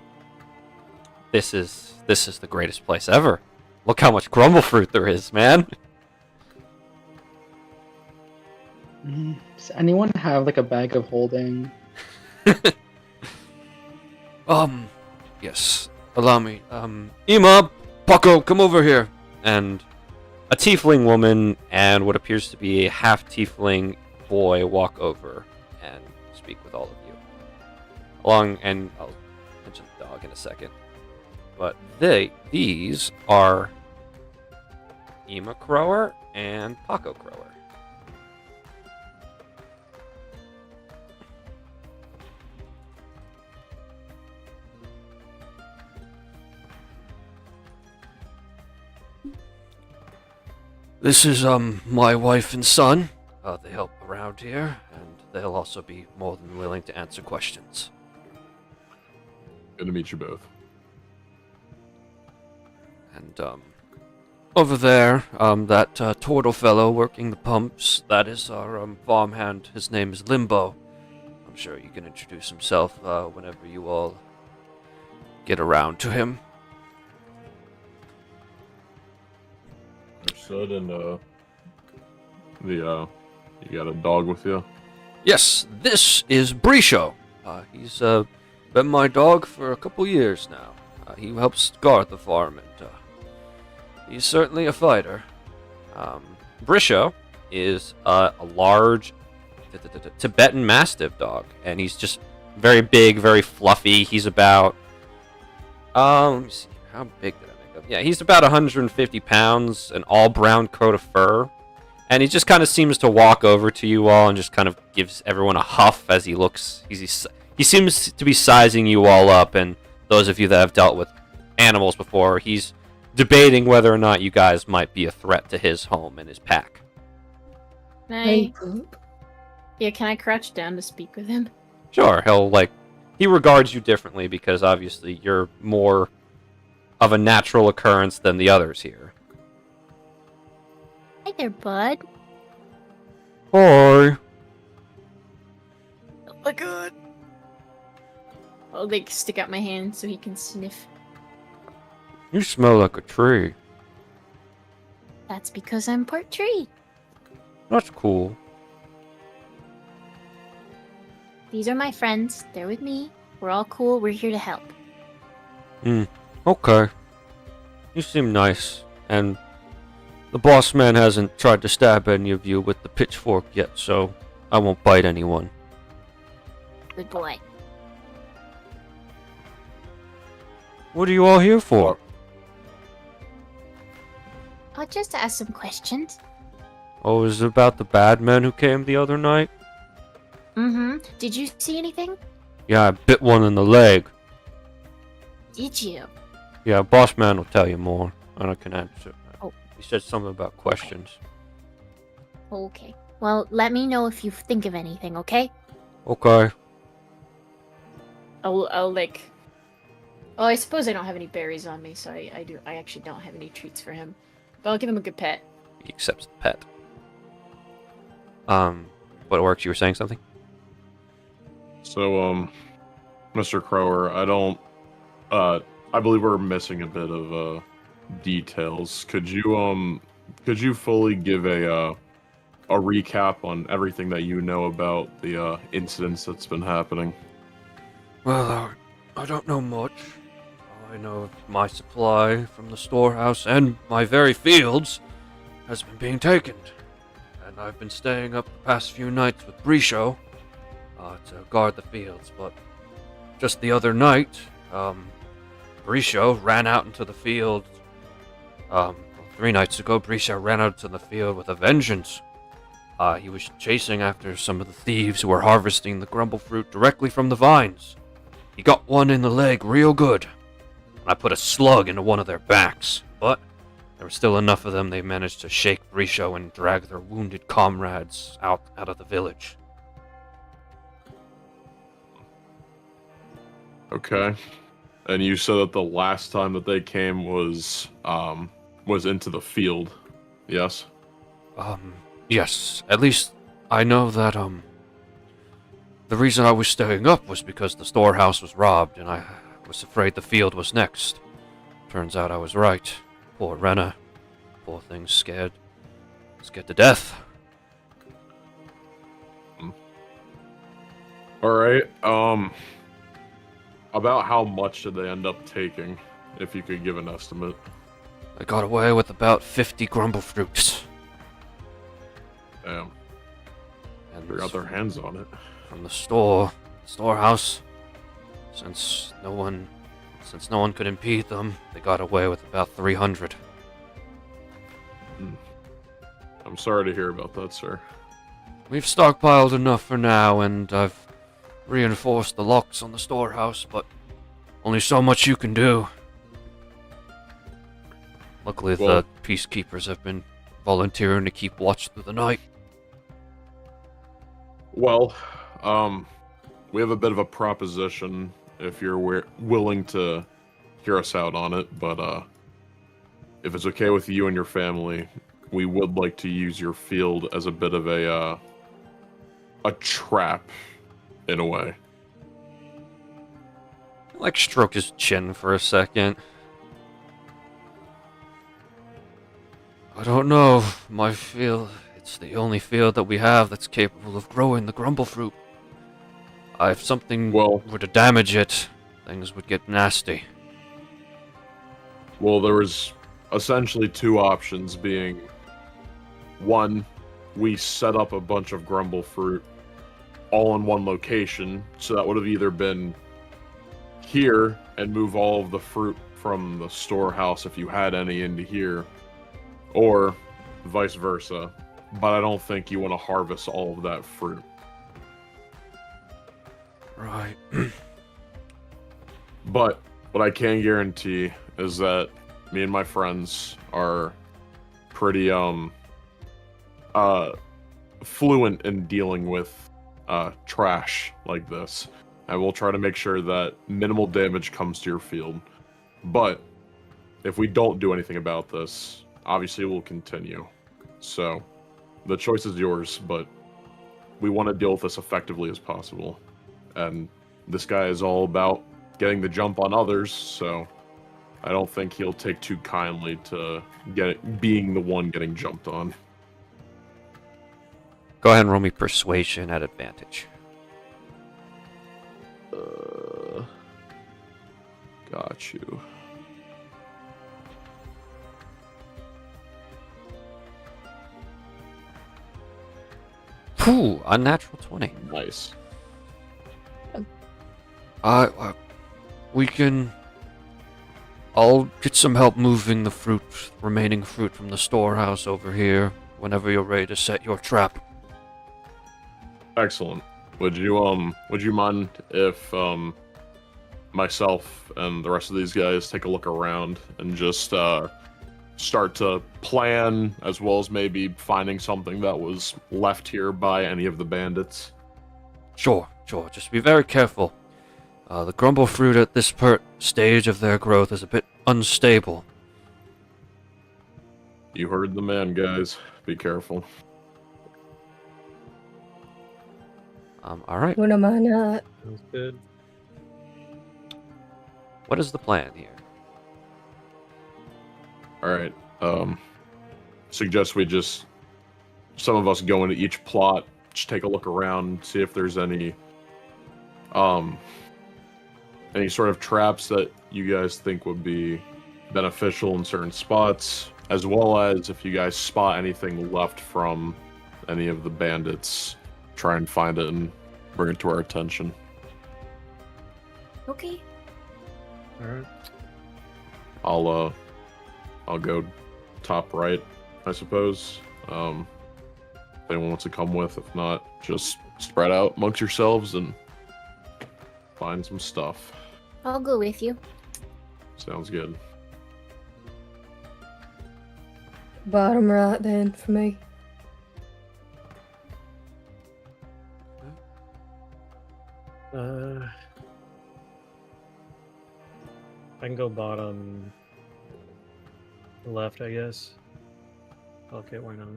this is the greatest place ever. Look how much grumble fruit there is, man. Does anyone have like a bag of holding? Yes. Allow me. Ima, Paco, come over here. And a tiefling woman and what appears to be a half tiefling boy walk over and speak with all of you. And I'll mention the dog in a second. But these are Ema Crower and Paco Crower. This is my wife and son. They help around here, and they'll also be more than willing to answer questions. Good to meet you both. And over there, that turtle fellow working the pumps, that is our farmhand. His name is Limbo. I'm sure you can introduce himself whenever you all get around to him. Understood. And you got a dog with you? Yes, this is Brisho. He's been my dog for a couple years now. He helps guard the farm, and he's certainly a fighter. Brisho is a large Tibetan Mastiff dog, and he's just very big, very fluffy. He's about let me see, how big did I make him? Yeah, he's about 150 pounds, an all brown coat of fur. And he just kind of seems to walk over to you all and just kind of gives everyone a huff as he looks. He seems to be sizing you all up, and those of you that have dealt with animals before, he's debating whether or not you guys might be a threat to his home and his pack. Yeah, can I crouch down to speak with him? Sure, he regards you differently because obviously you're more of a natural occurrence than the others here. Hi there, bud. Hi. Oh my god. I'll stick out my hand so he can sniff. You smell like a tree. That's because I'm part tree. That's cool. These are my friends. They're with me. We're all cool. We're here to help. Okay. You seem nice, and the boss man hasn't tried to stab any of you with the pitchfork yet, so I won't bite anyone. Good boy. What are you all here for? I'll just ask some questions. Oh, is it about the bad men who came the other night? Mm-hmm. Did you see anything? Yeah, I bit one in the leg. Did you? Yeah, boss man will tell you more, and I can answer. Oh. He said something about questions. Okay. Well, let me know if you think of anything, okay? Okay. Oh, I suppose I don't have any berries on me, so I actually don't have any treats for him. But I'll give him a good pet. He accepts the pet. What works? You were saying something? So, Mr. Crower, I believe we're missing a bit of details. Could you fully give a recap on everything that you know about the incidents that's been happening? Well, I don't know much. All I know my supply from the storehouse and my very fields has been being taken. And I've been staying up the past few nights with Brisho to guard the fields, but just the other night, Brisho ran out into the field. 3 nights ago, Brisho ran out into the field with a vengeance. He was chasing after some of the thieves who were harvesting the grumble fruit directly from the vines. He got one in the leg real good. I put a slug into one of their backs, but there were still enough of them they managed to shake Brisho and drag their wounded comrades out of the village. Okay. And you said that the last time that they came was into the field, yes? Yes. At least I know that, the reason I was staying up was because the storehouse was robbed, and I was afraid the field was next. Turns out I was right. Poor Renna. Poor thing, scared to death. Alright, about how much did they end up taking, if you could give an estimate? I got away with about 50 grumble fruits. Damn. And They got their hands on it. from the storehouse. Since no one could impede them, they got away with about 300. I'm sorry to hear about that, sir. We've stockpiled enough for now, and I've reinforced the locks on the storehouse, but only so much you can do. Luckily, Well- the peacekeepers have been volunteering to keep watch through the night. Well, we have a bit of a proposition if you're willing to hear us out on it, but if it's okay with you and your family, we would like to use your field as a bit of a trap, in a way. Like, stroke his chin for a second. I don't know. My field, it's the only field that we have that's capable of growing the grumble fruit. If something Well- were to damage it, things would get nasty. Well, there was essentially two options, being one, we set up a bunch of grumble fruit all in one location, so that would have either been here and move all of the fruit from the storehouse if you had any into here, or vice versa. But I don't think you want to harvest all of that fruit. Right. But what I can guarantee is that me and my friends are pretty fluent in dealing with trash like this, and we'll try to make sure that minimal damage comes to your field. But if we don't do anything about this, obviously we'll continue. So the choice is yours, but we want to deal with this effectively as possible. And this guy is all about getting the jump on others, so I don't think he'll take too kindly to being the one getting jumped on. Go ahead and roll me persuasion at advantage. Got you. Phew, unnatural 20. Nice. We can... I'll get some help moving the remaining fruit from the storehouse over here whenever you're ready to set your trap. Excellent. Would you mind if myself and the rest of these guys take a look around and just start to plan, as well as maybe finding something that was left here by any of the bandits? Sure. Just be very careful. The grumble fruit at this stage of their growth is a bit unstable. You heard the man, guys. Be careful. Alright. What am I not? Sounds good. What is the plan here? Alright. Suggest we some of us go into each plot, just take a look around, see if there's any sort of traps that you guys think would be beneficial in certain spots, as well as if you guys spot anything left from any of the bandits, try and find it and bring it to our attention. Okay. Alright. I'll go top right, I suppose. If anyone wants to come with, if not, just spread out amongst yourselves and find some stuff. I'll go with you. Sounds good. Bottom right then for me. I can go bottom left, I guess. Okay, why not?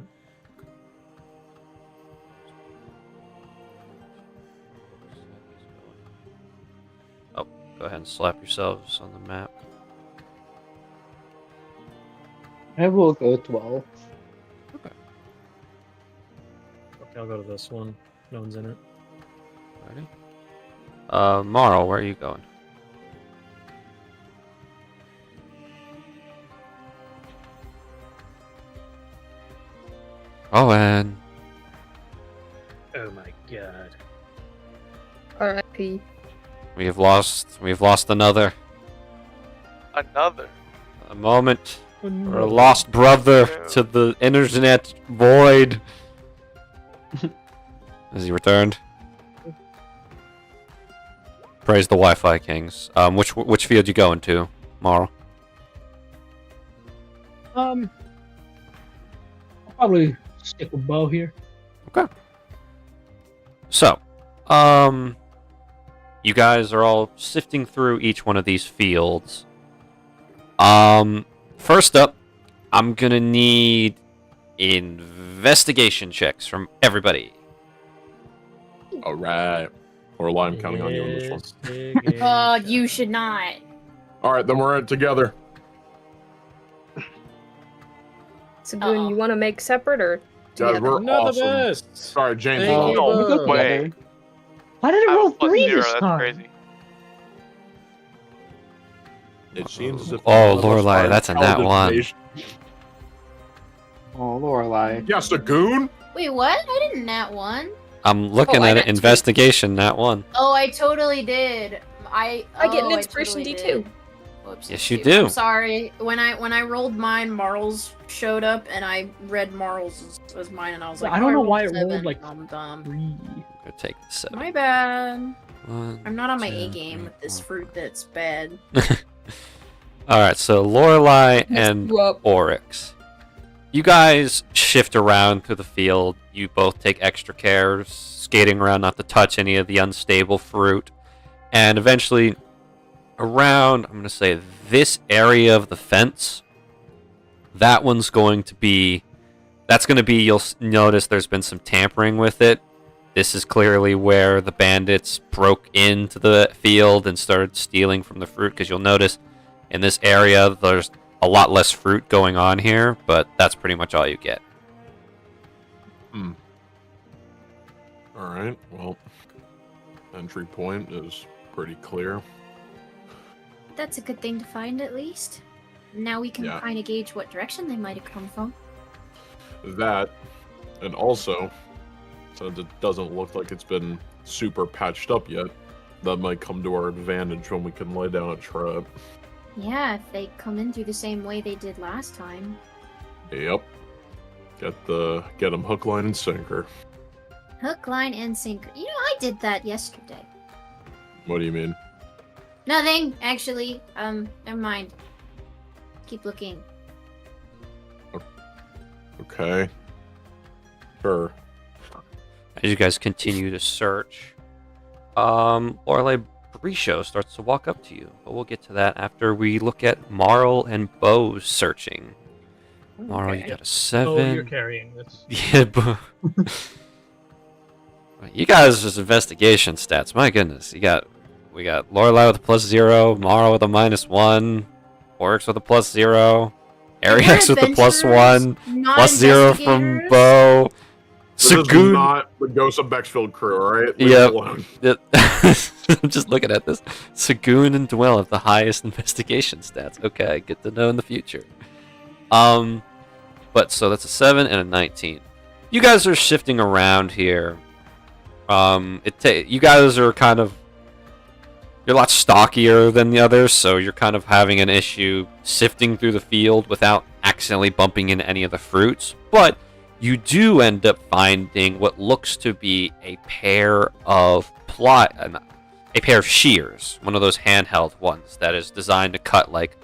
Oh, go ahead and slap yourselves on the map. I will go 12. Okay, I'll go to this one. No one's in it. Alrighty. Marl, where are you going? Oh, and Oh my god. R.I.P. We've lost another. Another. A moment. Or a lost brother to the internet void. Has he returned? Praise the Wi-Fi kings. Which field you going to, Marl? I'll probably stick with Bo here. Okay. So, you guys are all sifting through each one of these fields. First up, I'm gonna need investigation checks from everybody. All right. Or I'm counting on you on this one. Oh, you should not. All right, then we're in it together. Sagoon, you want to make separate or Guys, together? we're Not awesome. the best. Sorry, James. Thank you, No. We go Bo. together. Wait. Why did it I roll was plus 3 0, this that's time? crazy. It seems as if Oh, none of us Lorelei, are that's a nat one. intelligent. Oh, Lorelei. Yes, the goon. Wait, what? I didn't nat one. I'm looking Oh, I at got it. two. Investigation, that one. Oh, I totally did. I get an I inspiration totally D2. did. Whoops. Yes, you do. I'm sorry. When I rolled mine, Marl's showed up, and I read Marl's as mine, and I was like, I don't oh, know rolled why it 7. rolled, like, I'm dumb. 3. I'm gonna take the 7. My bad. One, I'm not on my A 2, game 3, with this 4, fruit that's bad. All right, so Lorelei Messed and you up. Oryx, you guys shift around through the field. You both take extra care, skating around not to touch any of the unstable fruit, and eventually, around I'm gonna say this area of the fence, that's going to be. You'll notice there's been some tampering with it. This is clearly where the bandits broke into the field and started stealing from the fruit, because you'll notice in this area there's a lot less fruit going on here, but that's pretty much all you get. All right. Well, entry point is pretty clear. That's a good thing to find, at least. Now we can Yeah. kind of gauge what direction they might have come from. That, and also, since it doesn't look like it's been super patched up yet, that might come to our advantage when we can lay down a trap. Yeah, if they come in through the same way they did last time. Yep. Get them hook, line, and sinker. Hook, line, and sinker. You know, I did that yesterday. What do you mean? Nothing, actually. Never mind. Keep looking. Okay. Sure. As you guys continue to search, Lorelei Brisho starts to walk up to you, but we'll get to that after we look at Marl and Bo's searching. Marl, you got a 7. Oh, you're carrying this. Yeah, Bo. You guys' investigation stats, my goodness. We got Lorelei with a +0, Marl with a -1, Oryx with a +0, Ariax with a +1, +0 from Bo. This is Sagoon. not the Ghost of Bexfield crew, alright? Yep. I'm just looking at this. Sagoon and Dwell have the highest investigation stats. Okay, good to know in the future. But so that's a 7 and a 19. You guys are shifting around here. You guys are you're a lot stockier than the others, so you're kind of having an issue sifting through the field without accidentally bumping into any of the fruits. But you do end up finding what looks to be a pair of shears, one of those handheld ones that is designed to cut like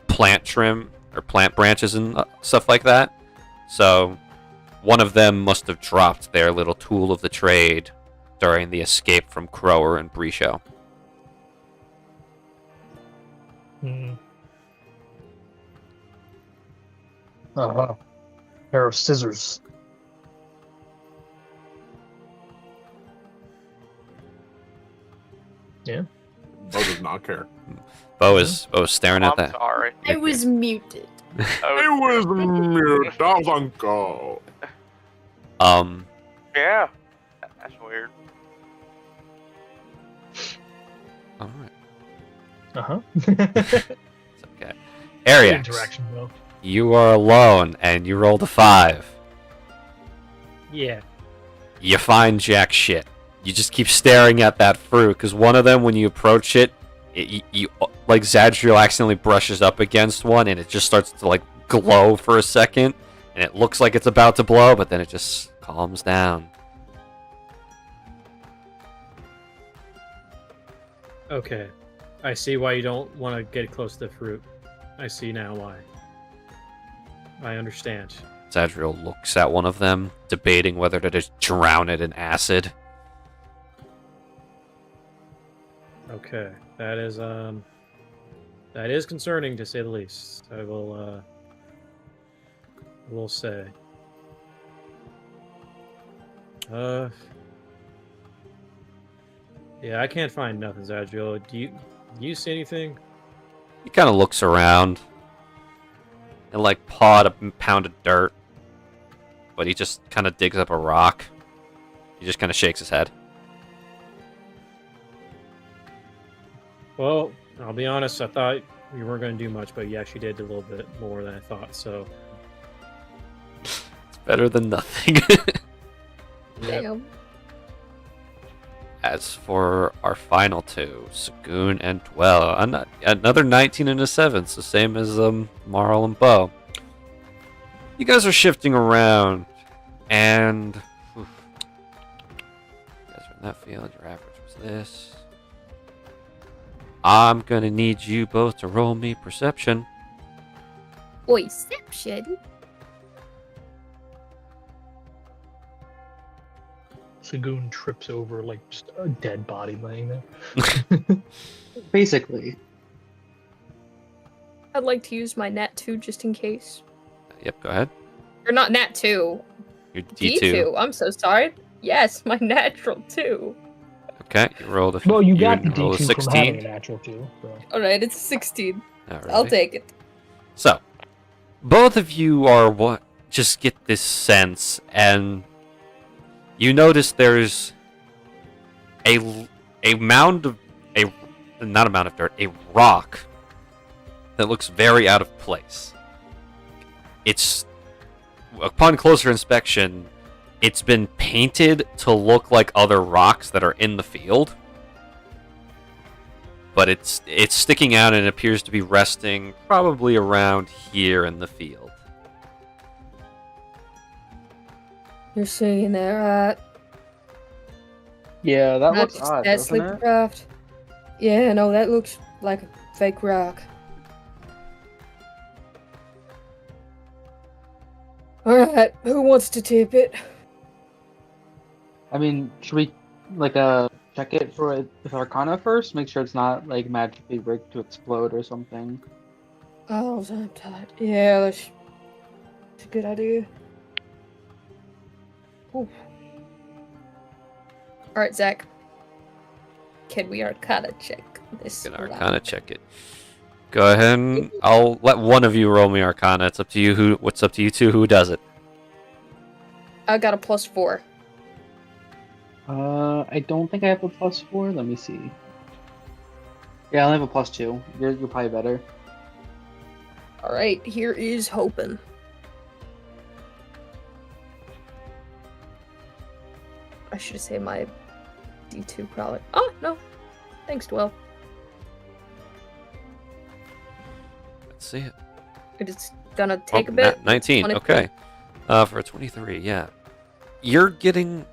plant trim or plant branches and stuff like that. So one of them must have dropped their little tool of the trade during the escape from Crower and Brisho. Pair of scissors. Yeah. Bo does not care. Bo is staring at I'm that. sorry. I was muted. It was mute. I was on go. Yeah. That's weird. All right. Uh-huh. It's okay. Ariax, Interaction, though. you are alone, and you rolled a 5. Yeah. You find jack shit. You just keep staring at that fruit, because one of them, when you approach it, like Zadriel accidentally brushes up against one, and it just starts to like glow for a second, and it looks like it's about to blow, but then it just calms down. Okay. I see why you don't want to get close to the fruit. I see now why. I understand. Zadriel looks at one of them, debating whether to just drown it in acid. Okay. That is concerning, to say the least. I will say. Yeah, I can't find nothing, Zadriel. Do you see anything? He kind of looks around and like pawed a pound of dirt, but he just kind of digs up a rock. He just kind of shakes his head. Well, I'll be honest, I thought you weren't going to do much, but you actually did a little bit more than I thought, so... It's better than nothing. Damn. As for our final two, Sagoon and Dwell, another 19 and a 7, so same as Marl and Bo. You guys are shifting around, and... You guys are in that field, your average was this. I'm gonna need you both to roll me perception. Perception? Sagoon trips over like just a dead body laying there. Basically. I'd like to use my nat 2 just in case. Yep, go ahead. Or not nat 2. Your D2. D2. I'm so sorry. Yes, my natural 2. Okay, you rolled a Well, you got the rolled a D2 from having a 16. natural 2. So. Alright, it's 16. Alrighty. I'll take it. So, both of you are just get this sense, and you notice there's a mound of not a mound of dirt, a rock that looks very out of place. It's, upon closer inspection, it's been painted to look like other rocks that are in the field, but it's sticking out and it appears to be resting probably around here in the field. You're seeing that, right? Yeah, that Not looks just odd, that doesn't sleepy it? craft. Yeah, no, that looks like a fake rock. Alright, who wants to tip it? I mean, should we like check it for with Arcana first? Make sure it's not like magically rigged to explode or something. Oh, I'm tired. Yeah, that's a good idea. Alright, Zach. Can we Arcana check this? Can Arcana check it. Go ahead and I'll let one of you roll me Arcana. It's up to you what's up to you two who does it. I got a +4. I don't think I have a +4. Let me see. Yeah, I only have a +2. You're probably better. Alright, here is hoping. I should say my D2 probably. Oh, no. Thanks, Dwell. Let's see it. It's gonna take a bit. 19, 23. okay. For a 23, yeah. You're getting...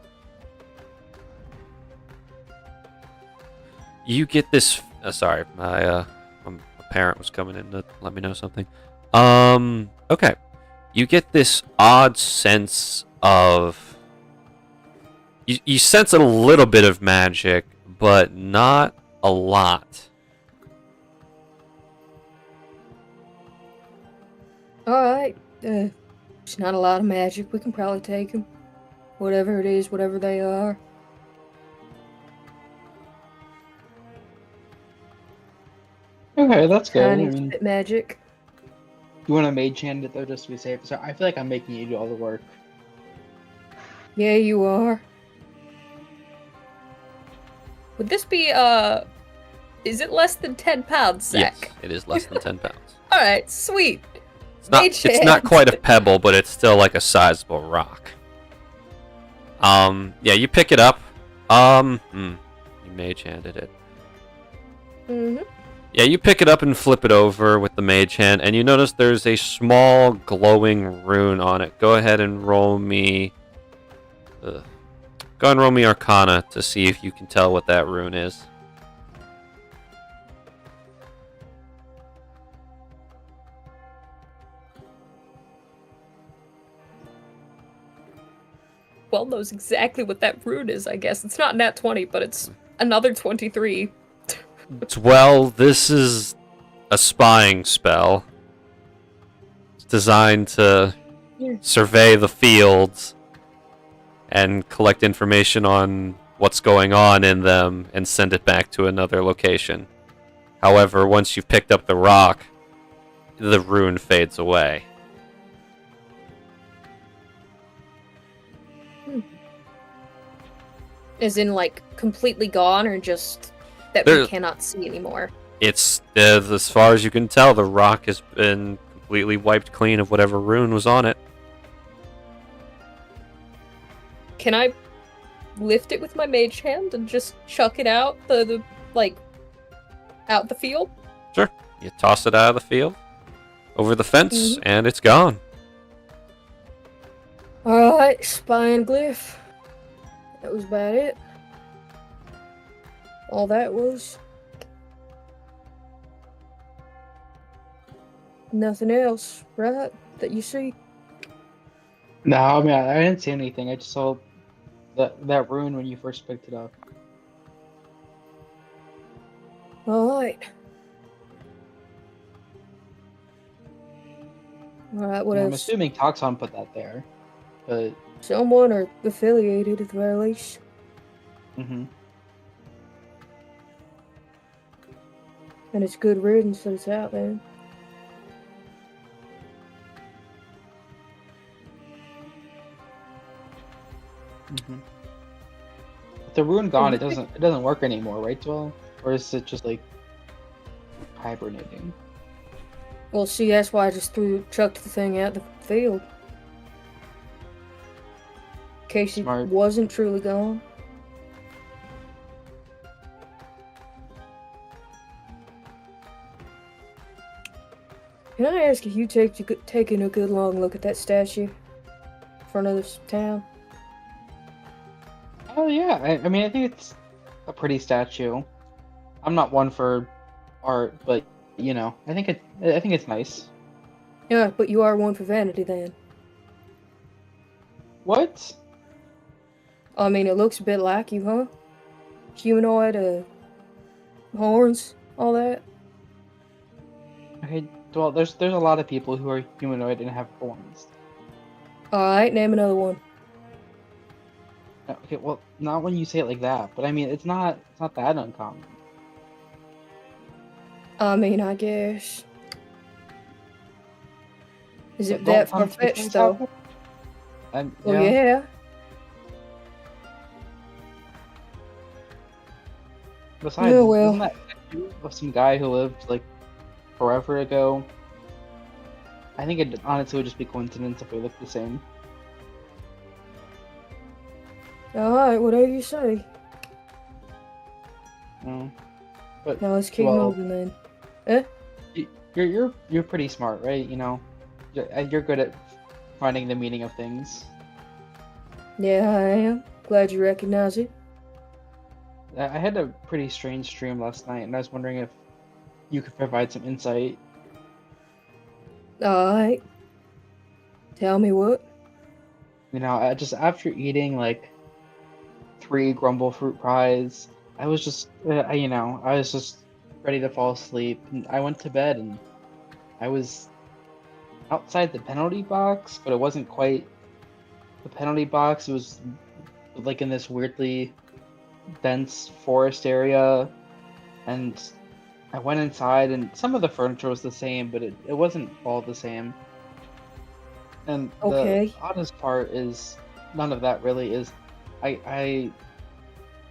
You get this... sorry, my parent was coming in to let me know something. Okay. You get this odd sense of... You sense a little bit of magic, but not a lot. Alright. It's not a lot of magic. We can probably take them. Whatever it is, whatever they are. Okay, that's good. I Tiny mean, bit magic. you want to mage hand it though, just to be safe. So I feel like I'm making you do all the work. Yeah, you are. Would this be, is it less than 10 pounds, Zach? Yes, it is less than 10 pounds. Alright, sweet. It's not, Mage it's not hand. quite a pebble, but it's still like a sizable rock. Yeah, you pick it up. You mage handed it. Mm-hmm. Yeah, you pick it up and flip it over with the mage hand, and you notice there's a small glowing rune on it. Go ahead and roll me... Go ahead and roll me Arcana to see if you can tell what that rune is. Well knows exactly what that rune is, I guess. It's not nat 20, but it's another 23. Well, this is a spying spell. It's designed to survey the fields and collect information on what's going on in them and send it back to another location. However, once you've picked up the rock, the rune fades away. Is in, like, completely gone, or just that There- we cannot see anymore? It's, as far as you can tell, the rock has been completely wiped clean of whatever rune was on it. Can I lift it with my mage hand and just chuck it out out the field? Sure. You toss it out of the field, over the fence, and it's gone. Alright, spying glyph. That was about it. All that was. Nothing else, right? That you see? No, I mean, I didn't see anything. I just saw that rune when you first picked it up. Alright. Alright, what I'm else? assuming Toxon put that there, but... Someone or affiliated at the very least. Mm-hmm. And it's good riddance that it's out there. Mm-hmm. With the rune gone, it doesn't work anymore, right, Dwell? Or is it just like hibernating? Well, see, that's why I just chucked the thing out the field. In case it Smart. wasn't truly gone. Can I ask if you taking a good long look at that statue in front of this town? Oh yeah, I mean, I think it's a pretty statue. I'm not one for art, but you know, I think it's nice. Yeah, but you are one for vanity then. What? I mean, it looks a bit like you, huh? Humanoid, horns, all that. Okay, well, there's a lot of people who are humanoid and have horns. Alright, name another one. Okay, well, not when you say it like that, but I mean, it's not that uncommon. I mean, I guess. Is it Don't that tell me far-fetched, things though? happen. Well, yeah. Besides, Yeah, well. isn't that statue of some guy who lived like forever ago? I think it honestly would just be coincidence if we looked the same. Alright, whatever you say. No. But Now let's keep well, moving then. you're pretty smart, right? You know, you're good at finding the meaning of things. Yeah, I am. Glad you recognize it. I had a pretty strange stream last night, and I was wondering if you could provide some insight. Alright. Tell me what? You know, just after eating like 3 grumble fruit pies, I was just, I was just ready to fall asleep. And I went to bed, and I was outside the penalty box, but it wasn't quite the penalty box. It was like in this weirdly dense forest area, and I went inside, and some of the furniture was the same, but it wasn't all the same. And Okay. the oddest part is none of that really is. I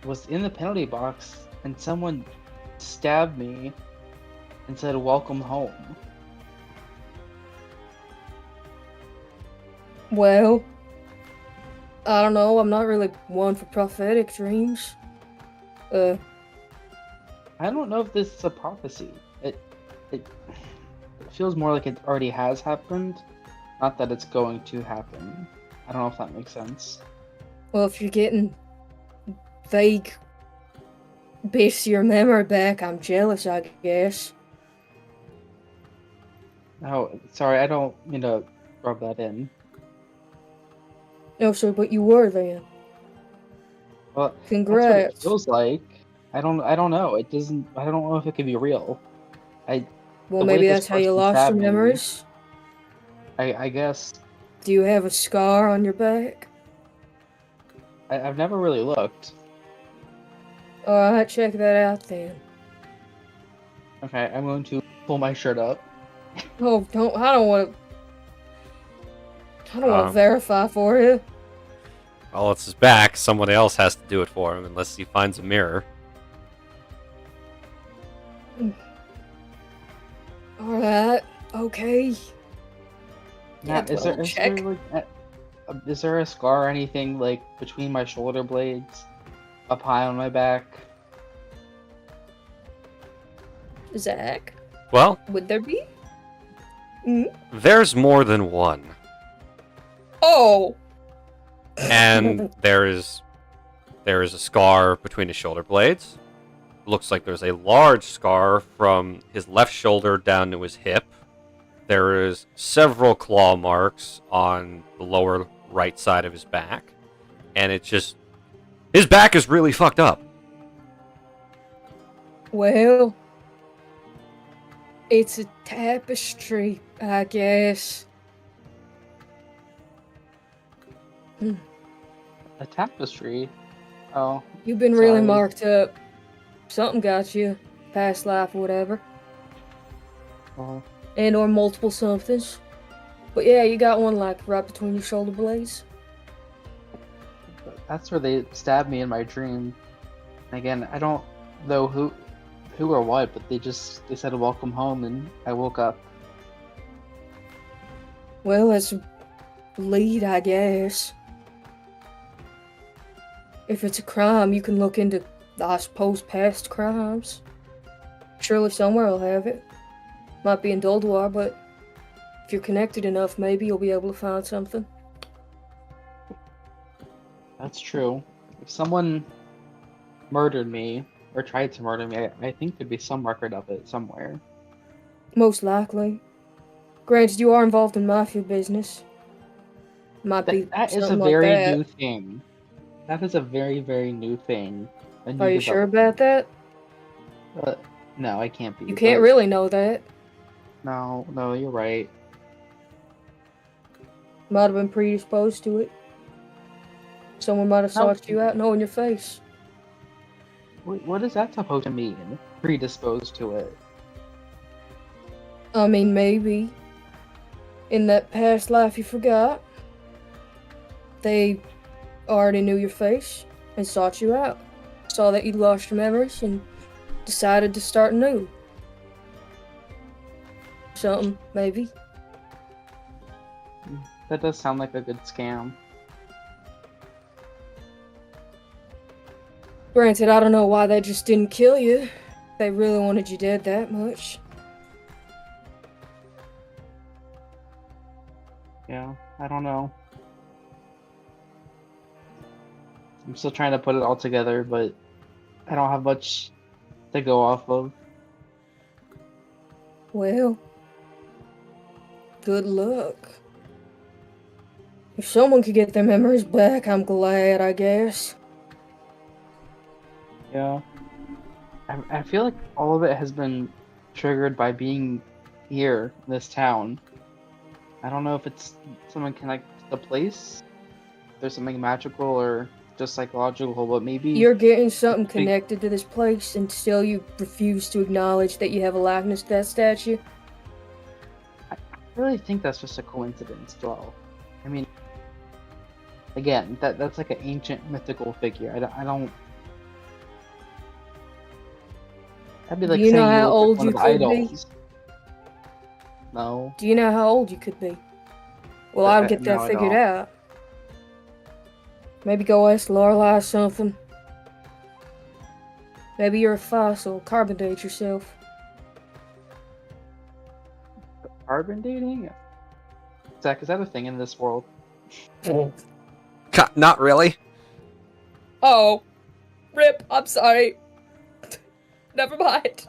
was in the penalty box, and someone stabbed me and said, "Welcome home." Well, I don't know. I'm not really one for prophetic dreams. I don't know if this is a prophecy. It feels more like it already has happened, not that it's going to happen. I don't know if that makes sense. Well, if you're getting vague bits of your memory back, I'm jealous, I guess. Oh, sorry, I don't mean to rub that in. No, sir, but you were then. Well, Congrats. that's what it feels like. I don't know. It doesn't. I don't know if it could be real. Well, the way maybe this that's how you person lost your stabbed me, memories. I guess Do you have a scar on your back? I've never really looked. Alright, check that out then. Okay, I'm going to pull my shirt up. Oh, I don't want to verify for you. Well, it's his back. Someone else has to do it for him, unless he finds a mirror. Alright, okay. Yeah, Yeah, is there a scar or anything like between my shoulder blades, up high on my back? Zach, Well, would there be? there's more than one. Oh! And there is a scar between his shoulder blades. Looks like there's a large scar from his left shoulder down to his hip. There is several claw marks on the lower right side of his back. And his back is really fucked up. Well, it's a tapestry, I guess. A tapestry? Oh. You've been really Sorry. marked up. Something got you. Past life or whatever. Oh. And or multiple somethings. But yeah, you got one like right between your shoulder blades. That's where they stabbed me in my dream. Again, I don't know who or what, but they said welcome home, and I woke up. Well, that's a lead, I guess. If it's a crime, you can look into, I suppose, past crimes. Surely somewhere will have it. Might be in Doldwar, but if you're connected enough, maybe you'll be able to find something. That's true. If someone murdered me, or tried to murder me, I think there'd be some record of it somewhere. Most likely. Granted, you are involved in mafia business. Might be That is a something like very that. new thing. That is a very, very new thing. Are you sure about that? No, I can't be. You can't really know that. No, you're right. Might have been predisposed to it. Someone might have sought you out knowing your face. What is that supposed to mean? Predisposed to it? I mean, maybe. In that past life you forgot, they already knew your face and sought you out. Saw that you'd lost your memories and decided to start new. Something, maybe. That does sound like a good scam. Granted, I don't know why they just didn't kill you. They really wanted you dead that much. Yeah, I don't know. I'm still trying to put it all together, but I don't have much to go off of. Well, good luck. If someone could get their memories back, I'm glad, I guess. Yeah. I feel like all of it has been triggered by being here in this town. I don't know if it's something connected to the place. There's something magical or just psychological, but maybe You're getting something connected to this place, and still you refuse to acknowledge that you have a likeness to that statue? I really think that's just a coincidence, Joel. I mean, again, that's like an ancient mythical figure. I don't. That'd be like Do you know saying how look old like one you of the could be? idols. No. Do you know how old you could be? Well, I'll get No, that I figured don't. out. Maybe go ask Lorelei something. Maybe you're a fossil. Carbon date yourself. Carbon dating? Zach, is that a thing in this world? Not really. Oh. Rip, I'm sorry. Never mind.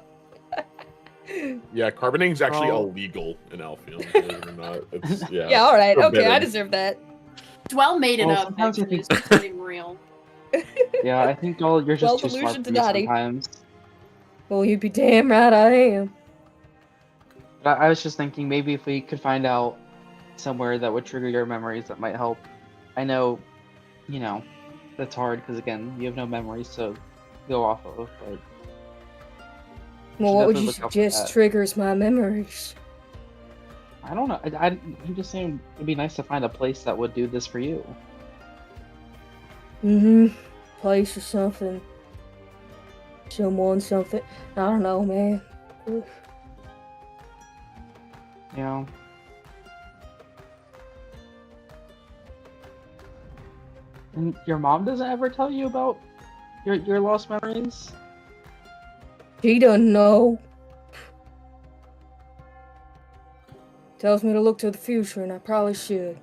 Yeah, carbonating is actually Oh. illegal in Alphion, believe it or not. It's, yeah, Yeah, alright. Okay, I forbidden. deserve that. Dwell made it Well, up. sometimes I think- It's not even real. Yeah, I think you're just Well, too smart delusion for to me Dottie. sometimes. Well, you'd be damn right I am. But I was just thinking maybe if we could find out somewhere that would trigger your memories, that might help. I know, that's hard because again, you have no memories to go off of. But Well, what would definitely you look out for suggest that. triggers my memories? I don't know. I'm just saying it'd be nice to find a place that would do this for you. Place or something. Someone, something. I don't know, man. Oof. Yeah. And your mom doesn't ever tell you about your lost memories? She doesn't know. Tells me to look to the future, and I probably should.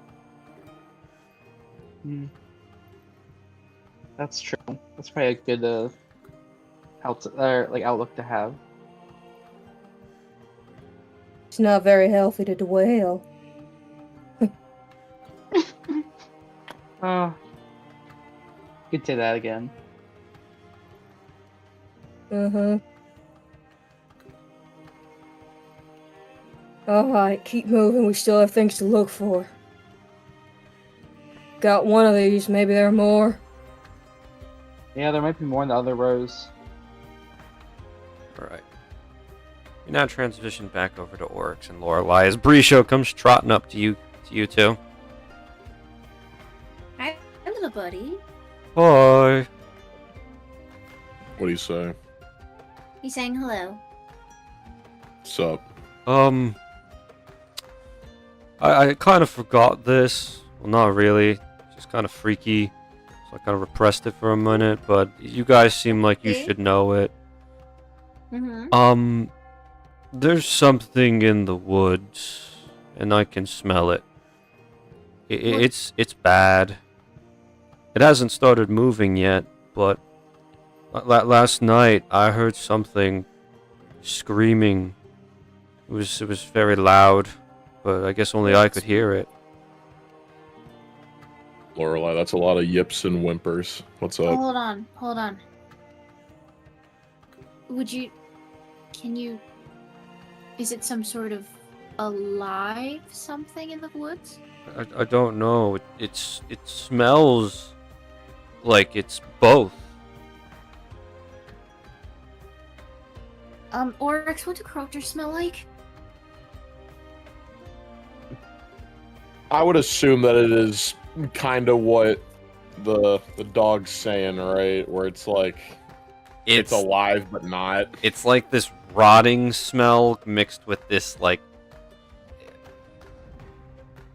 That's true. That's probably a good outlook to have. It's not very healthy to dwell. Could say that again. Alright, keep moving. We still have things to look for. Got one of these. Maybe there are more. Yeah, there might be more in the other rows. Alright. We now transition back over to Oryx and Lorelei as Brisho comes trotting up to you two. Hi, little buddy. Hi. What do you say? He's saying hello. What's up? I kind of forgot this. Well, not really. It's just kind of freaky. So I kind of repressed it for a minute, but you guys seem like you should know it. Mm-hmm. There's something in the woods, and I can smell it. It's bad. It hasn't started moving yet, but last night I heard something screaming. It was very loud, but I guess only I could hear it. Lorelei, that's a lot of yips and whimpers. What's Oh, up? hold on. Is it some sort of alive something in the woods? I don't know. It smells like it's both. Oryx, what do croakers smell like? I would assume that it is kind of what the dog's saying, right? Where it's like it's alive but not. It's like this rotting smell mixed with this like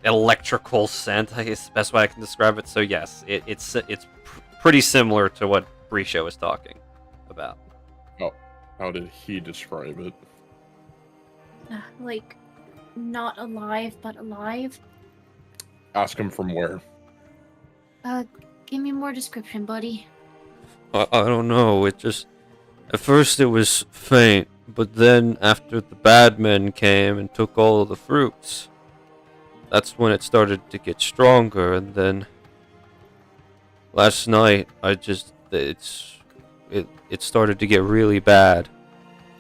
electrical scent. I guess the best way I can describe it. So yes, it's pretty similar to what Brisho was talking about. Oh, how did he describe it? Like, not alive, but alive? Ask him from where. Give me more description, buddy. I don't know. It just at first it was faint, but then after the bad men came and took all of the fruits, that's when it started to get stronger. And then last night, it started to get really bad,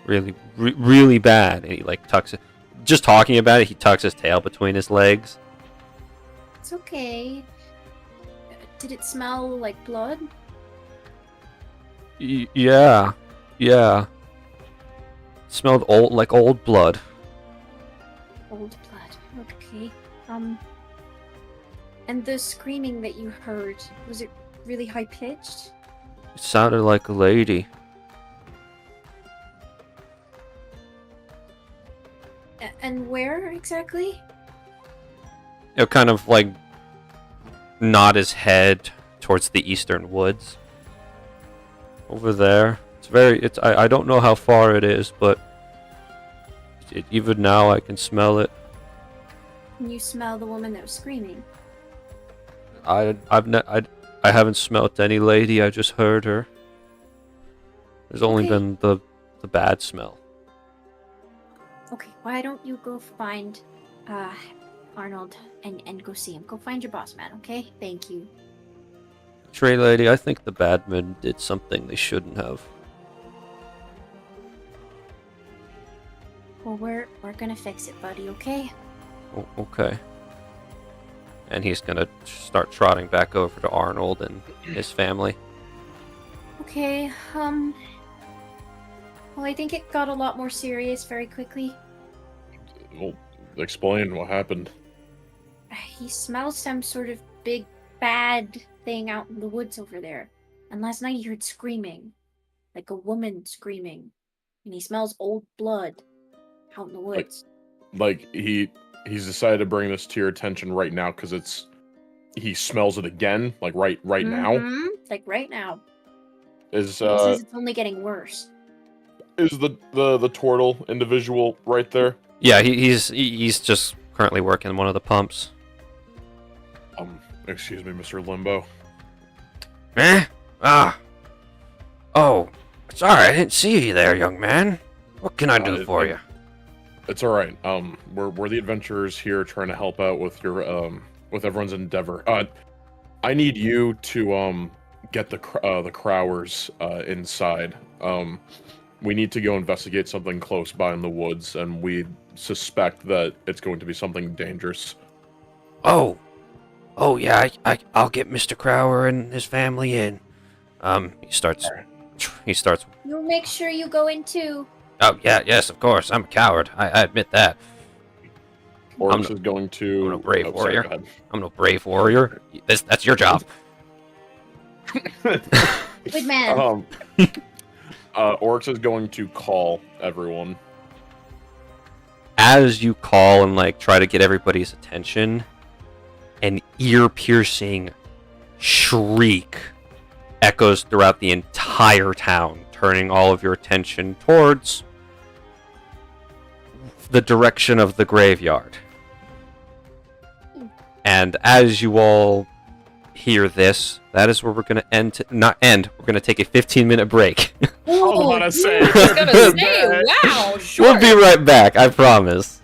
really bad. And he like tucks it. Just talking about it, he tucks his tail between his legs. It's okay. Did it smell like blood? Yeah. It smelled like old blood. Old blood. Okay. And the screaming that you heard, was it really high pitched? It sounded like a lady. And where exactly? It kind of like nod his head towards the eastern woods. Over there. I don't know how far it is, but even now I can smell it. Can you smell the woman that was screaming? I haven't smelt any lady. I just heard her. There's only Okay. been the bad smell. Okay, why don't you go find Arnold and go see him. Go find your boss man, okay? Thank you. Tree lady, I think the bad men did something they shouldn't have. Well, we're gonna fix it, buddy, okay? Okay. And he's gonna start trotting back over to Arnold and his family. Okay, well, I think it got a lot more serious very quickly. Well, explain what happened. He smells some sort of big bad thing out in the woods over there. And last night he heard screaming. Like a woman screaming. And he smells old blood out in the woods. Like he's decided to bring this to your attention right now because he smells it again, like right now. Like right now. He says it's only getting worse. Is the turtle individual right there? Yeah, he's just currently working one of the pumps. Excuse me, Mr. Limbo. Eh? Ah. Oh, sorry, I didn't see you there, young man. What can I do for you? It's all right. We're the adventurers here trying to help out with your with everyone's endeavor. I need you to get the Crowers inside. We need to go investigate something close by in the woods, and we suspect that it's going to be something dangerous. Oh yeah, I'll get Mr. Crower and his family in. He starts. You'll make sure you go in too. Oh yeah, yes, of course. I'm a coward. I admit that. Oryx is going to. I'm no brave sorry, warrior. go ahead. I'm no brave warrior. That's your job. Good man. Oryx is going to call everyone. As you call and try to get everybody's attention, an ear-piercing shriek echoes throughout the entire town, turning all of your attention towards the direction of the graveyard. And as you all hear this, that is where we're going to we're going to take a 15-minute break. I was gonna say, wow, sure. We'll be right back, I promise.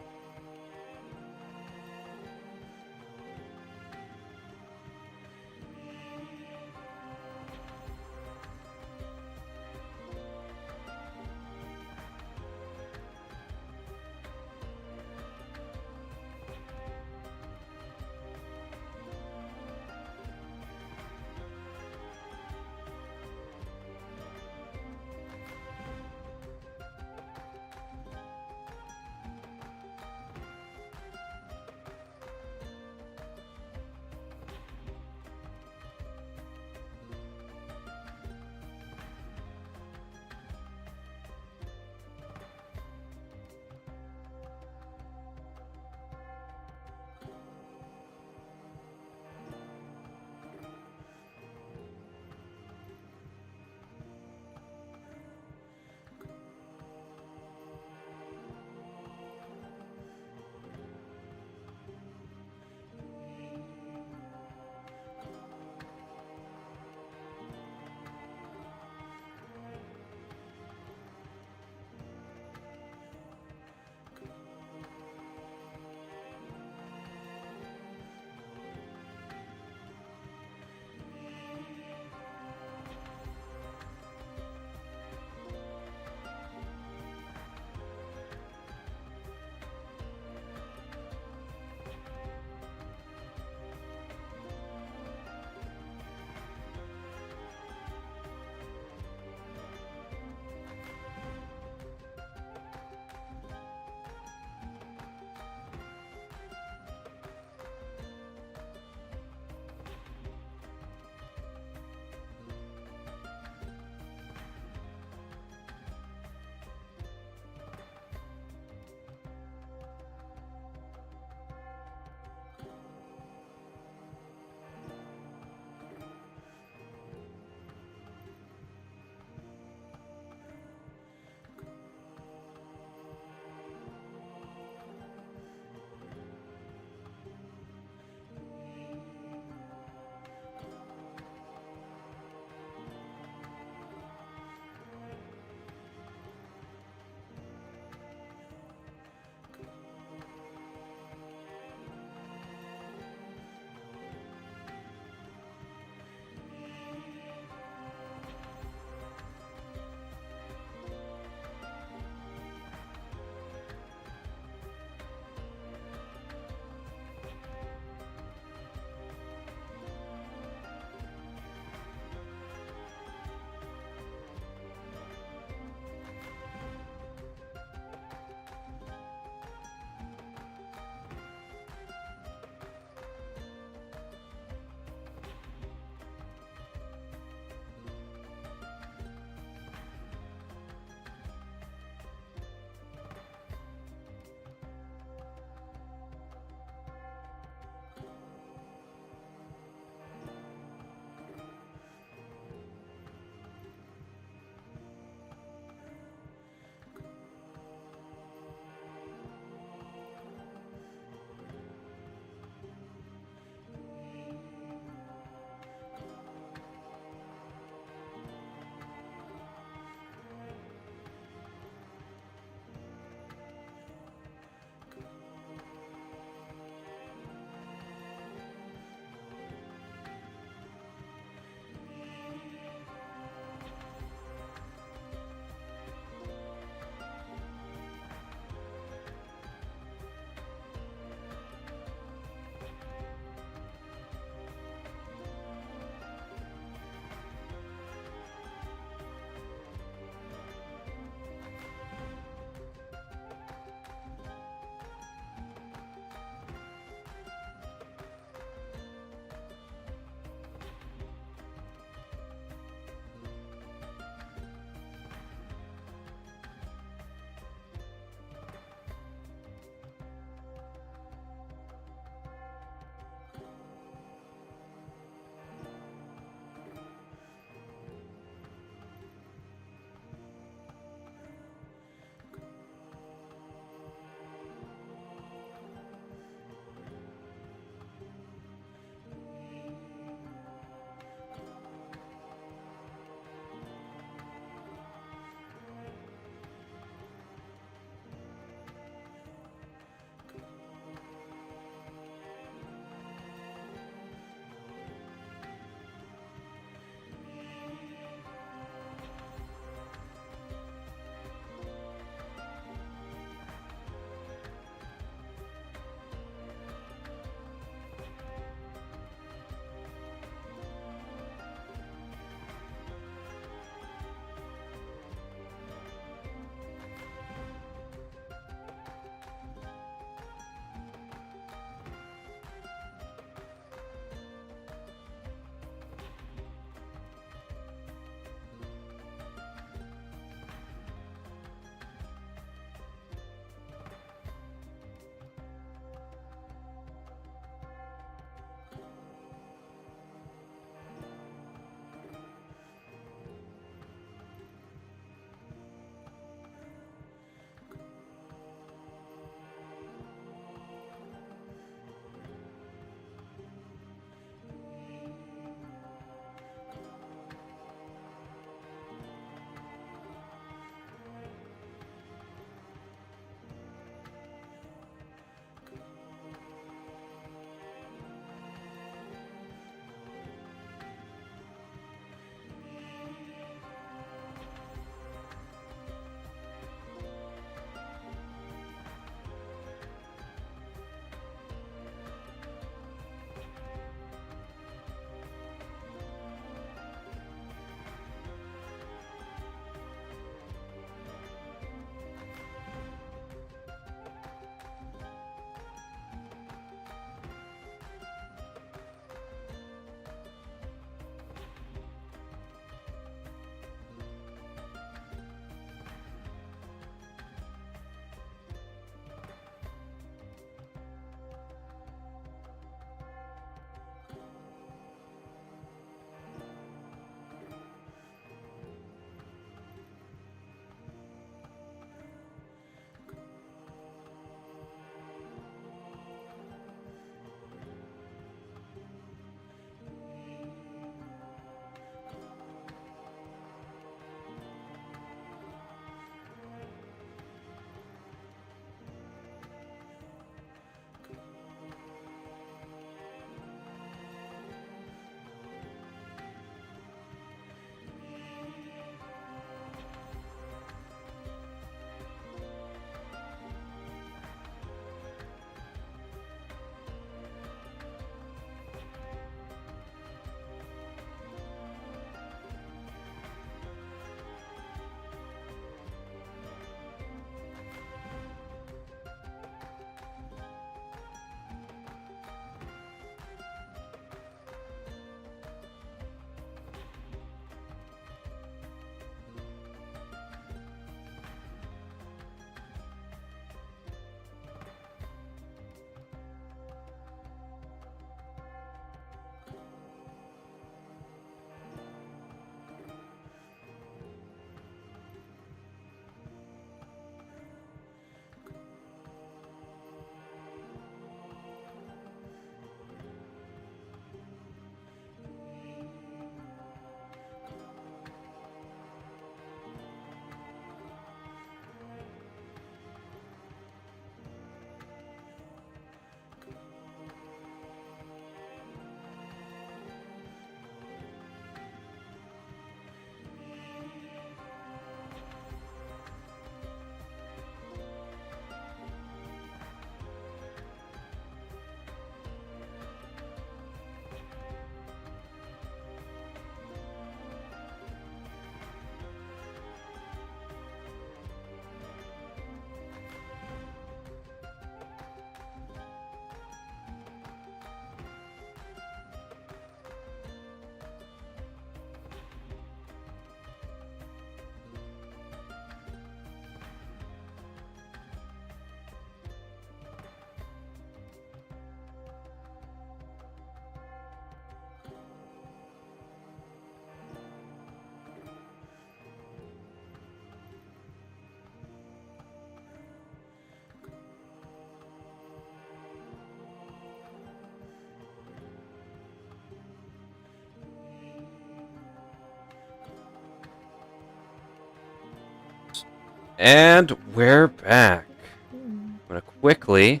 And we're back. I'm gonna quickly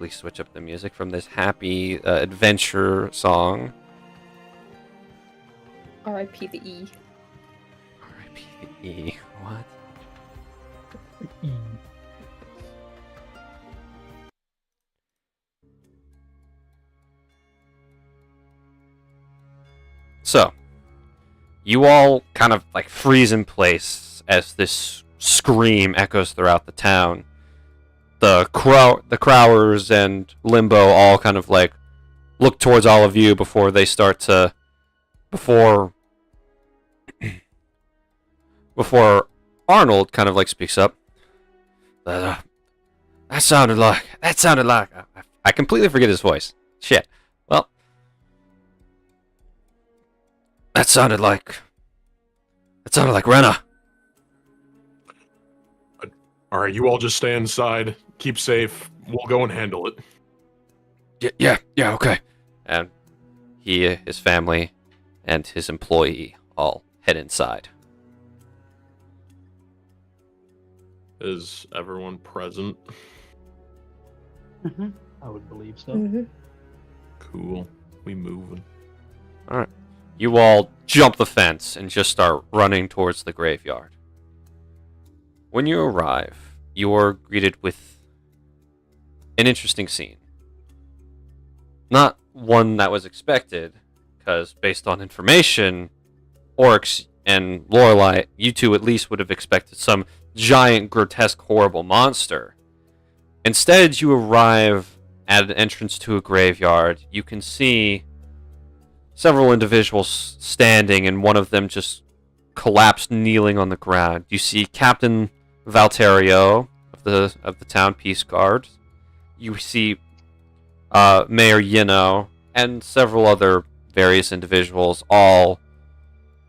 switch up the music from this happy adventure song. R.I.P. the E. R.I.P. the E. What? So, you all kind of like freeze in place as this scream echoes throughout the town. The Crowers and Limbo all kind of like look towards all of you before they start to before Arnold kind of like speaks up. That sounded like I completely forget his voice. Shit. Well, that sounded like Rena. All right, you all just stay inside. Keep safe. We'll go and handle it. Yeah, okay. And he, his family, and his employee all head inside. Is everyone present? I would believe so. Mm-hmm. Cool. We moving. All right. You all jump the fence and just start running towards the graveyard. When you arrive, you are greeted with an interesting scene. Not one that was expected, because based on information, Oryx and Lorelei, you two at least would have expected some giant, grotesque, horrible monster. Instead, you arrive at an entrance to a graveyard. You can see several individuals standing, and one of them just collapsed, kneeling on the ground. You see Captain Valterio of the town Peace Guard. You see Mayor Yino and several other various individuals all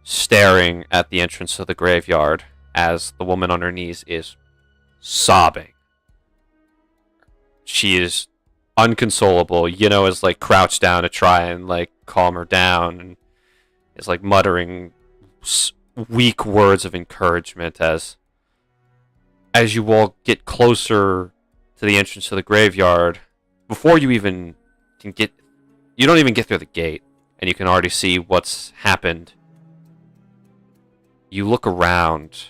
staring at the entrance of the graveyard as the woman on her knees is sobbing. She is unconsolable. Yino is like crouched down to try and like calm her down and is like muttering weak words of encouragement as you all get closer to the entrance to the graveyard. Before you even can get, you don't even get through the gate, and you can already see what's happened. You look around,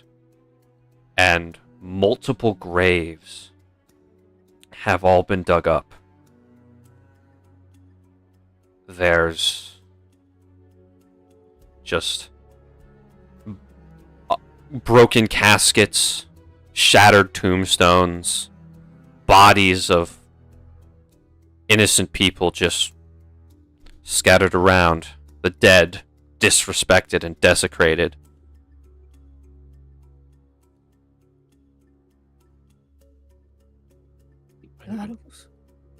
and multiple graves have all been dug up. There's just broken caskets, shattered tombstones, bodies of innocent people just scattered around, the dead disrespected and desecrated.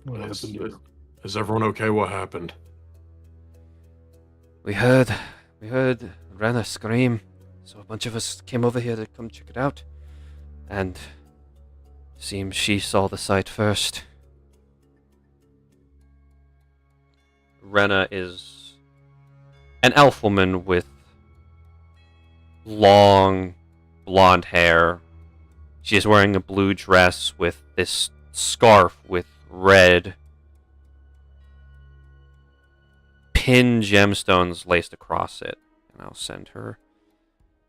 What happened here? Is everyone okay? What happened? We heard Rena scream, so a bunch of us came over here to come check it out, and seems she saw the sight first. Rena is an elf woman with long blonde hair. She is wearing a blue dress with this scarf with red pin gemstones laced across it. And I'll send her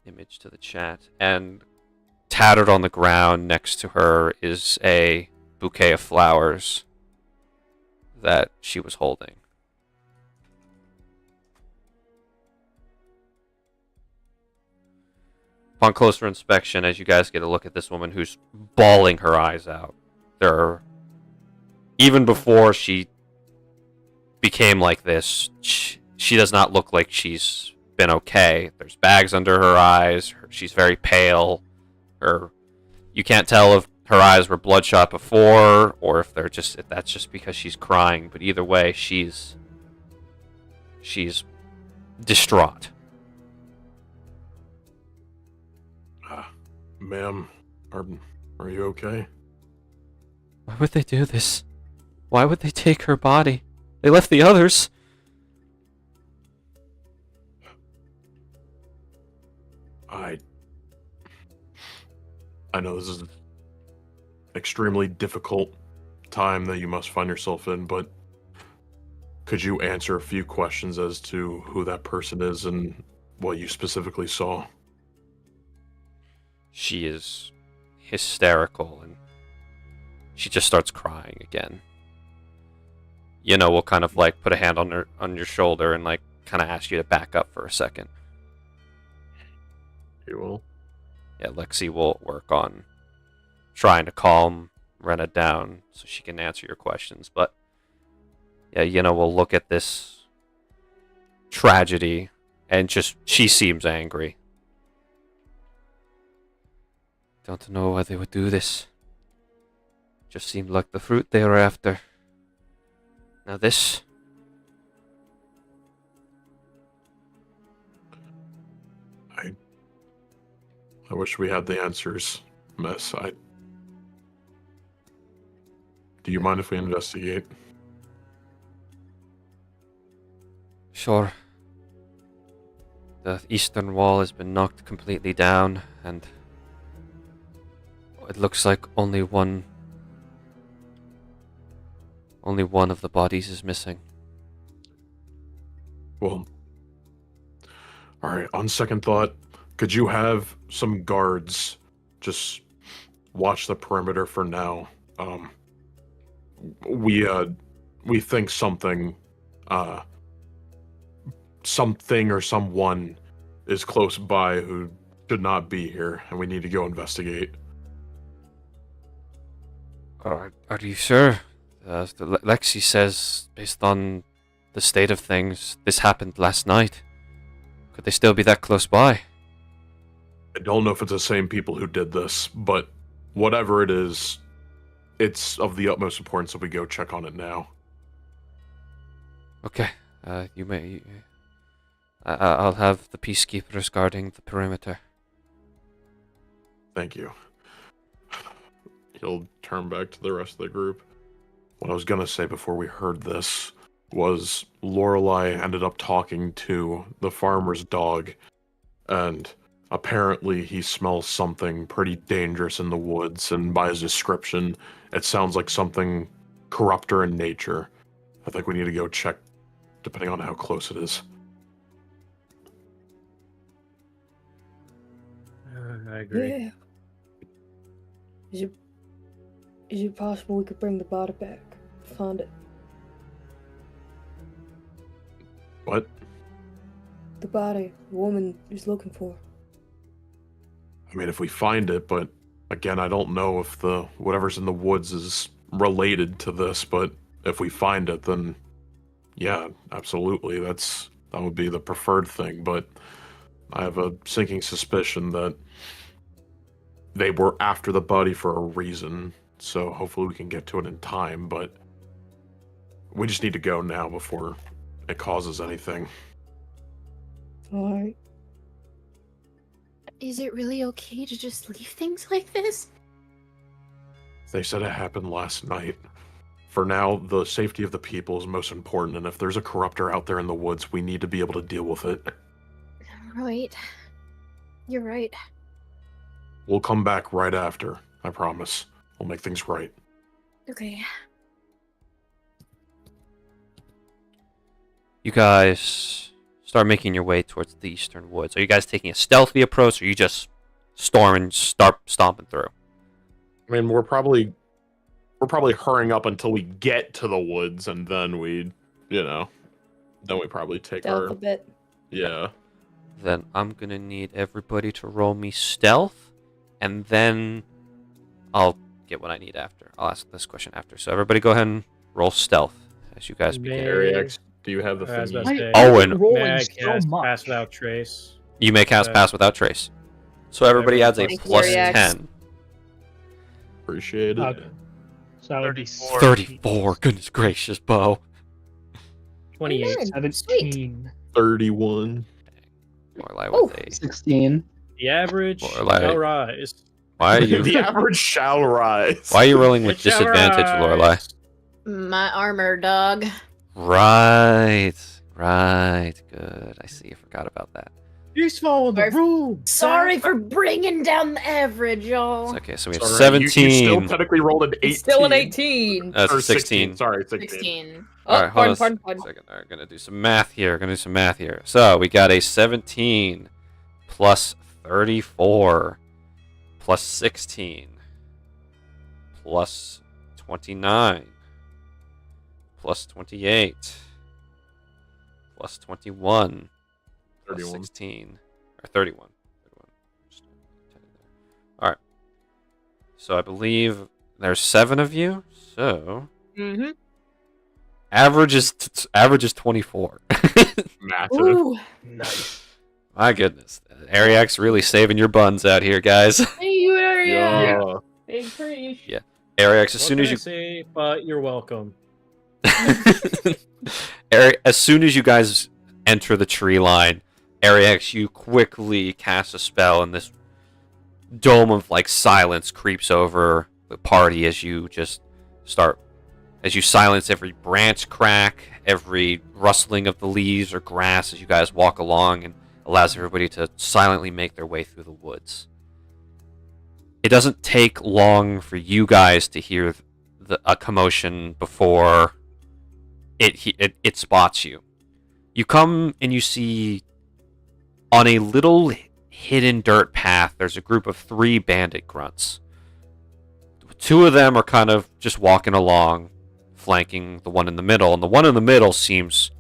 image to the chat. And tattered on the ground next to her is a bouquet of flowers that she was holding. Upon closer inspection, as you guys get a look at this woman who's bawling her eyes out, even before she became like this, she does not look like she's been okay. There's bags under her eyes. She's very pale. You can't tell if her eyes were bloodshot before or if that's just because she's crying. But either way, she's distraught. Ma'am, are you okay? Why would they do this? Why would they take her body? They left the others. I I know this is an extremely difficult time that you must find yourself in, but could you answer a few questions as to who that person is and what you specifically saw? She is hysterical, and she just starts crying again. We'll kind of like put a hand on your shoulder and like kind of ask you to back up for a second. You will. Yeah, Lexi will work on trying to calm Rena down so she can answer your questions. But yeah, we'll look at this tragedy, and she seems angry. Don't know why they would do this. Just seemed like the fruit they were after. Now this. I wish we had the answers, Miss. Do you mind if we investigate? Sure. The eastern wall has been knocked completely down, and it looks like only one of the bodies is missing. Well, alright, on second thought, could you have some guards just watch the perimeter for now? We think something or someone is close by who should not be here, and we need to go investigate. Are you sure? Lexi says, based on the state of things, this happened last night. Could they still be that close by? I don't know if it's the same people who did this, but whatever it is, it's of the utmost importance that we go check on it now. Okay, you may... I'll have the peacekeepers guarding the perimeter. Thank you. He'll turn back to the rest of the group. What I was gonna say before we heard this was Lorelei ended up talking to the farmer's dog, and apparently he smells something pretty dangerous in the woods, and by his description, it sounds like something corrupter in nature. I think we need to go check, depending on how close it is. I agree. Yeah. Is it possible we could bring the body back? Find it. What? The body the woman is looking for. I mean, if we find it, but again, I don't know if whatever's in the woods is related to this, but if we find it, then yeah, absolutely, that would be the preferred thing, but I have a sinking suspicion that they were after the body for a reason, so hopefully we can get to it in time, but we just need to go now before it causes anything. Alright. Is it really okay to just leave things like this? They said it happened last night. For now, the safety of the people is most important, and if there's a corruptor out there in the woods, we need to be able to deal with it. Right. You're right. We'll come back right after, I promise. We'll make things right. Okay. You guys start making your way towards the eastern woods. Are you guys taking a stealthy approach, or are you just start stomping through? I mean, we're probably hurrying up until we get to the woods, and then we probably take Stealth our... a bit. Yeah. Then I'm gonna need everybody to roll me stealth, and then I'll get what I need after. I'll ask this question after. So everybody go ahead and roll stealth as you guys begin. Ariax, do you have the I was thing? about to say, Owen. may I cast Pass Without Trace? You may cast Pass Without Trace. So everybody adds a Thank you, plus Ariax. 10. Appreciate it. Okay. So that would be 34. Goodness gracious, Bo. 28. 17. 31. Lorelai Oh, with a... 16. The average Lorelai. shall rise. Why are you... The average shall rise. Why are you rolling with It shall disadvantage, rise. Lorelai? My armor, dog. Right. Good. I see. I forgot about that. He's following the rules. Sorry for bringing down the average, y'all. It's okay, so we have Sorry, you 17. still technically rolled an 18. It's still an 18. That's Or 16. Sorry, 16. All right, hold on pardon. a second. All right, gonna do some math here. So we got a 17 plus 34 plus 16 plus 29 plus 28 plus 21 plus 31. 16 or 31. All right. So I believe there's 7 of you. So average is 24. Massive. Ooh. Nice. My goodness, Ariak's really saving your buns out here, guys. Hey, you are, Yeah. Big preach. Yeah. Ariax, as soon as you say, but you're welcome. as soon as you guys enter the tree line, Ariax, you quickly cast a spell, and this dome of like silence creeps over the party as you silence every branch crack, every rustling of the leaves or grass as you guys walk along, and allows everybody to silently make their way through the woods. It doesn't take long for you guys to hear a commotion before it spots you. You come and you see on a little hidden dirt path, there's a group of 3 bandit grunts. 2 of them are kind of just walking along, flanking the one in the middle, and the one in the middle seems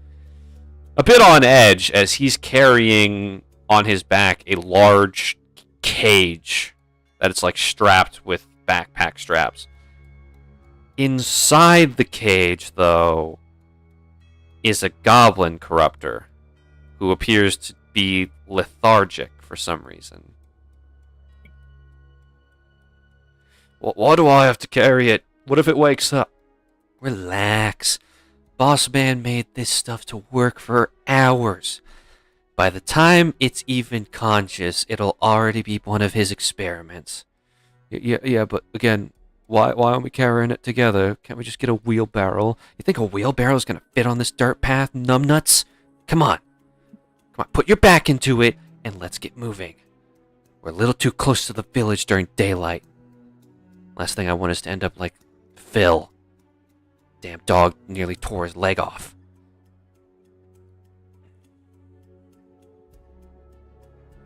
a bit on edge as he's carrying on his back a large cage that it's like strapped with backpack straps. Inside the cage, though, is a goblin corruptor who appears to be lethargic for some reason. Why do I have to carry it? What if it wakes up? Relax. Boss Man made this stuff to work for hours. By the time it's even conscious, it'll already be one of his experiments. Yeah, but again, why aren't we carrying it together? Can't we just get a wheelbarrow? You think a wheelbarrow's gonna fit on this dirt path, numbnuts? Come on, put your back into it, and let's get moving. We're a little too close to the village during daylight. Last thing I want is to end up like Phil. Damn dog nearly tore his leg off.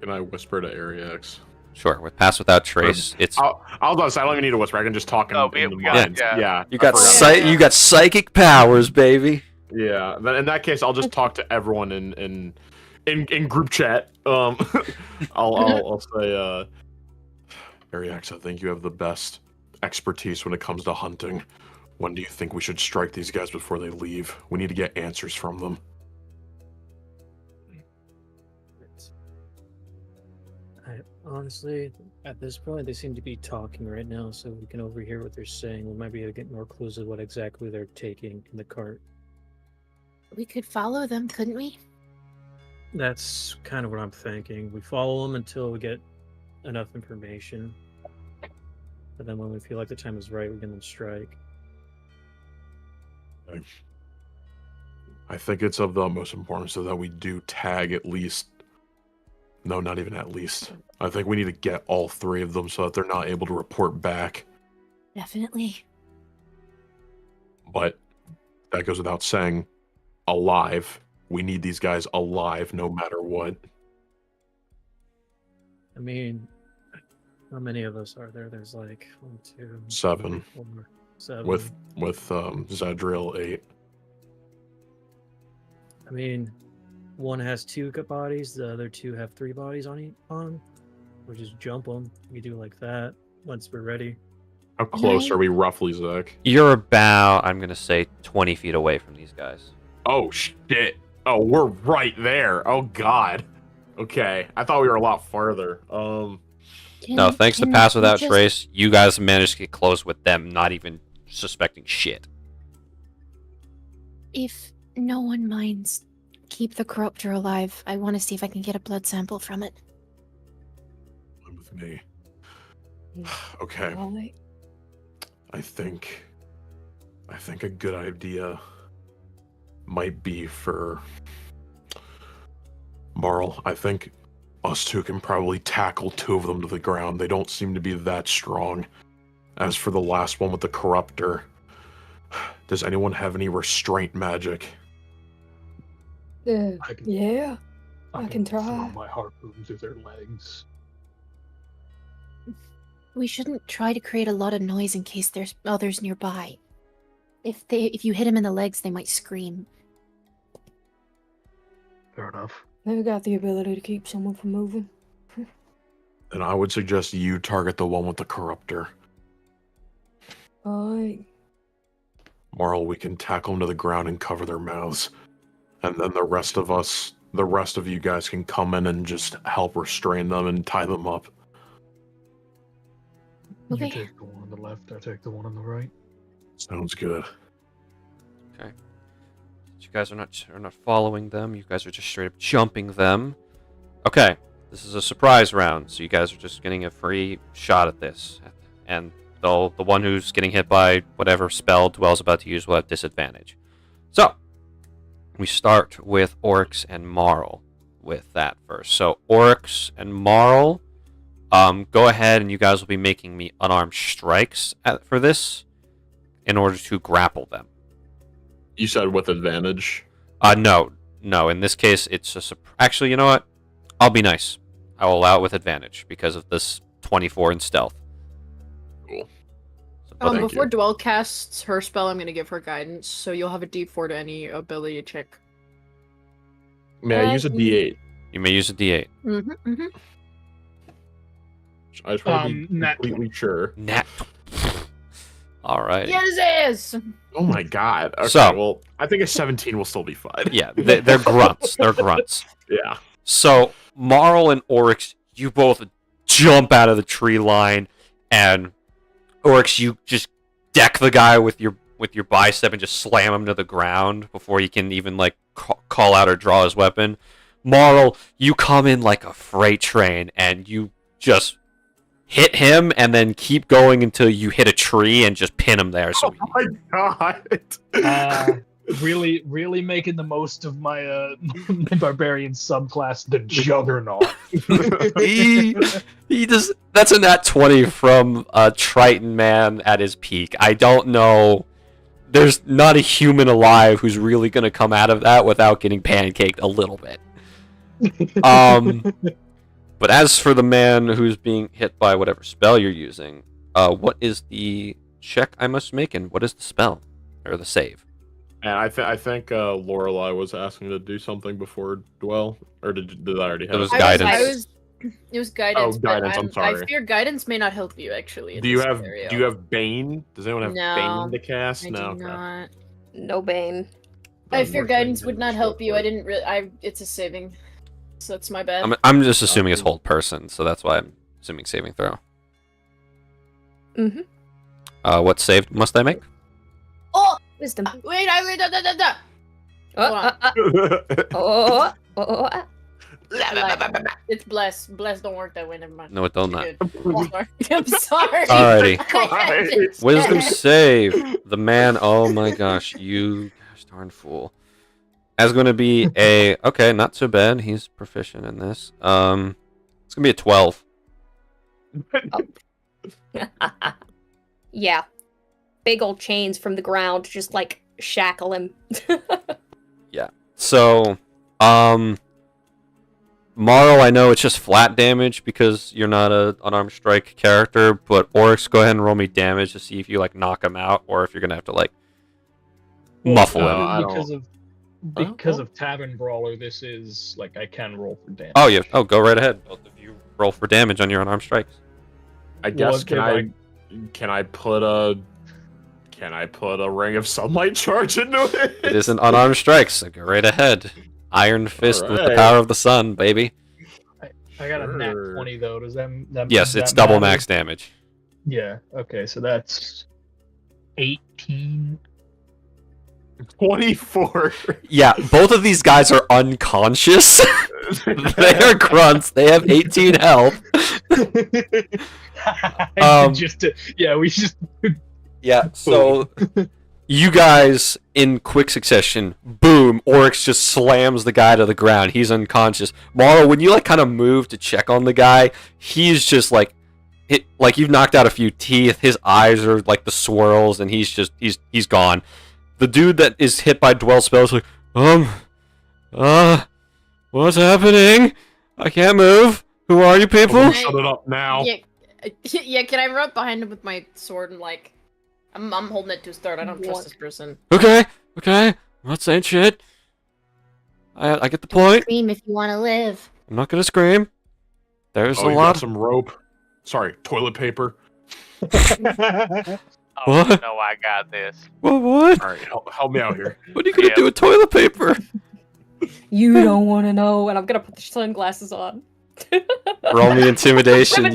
Can I whisper to Ariax? Sure, with Pass Without Trace, it's... I don't even need to whisper. I can just talk in the mind. Yeah. You got psychic powers, baby. Yeah. In that case, I'll just talk to everyone in group chat. I'll say, Ariax, I think you have the best expertise when it comes to hunting. When do you think we should strike these guys before they leave? We need to get answers from them. Honestly, at this point, they seem to be talking right now, so we can overhear what they're saying. We might be able to get more clues of what exactly they're taking in the cart. We could follow them, couldn't we? That's kind of what I'm thinking. We follow them until we get enough information. And then when we feel like the time is right, we can then strike. I think it's of the utmost importance so that we do tag at least... No, not even at least. I think we need to get all 3 of them so that they're not able to report back. Definitely. But that goes without saying, alive. We need these guys alive no matter what. I mean, how many of us are there? There's like 1, 2, 7. 3, 4, 7. With Zadriel 8. I mean, one has 2 bodies, the other 2 have 3 bodies on. Or just jump them. We do like that once we're ready. How close are we roughly, Zach? You're about, I'm gonna say, 20 feet away from these guys. Oh shit! Oh, we're right there. Oh god. Okay, I thought we were a lot farther. No, thanks to Pass Without Trace, you guys managed to get close with them, not even suspecting shit. If no one minds, keep the corruptor alive. I want to see if I can get a blood sample from it. Come with me. Okay. I think a good idea might be for Marl. I think us two can probably tackle 2 of them to the ground. They don't seem to be that strong. As for the last one with the corruptor, does anyone have any restraint magic? Yeah, I can throw try. my harpoon through their legs. We shouldn't try to create a lot of noise in case there's others nearby. If you hit them in the legs, they might scream. Fair enough. They've got the ability to keep someone from moving. Then I would suggest you target the one with the corruptor. Alright. Marl, we can tackle them to the ground and cover their mouths. And then the rest of you guys can come in and just help restrain them and tie them up. Okay. You take the one on the left, I take the one on the right. Sounds good. Okay. You guys are not following them. You guys are just straight up jumping them. Okay. This is a surprise round, so you guys are just getting a free shot at this. And the one who's getting hit by whatever spell Dwell's about to use will have disadvantage. So, we start with Oryx and Marl with that first. So, Oryx and Marl, go ahead and you guys will be making me unarmed strikes for this in order to grapple them. You said with advantage? No. In this case, it's just actually, you know what? I'll be nice. I will allow it with advantage because of this 24 in stealth. Cool. So, Before Dwell casts her spell, I'm going to give her guidance, so you'll have a D4 to any ability check. May I use a D8? You may use a D8. I just want to be nat completely sure. Nat. All right. Yes! Oh my god. Okay, So- well, I think a 17 will still be fine. Yeah, they're grunts. They're grunts. Yeah. So, Marl and Oryx, you both jump out of the tree line, and Oryx, you just deck the guy with your bicep and just slam him to the ground before he can even like call out or draw his weapon. Marl, you come in like a freight train, and you just hit him and then keep going until you hit a tree and just pin him there. So Oh my god. Really making the most of my my barbarian subclass, the Juggernaut. he just, that's a nat 20 from a Triton man at his peak. I don't know. There's not a human alive who's really going to come out of that without getting pancaked a little bit. But as for the man who's being hit by whatever spell you're using, what is the check I must make, and what is the spell or the save? And I think Lorelei was asking to do something before Dwell, or did I already have It was guidance. It was guidance. Oh, guidance, but I'm sorry. I fear guidance may not help you actually. in Do you this have scenario. Do you have Bane? Does anyone have No, Bane to cast? I No. do Okay. not. No Bane. I Then fear we're guidance thinking would not just help go you. for I it. didn't really. It's a saving, so it's my bad. I'm just assuming it's hold person, so that's why I'm assuming saving throw. What save must I make? Oh, Wisdom. wait! Da. It's bless. Bless don't work that way. Never mind. No, it don't You're not. good. I'm sorry. Alrighty. Wisdom save. The man. Oh my gosh, you gosh darn fool. That's going to be a okay, not so bad. He's proficient in this. It's gonna be a 12. Yeah. Big old chains from the ground just like shackle him. Yeah. So, Marl, I know it's just flat damage because you're not a unarmed strike character, but Oryx, go ahead and roll me damage to see if you like knock him out or if you're gonna have to like muffle him. Because of Tavern Brawler, this is like I can roll for damage. Oh yeah. Oh, go right ahead. Both of you roll for damage on your unarmed strikes. I guess Well, can I put a ring of sunlight charge into it? It is an unarmed strike, so go right ahead. Iron Fist with the Alright. power of the sun, baby. I got a nat Sure. 20 though. Does that Yes, does it's that double matter? max damage. Yeah. Okay, so that's 18. 24. Yeah, both of these guys are unconscious. They are grunts. They have 18 health. We just Yeah, so you guys, in quick succession, boom, Oryx just slams the guy to the ground. He's unconscious. Morrow, when you like kind of move to check on the guy, he's just like, like you've knocked out a few teeth. His eyes are like the swirls, and he's gone. The dude that is hit by Dwell spells like, what's happening? I can't move. Who are you people? Shut it up now. Yeah, can I run up behind him with my sword and like, I'm holding it to his throat. I don't trust this person. Okay. I'm not saying shit. I get the point. Scream if you want to live. I'm not gonna scream. There's a you lot. got some rope. Sorry, toilet paper. What? No, I got this. What? All right, help me out here. What are you gonna do with toilet paper? You don't want to know, and I'm gonna put the sunglasses on. Roll me intimidation. Yeah!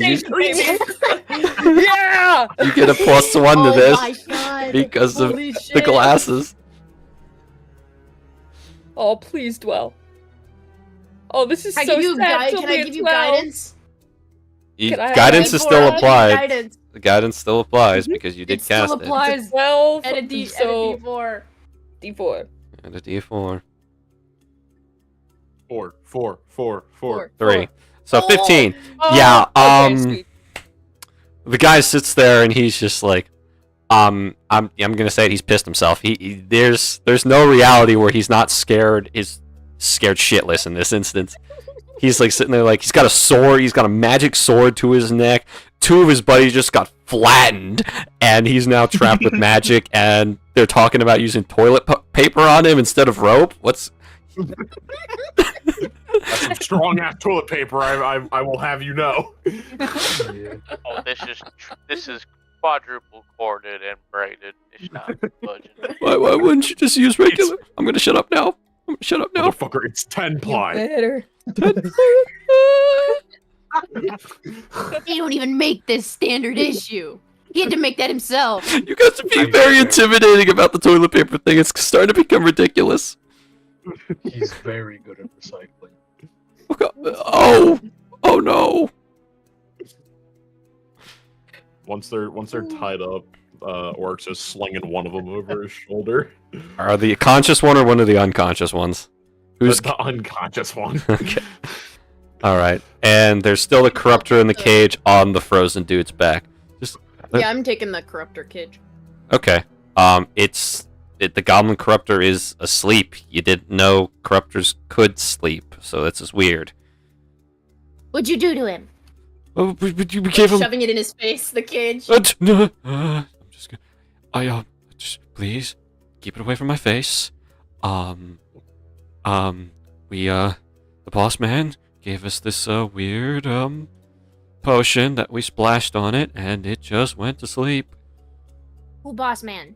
You get a +1 to Oh this my God. because of Holy the shit. glasses. Oh, please dwell. Oh, this is Can so I give you sad. Can I give you guidance? Can I have Guidance is still applied. Guidance. The guidance still applies because you did It still cast it. applies. 12 And a D so and a D4. D4. And a D4. 4. 3. So 15. Oh, Yeah, okay, sweet. the guy sits there and he's just like, I'm gonna say it, he's pissed himself. There's no reality where he's not scared. He's scared shitless in this instance. He's like sitting there like he's got a sword. He's got a magic sword to his neck. 2 of his buddies just got flattened, and he's now trapped with magic. And they're talking about using toilet paper on him instead of rope. What's That's some strong ass toilet paper. I will have you know. Oh, this is quadruple corded and braided. It's not budging. why wouldn't you just use regular? I'm gonna shut up now. Motherfucker, it's 10 ply. Better. They don't even make this standard issue. He had to make that himself. You guys are being very intimidating about the toilet paper thing. It's starting to become ridiculous. He's very good at recycling. Oh no. Once they're tied up, Oryx is slinging one of them over his shoulder. Are the conscious one or one of the unconscious ones? Who's the unconscious one? Okay. All right, and there's still the corruptor in the cage on the frozen dude's back. Yeah, I'm taking the corruptor cage. Okay. The goblin corruptor is asleep. You didn't know corruptors could sleep, so that's just weird. What'd you do to him? Oh, we gave him. Shoving it in his face, the cage. No, I'm just gonna. Just please keep it away from my face. The boss man gave us this weird potion that we splashed on it, and it just went to sleep. Who, boss man?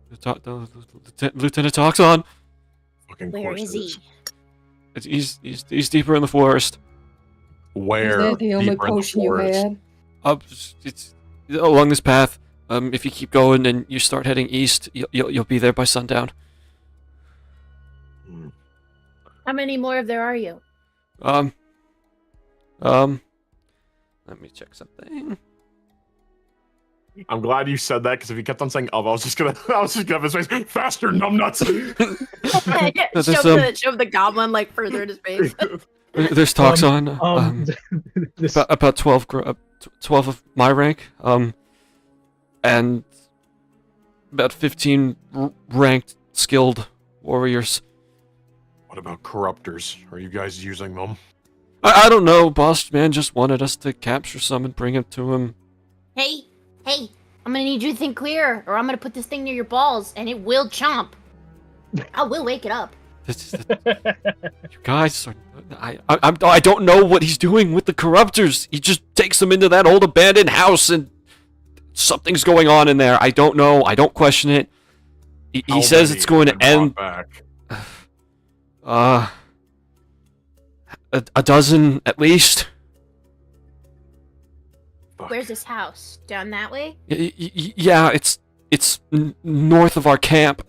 Lieutenant Toxon. Fucking Where is he? He's deeper in the forest. Where? Is that the only deeper in the potion you forest? had? It's along this path. If you keep going and you start heading east, you'll be there by sundown. How many more of there are you? Let me check something. I'm glad you said that because if you kept on saying "of," I was just gonna have his face faster, numbnuts. Shove the goblin like further in his face. There's Toxon. About 12 of my rank. And about 15 ranked skilled warriors. What about corruptors? Are you guys using them? I don't know. Boss man just wanted us to capture some and bring it to him. Hey, I'm gonna need you to think clear, or I'm gonna put this thing near your balls, and it will chomp. I will wake it up. You guys are... I don't know what he's doing with the corruptors. He just takes them into that old abandoned house and something's going on in there. I don't know. I don't question it. He says it's going to end... Back? A dozen at least. Fuck. Where's this house? Down that way? Yeah, it's north of our camp.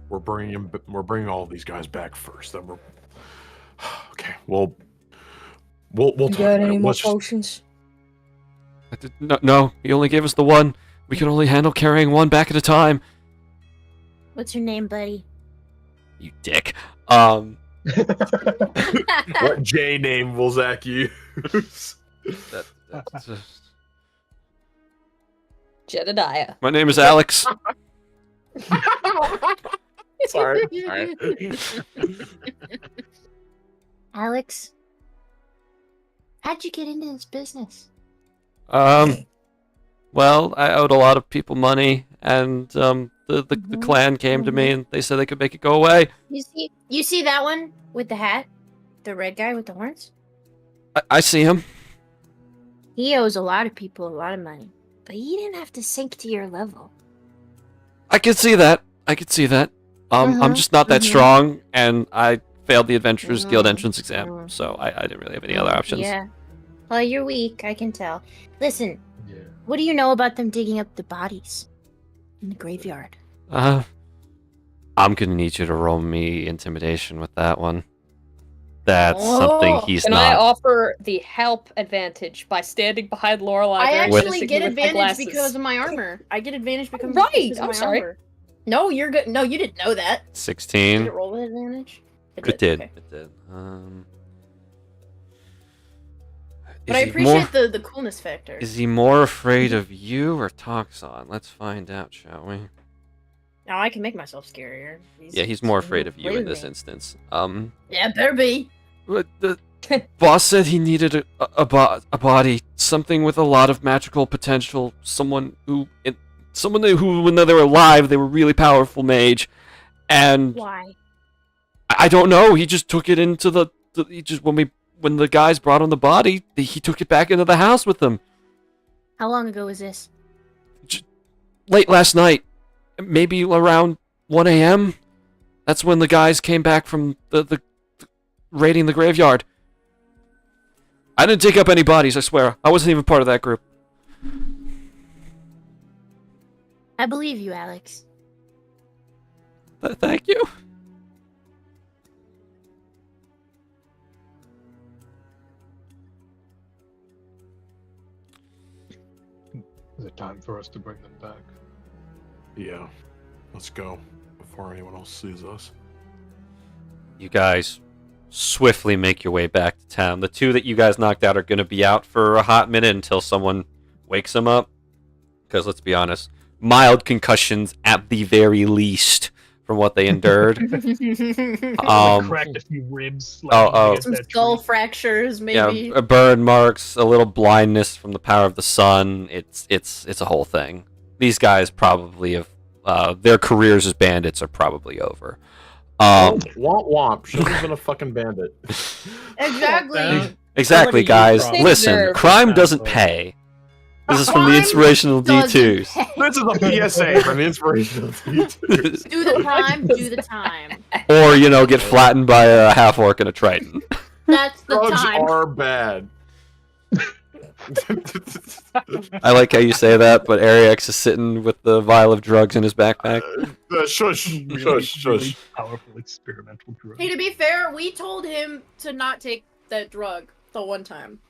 We're bringing all of these guys back first. Then we're okay. We'll You talk got about any it. more Let's just- potions? No, he only gave us the one. We can only handle carrying one back at a time. What's your name, buddy? You dick. What J name will Zach use? That's just... Jedediah. My name is Alex. Sorry. Alex, how'd you get into this business? Well, I owed a lot of people money, and the clan came to me, and they said they could make it go away. You see that one with the hat? The red guy with the horns? I see him. He owes a lot of people a lot of money, but he didn't have to sink to your level. I could see that. I'm just not that strong, and I failed the Adventurers Guild entrance exam, so I didn't really have any other options. Yeah. Well, you're weak, I can tell. Listen, what do you know about them digging up the bodies in the graveyard? I'm gonna need you to roll me intimidation with that one. That's something he's Can not. I offer the help advantage by standing behind Lorelai? I actually get with my advantage glasses? because of my armor. I get advantage because Right, of I'm my sorry. armor. No, you're good. No, you didn't know that. 16. Did it roll with advantage? It did. Okay. It did. But I appreciate the coolness factor. Is he more afraid of you or Toxon? Let's find out, shall we? Now I can make myself scarier. He's more afraid of you in this me. instance. Yeah, better be. But the boss said he needed a body, something with a lot of magical potential, someone who, when they were alive, they were really powerful mage, and Why? I don't know. He just took it into when the guys brought him the body, he took it back into the house with them. How long ago was this? Late last night, maybe around 1 a.m. That's when the guys came back from the raiding the graveyard. I didn't dig up any bodies, I swear. I wasn't even part of that group. I believe you, Alex. Thank you. Is it time for us to bring them back? Yeah. Let's go before anyone else sees us. You guys swiftly make your way back to town. The two that you guys knocked out are going to be out for a hot minute until someone wakes them up. Because let's be honest, mild concussions at the very least from what they endured. Cracked a few ribs. Some skull fractures, maybe. Yeah, burn marks, a little blindness from the power of the sun. It's a whole thing. These guys probably have their careers as bandits are probably over. Womp womp. Shouldn't have been a fucking bandit. Exactly. Exactly, guys. Listen, crime doesn't pay. This is from the Inspirational D2s. This is a PSA from the Inspirational D2s. Do the crime, do the time. Or, get flattened by a half-orc and a triton. That's the Drugs time. are bad. I like how you say that, but Ariex is sitting with the vial of drugs in his backpack. Shush. Really powerful experimental drug. Hey, to be fair, we told him to not take that drug the one time.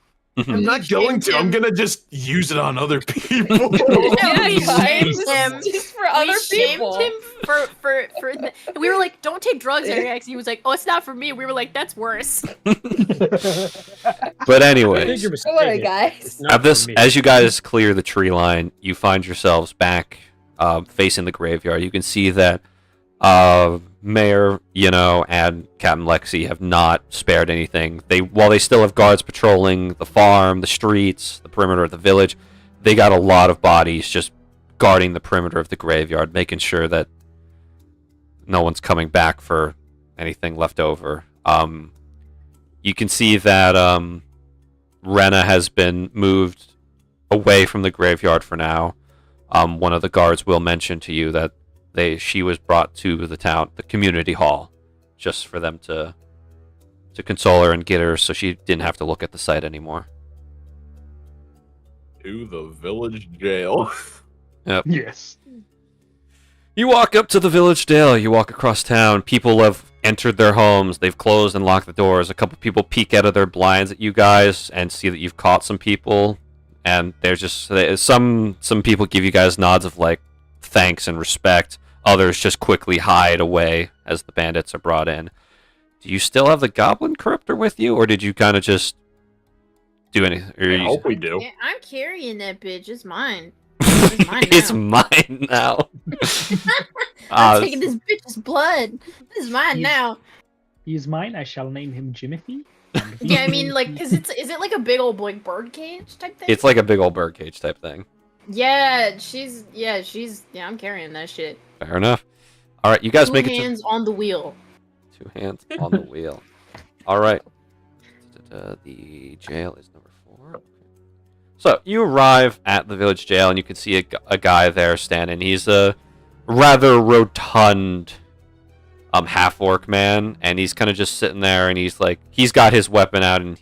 I'm not going to. I'm gonna just use it on other people. We shamed him. Just for other people. Shamed him for we were like, don't take drugs, Ariex. He was like, oh, it's not for me. We were like, that's worse. But anyway, Don't worry, guys. as you guys clear the tree line, you find yourselves back facing the graveyard. You can see that Mayor, and Captain Lexi have not spared anything. While they still have guards patrolling the farm, the streets, the perimeter of the village, they got a lot of bodies just guarding the perimeter of the graveyard, making sure that no one's coming back for anything left over. You can see that Rena has been moved away from the graveyard for now. One of the guards will mention to you that she was brought to the community hall, just for them to console her and get her so she didn't have to look at the site anymore. To the village jail. Yep. Yes. You walk up to the village jail. You walk across town. People have entered their homes. They've closed and locked the doors. A couple people peek out of their blinds at you guys and see that you've caught some people. and there's just some people give you guys nods of like thanks and respect. Others just quickly hide away as the bandits are brought in. Do you still have the goblin corruptor with you, or did you kind of just do anything? I hope we do. Yeah, I'm carrying that bitch. It's mine. It's mine now. It's mine now. I'm taking this bitch's blood. This is mine now. He is mine. I shall name him Jimothy. Yeah, I mean, like, is it like a big old like bird cage type thing? It's like a big old birdcage type thing. Yeah, I'm carrying that shit. Fair enough. All right, you guys make it. 2 hands on the wheel. 2 hands on the wheel. All right. The jail is number 4. So you arrive at the village jail, and you can see a guy there standing. He's a rather rotund half-orc man, and he's kind of just sitting there, and he's got his weapon out, and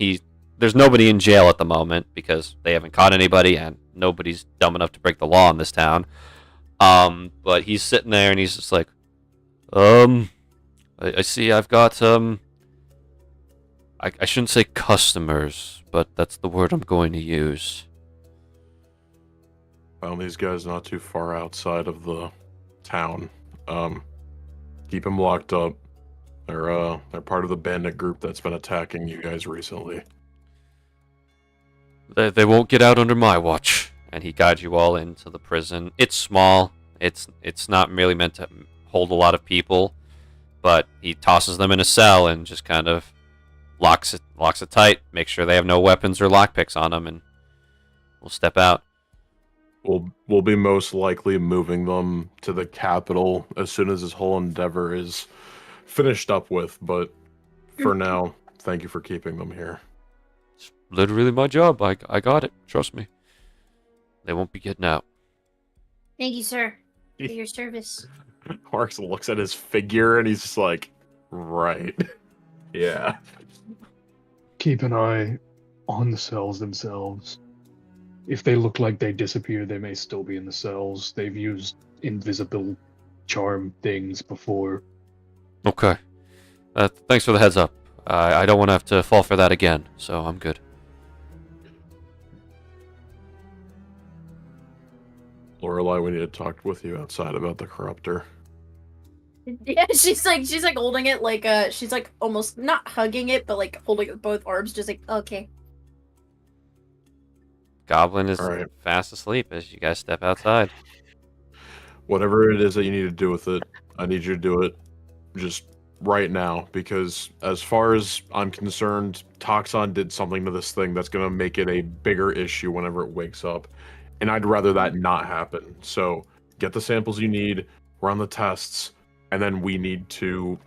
there's nobody in jail at the moment because they haven't caught anybody, and nobody's dumb enough to break the law in this town. But he's sitting there, and he's just like, I see I've got, I shouldn't say customers, but that's the word I'm going to use. Found these guys not too far outside of the town. Keep them locked up. They're part of the bandit group that's been attacking you guys recently. They won't get out under my watch. And he guides you all into the prison. It's small. It's not really meant to hold a lot of people, but he tosses them in a cell and just kind of locks it tight. Make sure they have no weapons or lockpicks on them, and we'll step out. We'll be most likely moving them to the capital as soon as this whole endeavor is finished up with. But for now, thank you for keeping them here. It's literally my job. I got it. Trust me. They won't be getting out. Thank you, sir, for your service. Marks looks at his figure and he's just like, right. Yeah. Keep an eye on the cells themselves. If they look like they disappear, they may still be in the cells. They've used invisible charm things before. Okay. Thanks for the heads up. I don't want to have to fall for that again, so I'm good. Lorelei, we need to talk with you outside about the corruptor. Yeah, she's like holding it like she's like almost not hugging it, but like holding it with both arms, just like okay. Goblin is right. fast asleep as you guys step outside. Whatever it is that you need to do with it, I need you to do it just right now, because as far as I'm concerned, Toxon did something to this thing that's going to make it a bigger issue whenever it wakes up, and I'd rather that not happen. So get the samples you need, run the tests, and then we need to,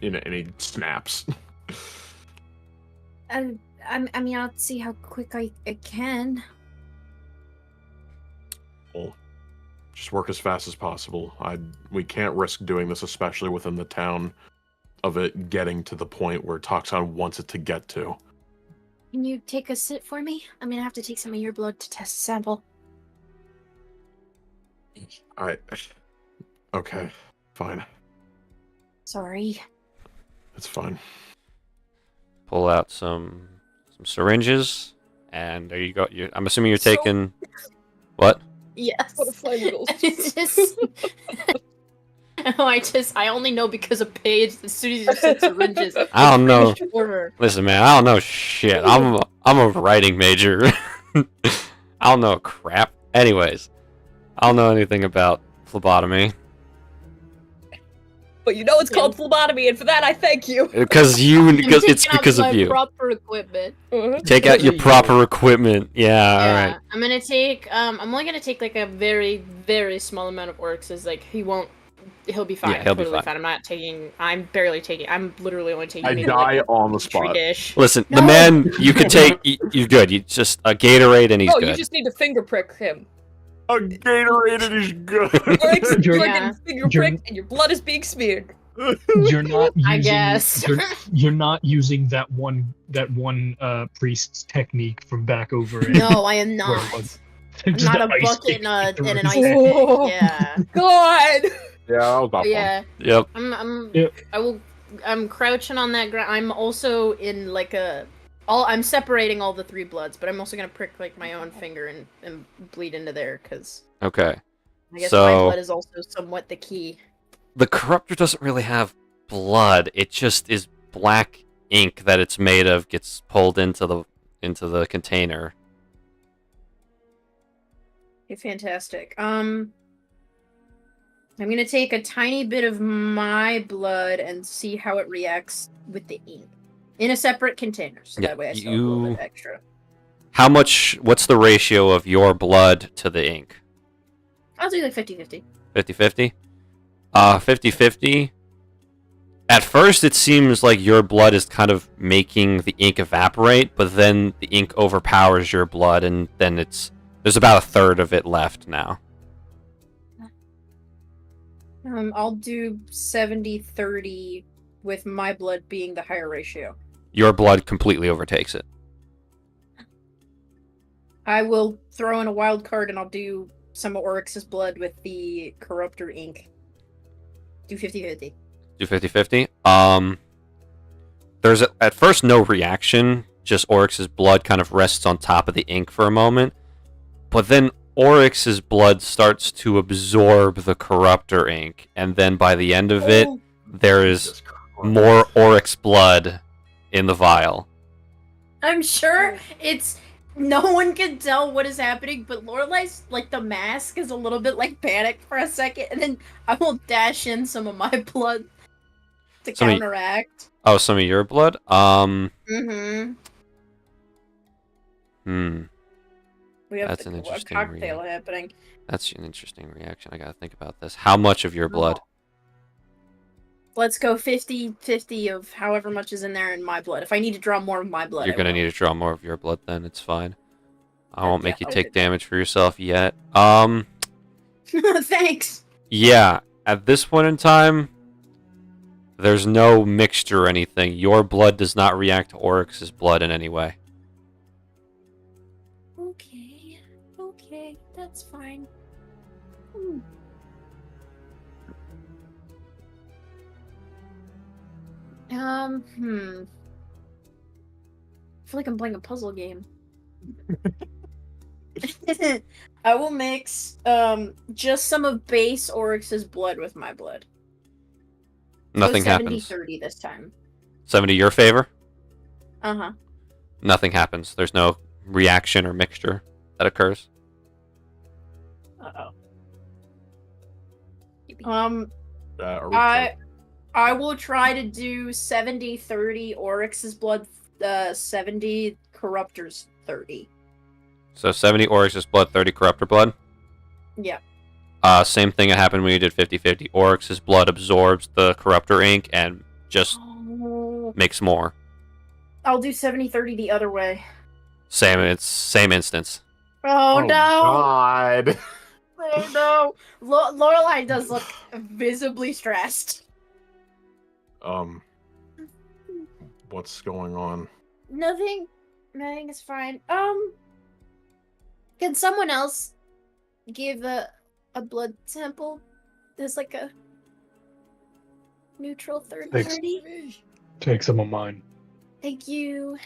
any snaps. I mean, I'll see how quick I can. Well, just work as fast as possible. We can't risk doing this, especially within the town, of it getting to the point where Toxon wants it to get to. Can you take a sip for me? I'm gonna have to take some of your blood to test a sample. Okay, fine. Sorry. It's fine. Pull out some syringes, and there you go. I'm assuming you're taking... What? Yes. Butterfly noodles. I only know because of Paige. As soon as you said syringes, I don't know. Order. Listen, man, I don't know shit. I'm a writing major. I don't know crap. Anyways, I don't know anything about phlebotomy. But you know it's called phlebotomy, and for that I thank you. Because it's because of you. Proper equipment. Take out your proper equipment. Yeah, all right. I'm gonna take. I'm only gonna take like a very, very small amount of orcs. Is like he'll be fine. Yeah, he'll be totally fine. I'm not taking. I'm barely taking. I'm literally only taking. I maybe, die like, on the petri spot. dish. Listen, the man you could take. You're good. You just a Gatorade and he's good. You just need to finger prick him. A Gatorade is good. Finger prick, and your blood is being smeared. You're not using, I guess. you're not using that one priest's technique from back over. No, I am not. I'm Just not the a ice bucket stick and an through ice his pick. head. Yeah. God. Yeah, that was not Yeah. Yep. I'm Yep. I'm crouching on that ground. I'm also in like a I'm separating all the 3 bloods, but I'm also gonna prick like my own finger and bleed into there because Okay. I guess So my blood is also somewhat the key. the corruptor doesn't really have blood. It just is black ink that it's made of gets pulled into the container. Okay, fantastic. I'm gonna take a tiny bit of my blood and see how it reacts with the ink in a separate container, so Yeah, that way I still have a little bit extra. How much? What's the ratio of your blood to the ink? I'll do like 50-50. 50-50? 50-50. At first, it seems like your blood is kind of making the ink evaporate, but then the ink overpowers your blood, and then there's about a third of it left now. I'll do 70-30 with my blood being the higher ratio. Your blood completely overtakes it. I will throw in a wild card and I'll do some of Oryx's blood with the corruptor ink. Do 50-50. Do 50-50. There's at first no reaction, just Oryx's blood kind of rests on top of the ink for a moment, but then Oryx's blood starts to absorb the corruptor ink, and then by the end of it, there is more Oryx blood in the vial. I'm sure it's... No one can tell what is happening, but Lorelai's, like, the mask is a little bit, like, panicked for a second, and then I will dash in some of my blood to counteract. Some of your blood? Mm-hmm. We have That's an a interesting cocktail happening. That's an interesting reaction. I gotta think about this. How much of your blood? Let's go 50-50 of however much is in there in my blood. If I need to draw more of my blood, You're I gonna will. need to draw more of your blood then, it's fine. I won't make you I'll take do that. damage for yourself yet. Thanks. Yeah, at this point in time, there's no mixture or anything. Your blood does not react to Oryx's blood in any way. Okay, that's fine. I feel like I'm playing a puzzle game. I will mix just some of base Oryx's blood with my blood. Nothing so happens. 70-30 this time. 70 your favor? Uh-huh. Nothing happens. There's no reaction or mixture that occurs. Uh-oh. Are we I will try to do 70-30 Oryx's blood, 70 Corruptor's 30. So 70 Oryx's blood, 30 Corruptor blood? Yeah. Same thing that happened when you did 50-50. Oryx's blood absorbs the Corruptor ink and just makes more. I'll do 70-30 the other way. Same instance. Oh no! God. Oh no! Lorelai does look visibly stressed. What's going on? Nothing is fine. Can someone else give a blood sample? There's like a neutral third party. Take some of mine. Thank you.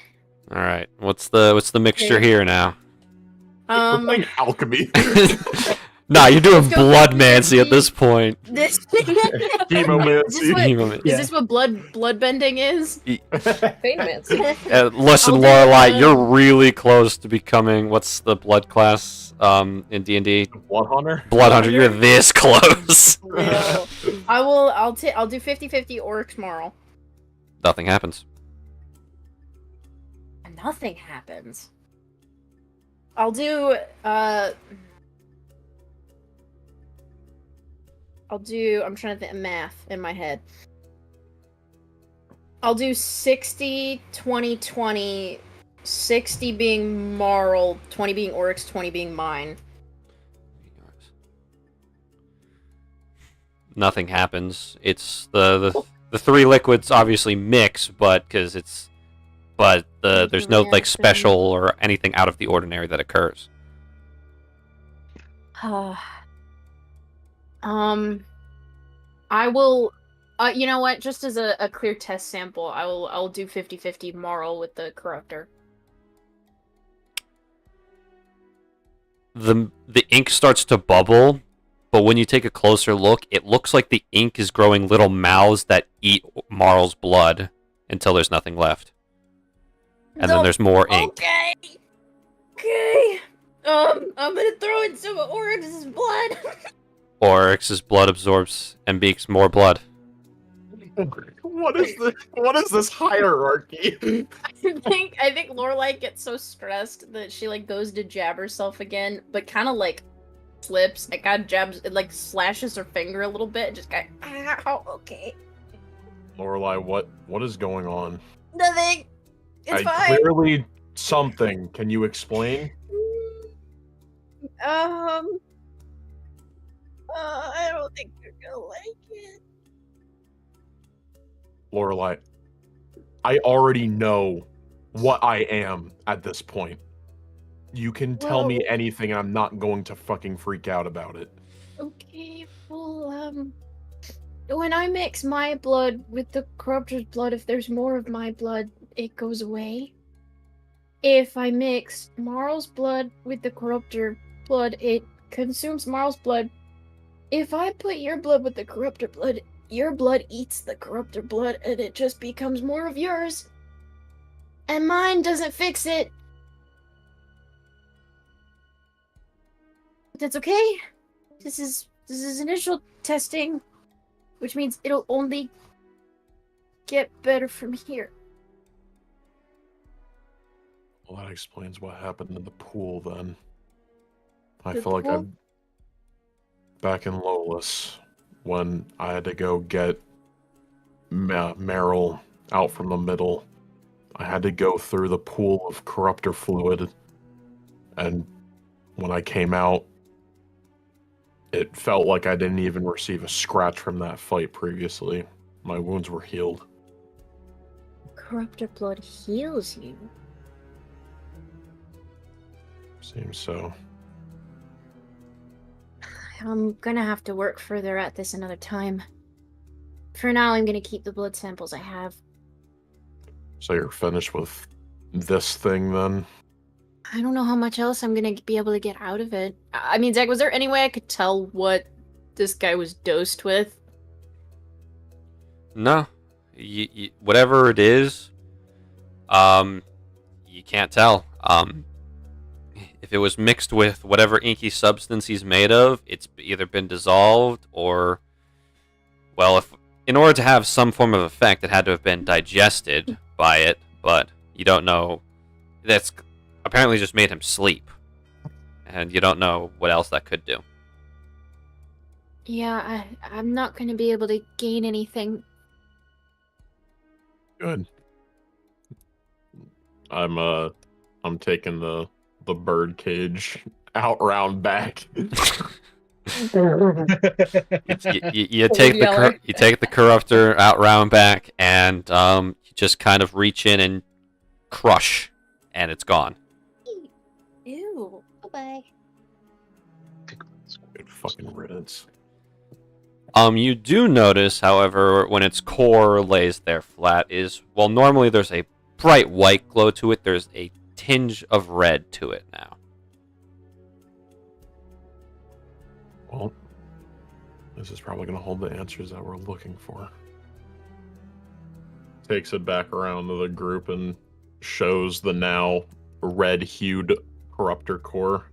All right. What's the mixture here now? We're playing alchemy. Nah, you're doing bloodmancy at this point. This Chemomancy. Is this what blood bending is? Fainmancy. Listen, Lorelai, you're really close to becoming what's the blood class in D&D? Blood hunter. Blood hunter. You're this close. I'll do 50-50 Oryx Marl. Nothing happens. Nothing happens. I'm trying to think math in my head. I'll do 60, 20, 20, 60 being Marl, 20 being Oryx, 20 being mine. Nothing happens. It's the three liquids obviously mix, but there's no like special or anything out of the ordinary that occurs. I will You know what? Just as a clear test sample, I'll do 50-50 Marl with the corruptor. The ink starts to bubble, but when you take a closer look, it looks like the ink is growing little mouths that eat Marl's blood until there's nothing left. And then there's more ink. Okay. Okay. I'm gonna throw in some of Oryx's blood. Oryx's blood absorbs and makes more blood. What is this hierarchy? I think Lorelai gets so stressed that she like goes to jab herself again, but kind of like slips. It kind of jabs, it like slashes her finger a little bit. Just kind of, ow, okay. Lorelai, what is going on? Nothing. It's fine. Clearly something. Can you explain? I don't think you're gonna like it. Lorelai, I already know what I am at this point. You can tell me anything and I'm not going to fucking freak out about it. Okay, well, when I mix my blood with the corruptor's blood, if there's more of my blood, it goes away. If I mix Marl's blood with the corruptor blood, it consumes Marl's blood. If I put your blood with the corruptor blood, your blood eats the corruptor blood and it just becomes more of yours. And mine doesn't fix it. But that's okay. This is initial testing, which means it'll only get better from here. Well, that explains what happened in the pool then. I The feel like pool? I'm back in Loveless when I had to go get Meryl out from the middle. I had to go through the pool of corruptor fluid, and when I came out, it felt like I didn't even receive a scratch from that fight previously. My wounds were healed. Corruptor blood heals you. Seems so. I'm gonna have to work further at this another time. For now, I'm gonna keep the blood samples I have. So you're finished with this thing then? I don't know how much else I'm gonna be able to get out of it. I mean, Zach, was there any way I could tell what this guy was dosed with? No. Whatever it is, you can't tell. If it was mixed with whatever inky substance he's made of, it's either been dissolved or, well, if in order to have some form of effect, it had to have been digested by it, but you don't know. That's apparently just made him sleep, and you don't know what else that could do. Yeah, I'm not gonna be able to gain anything. Good. I'm taking the bird cage out round back. You take the corruptor out round back, and you just kind of reach in and crush, and it's gone. Ew. Bye-bye. Good fucking riddance. You do notice, however, when its core lays there flat is, well, normally there's a bright white glow to it, there's a tinge of red to it now. Well, this is probably going to hold the answers that we're looking for. Takes it back around to the group and shows the now red-hued corruptor core.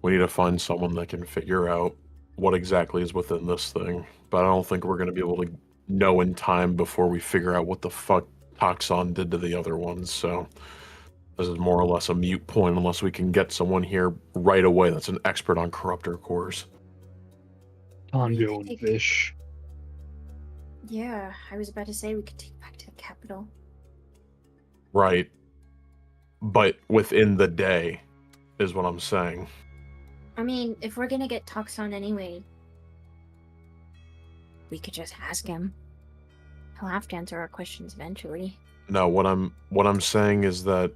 We need to find someone that can figure out what exactly is within this thing, but I don't think we're going to be able to know in time before we figure out what the fuck Toxon did to the other ones, so this is more or less a moot point unless we can get someone here right away that's an expert on corruptor cores. Tango and fish. Yeah, I was about to say we could take back to the capital. Right. But within the day is what I'm saying. I mean, if we're gonna get Toxon anyway, we could just ask him. He'll have to answer our questions eventually. No, what I'm saying is that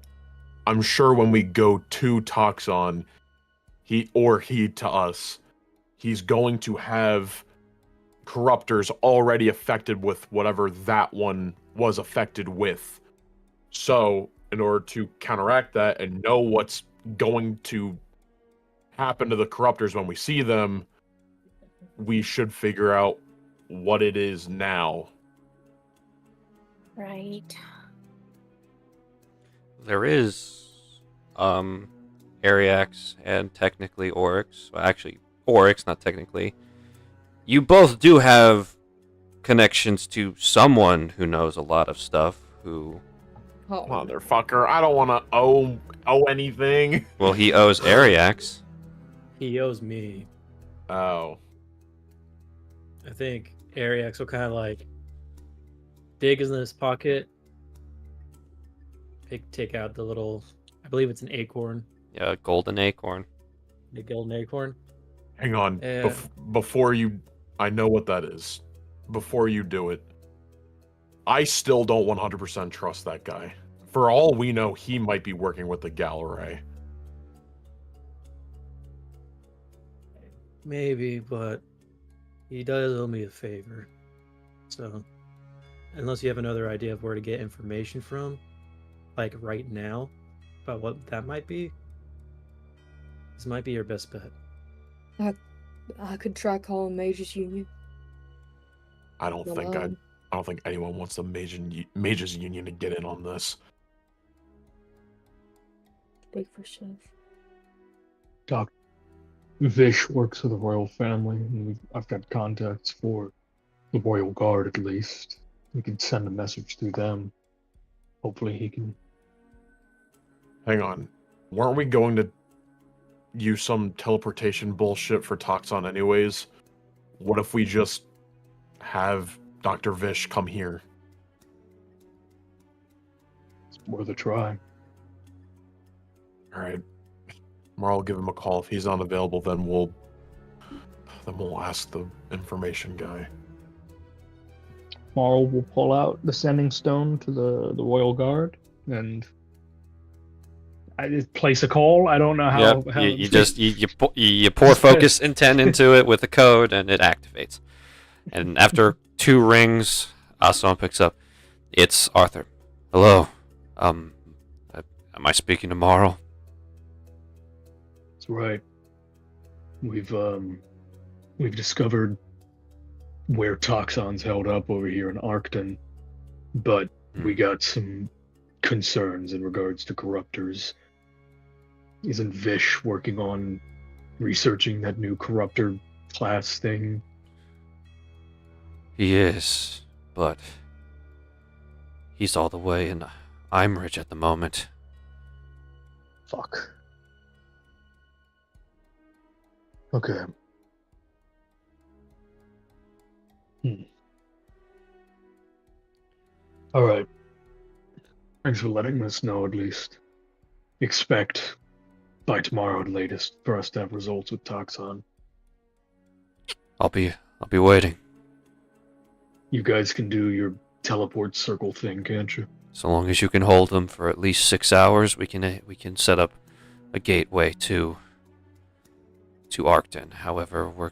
I'm sure when we go to Toxon, he to us, he's going to have corruptors already affected with whatever that one was affected with. So, in order to counteract that and know what's going to happen to the corruptors when we see them, we should figure out what it is now. Right. There is, Ariax and technically Oryx. Well, actually, Oryx, not technically. You both do have connections to someone who knows a lot of stuff, who... Oh. Motherfucker, I don't want to owe anything. Well, he owes Ariax. He owes me. Oh. I think Ariax will kind of like dig in his pocket, take out the little, I believe it's an acorn. Yeah, golden acorn. The golden acorn. Hang on. Before you... I know what that is. Before you do it, I still don't 100% trust that guy. For all we know, he might be working with the Gallery. Maybe, but he does owe me a favor. So, unless you have another idea of where to get information from, like right now, about what that might be, this might be your best bet. I could try calling Mages Union. I don't think anyone wants the Mages Union to get in on this. Speak for yourself. Doc Vish works for the royal family, and I've got contacts for the royal guard at least. We could send a message through them. Hopefully he can... Hang on. Weren't we going to use some teleportation bullshit for Toxon anyways? What if we just have Dr. Vish come here? It's worth a try. Alright. Tomorrow I'll give him a call. If he's unavailable, then we'll ask the information guy. Tomorrow we'll pull out the sending stone to the royal guard and place a call. I don't know how. Yep. how You pour focus intent into it with a code, and it activates. And after 2 rings, someone picks up. It's Arthur. Hello. Am I speaking to Marl? That's right. We've discovered where Toxon's held up over here in Arcton, but we got some concerns in regards to corruptors. Isn't Vish working on researching that new corruptor class thing? He is, but he's all the way in Imridge at the moment. Fuck. Okay. Alright. Thanks for letting us know at least. Expect by tomorrow at latest for us to have results with Toxon. I'll be waiting. You guys can do your teleport circle thing, can't you? So long as you can hold them for at least 6 hours, we can set up a gateway to Arcton. However, we're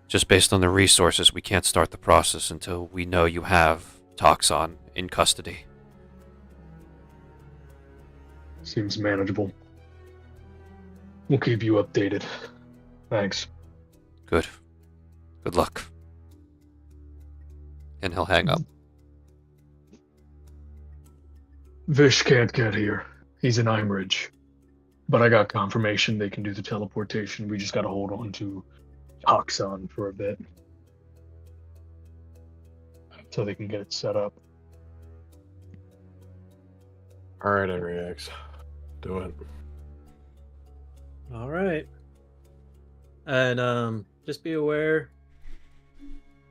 just based on the resources, we can't start the process until we know you have Toxon in custody. Seems manageable. We'll keep you updated. Thanks. Good luck. And he'll hang up. Vish can't get here. He's in Imridge. But I got confirmation they can do the teleportation. We just gotta hold on to Toxon for a bit. So they can get it set up. Alright, Ariax. Do it. Alright. And just be aware,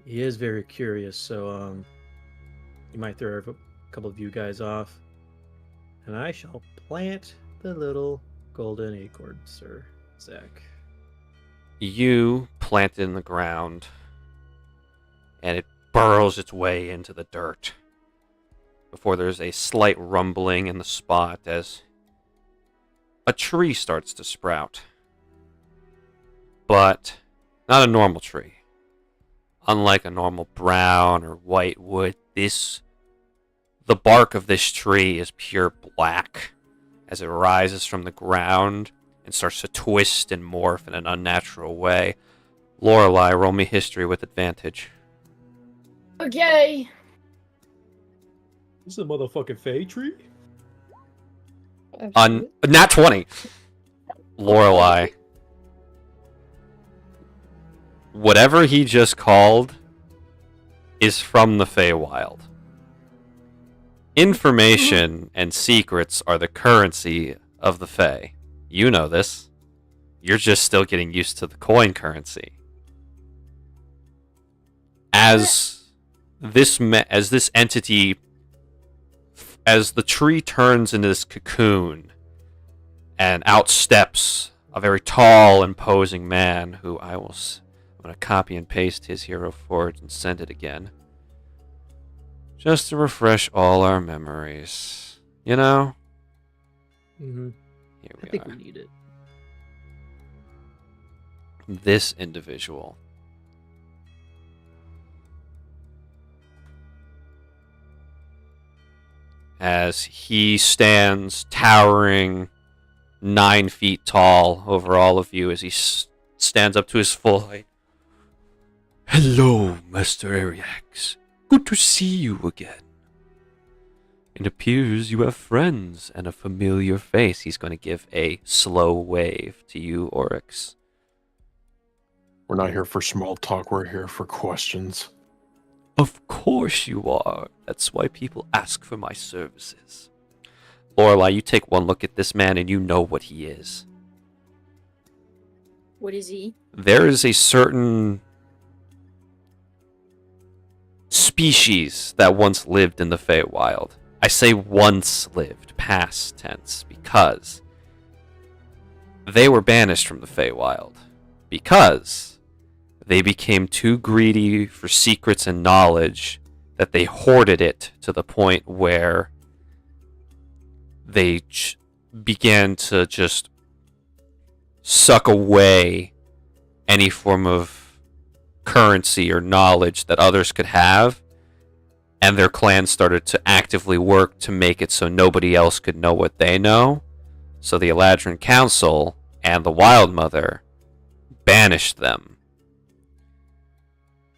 he is very curious, so he might throw a couple of you guys off. And I shall plant the little golden acorn, Sir Zach. You plant it in the ground, and it burrows its way into the dirt before there's a slight rumbling in the spot as a tree starts to sprout. But not a normal tree. Unlike a normal brown or white wood, the bark of this tree is pure black as it rises from the ground and starts to twist and morph in an unnatural way. Lorelei, roll me history with advantage. Okay. This is a motherfucking fey tree? Nat 20. Lorelei. Whatever he just called is from the Feywild. Information and secrets are the currency of the Fey. You know this. You're just still getting used to the coin currency. As this entity, as the tree turns into this cocoon and out steps a very tall, imposing man who I'm going to copy and paste his hero forge and send it again. Just to refresh all our memories. You know? Mm-hmm. Here I think we need it. This individual. As he stands towering 9 feet tall over all of you as he stands up to his full height. Hello, Master Ariax. Good to see you again. It appears you have friends and a familiar face. He's going to give a slow wave to you, Oryx. We're not here for small talk, we're here for questions. Of course you are. That's why people ask for my services. Lorelei, you take one look at this man and you know what he is. What is he? There is a certain species that once lived in the Feywild. I say once lived, past tense, because they were banished from the Feywild. Because they became too greedy for secrets and knowledge that they hoarded it to the point where they began to just suck away any form of currency or knowledge that others could have, and their clan started to actively work to make it so nobody else could know what they know. So the Eladrin Council and the Wild Mother banished them.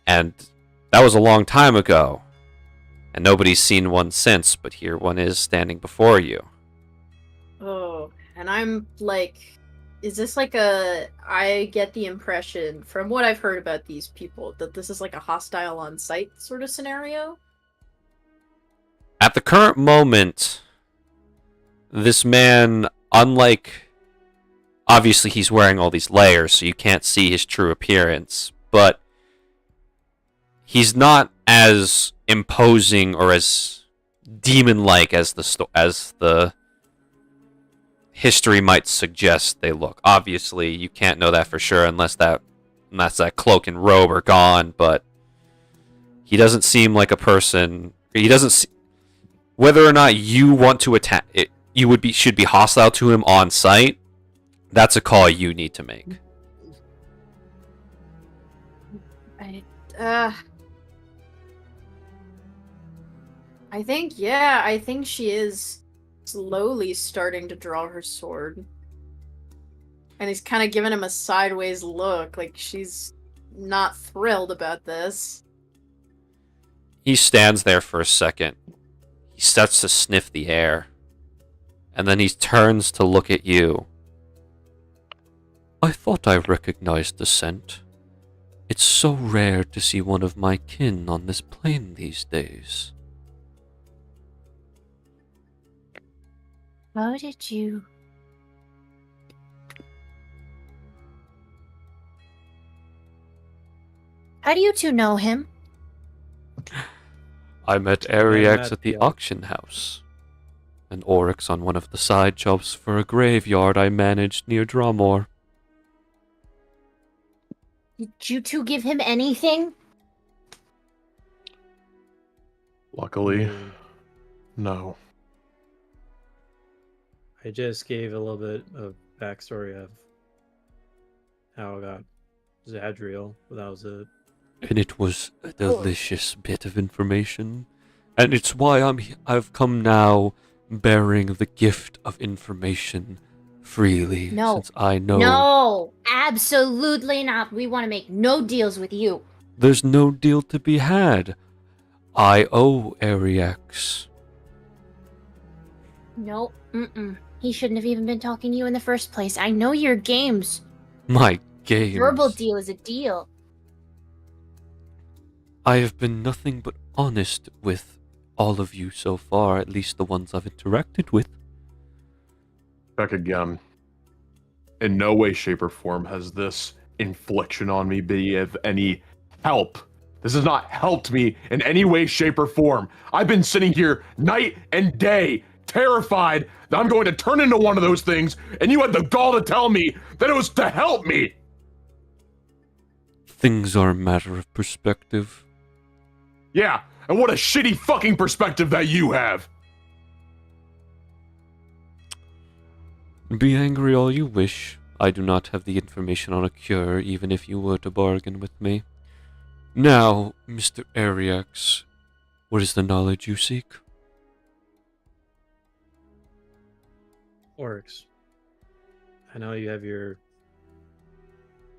And that was a long time ago, and nobody's seen one since, but here one is standing before you. Oh, and I'm like, is this like I get the impression from what I've heard about these people that this is like a hostile on sight sort of scenario? At the current moment, this man, unlike, obviously he's wearing all these layers, so you can't see his true appearance, but he's not as imposing or as demon-like as the history might suggest they look. Obviously, you can't know that for sure unless that cloak and robe are gone, but he doesn't seem like a person. He doesn't. Whether or not you want to attack it, should be hostile to him on sight. That's a call you need to make. I think she is slowly starting to draw her sword. And he's kind of giving him a sideways look, like she's not thrilled about this. He stands there for a second. He starts to sniff the air. And then he turns to look at you. I thought I recognized the scent. It's so rare to see one of my kin on this plane these days. How did you... How do you two know him? I met Ariax at the auction house, and Oryx on one of the side jobs for a graveyard I managed near Dramor. Did you two give him anything? Luckily, no. I just gave a little bit of backstory of how I got Zadriel, but that was it. And it was a delicious bit of information. And it's why I've come now bearing the gift of information freely. No. Since I know No, absolutely not. We want to make no deals with you. there's no deal to be had. I owe Ariax. No, he shouldn't have even been talking to you in the first place. I know your games. My games. Verbal deal is a deal. I have been nothing but honest with all of you so far, at least the ones I've interacted with. Back again. In no way, shape, or form has this infliction on me be of any help. This has not helped me in any way, shape, or form. I've been sitting here night and day, terrified that I'm going to turn into one of those things, and you had the gall to tell me that it was to help me! Things are a matter of perspective. Yeah, and what a shitty fucking perspective that you have! Be angry all you wish. I do not have the information on a cure, even if you were to bargain with me. Now, Mr. Ariax, what is the knowledge you seek? Oryx. I know you have your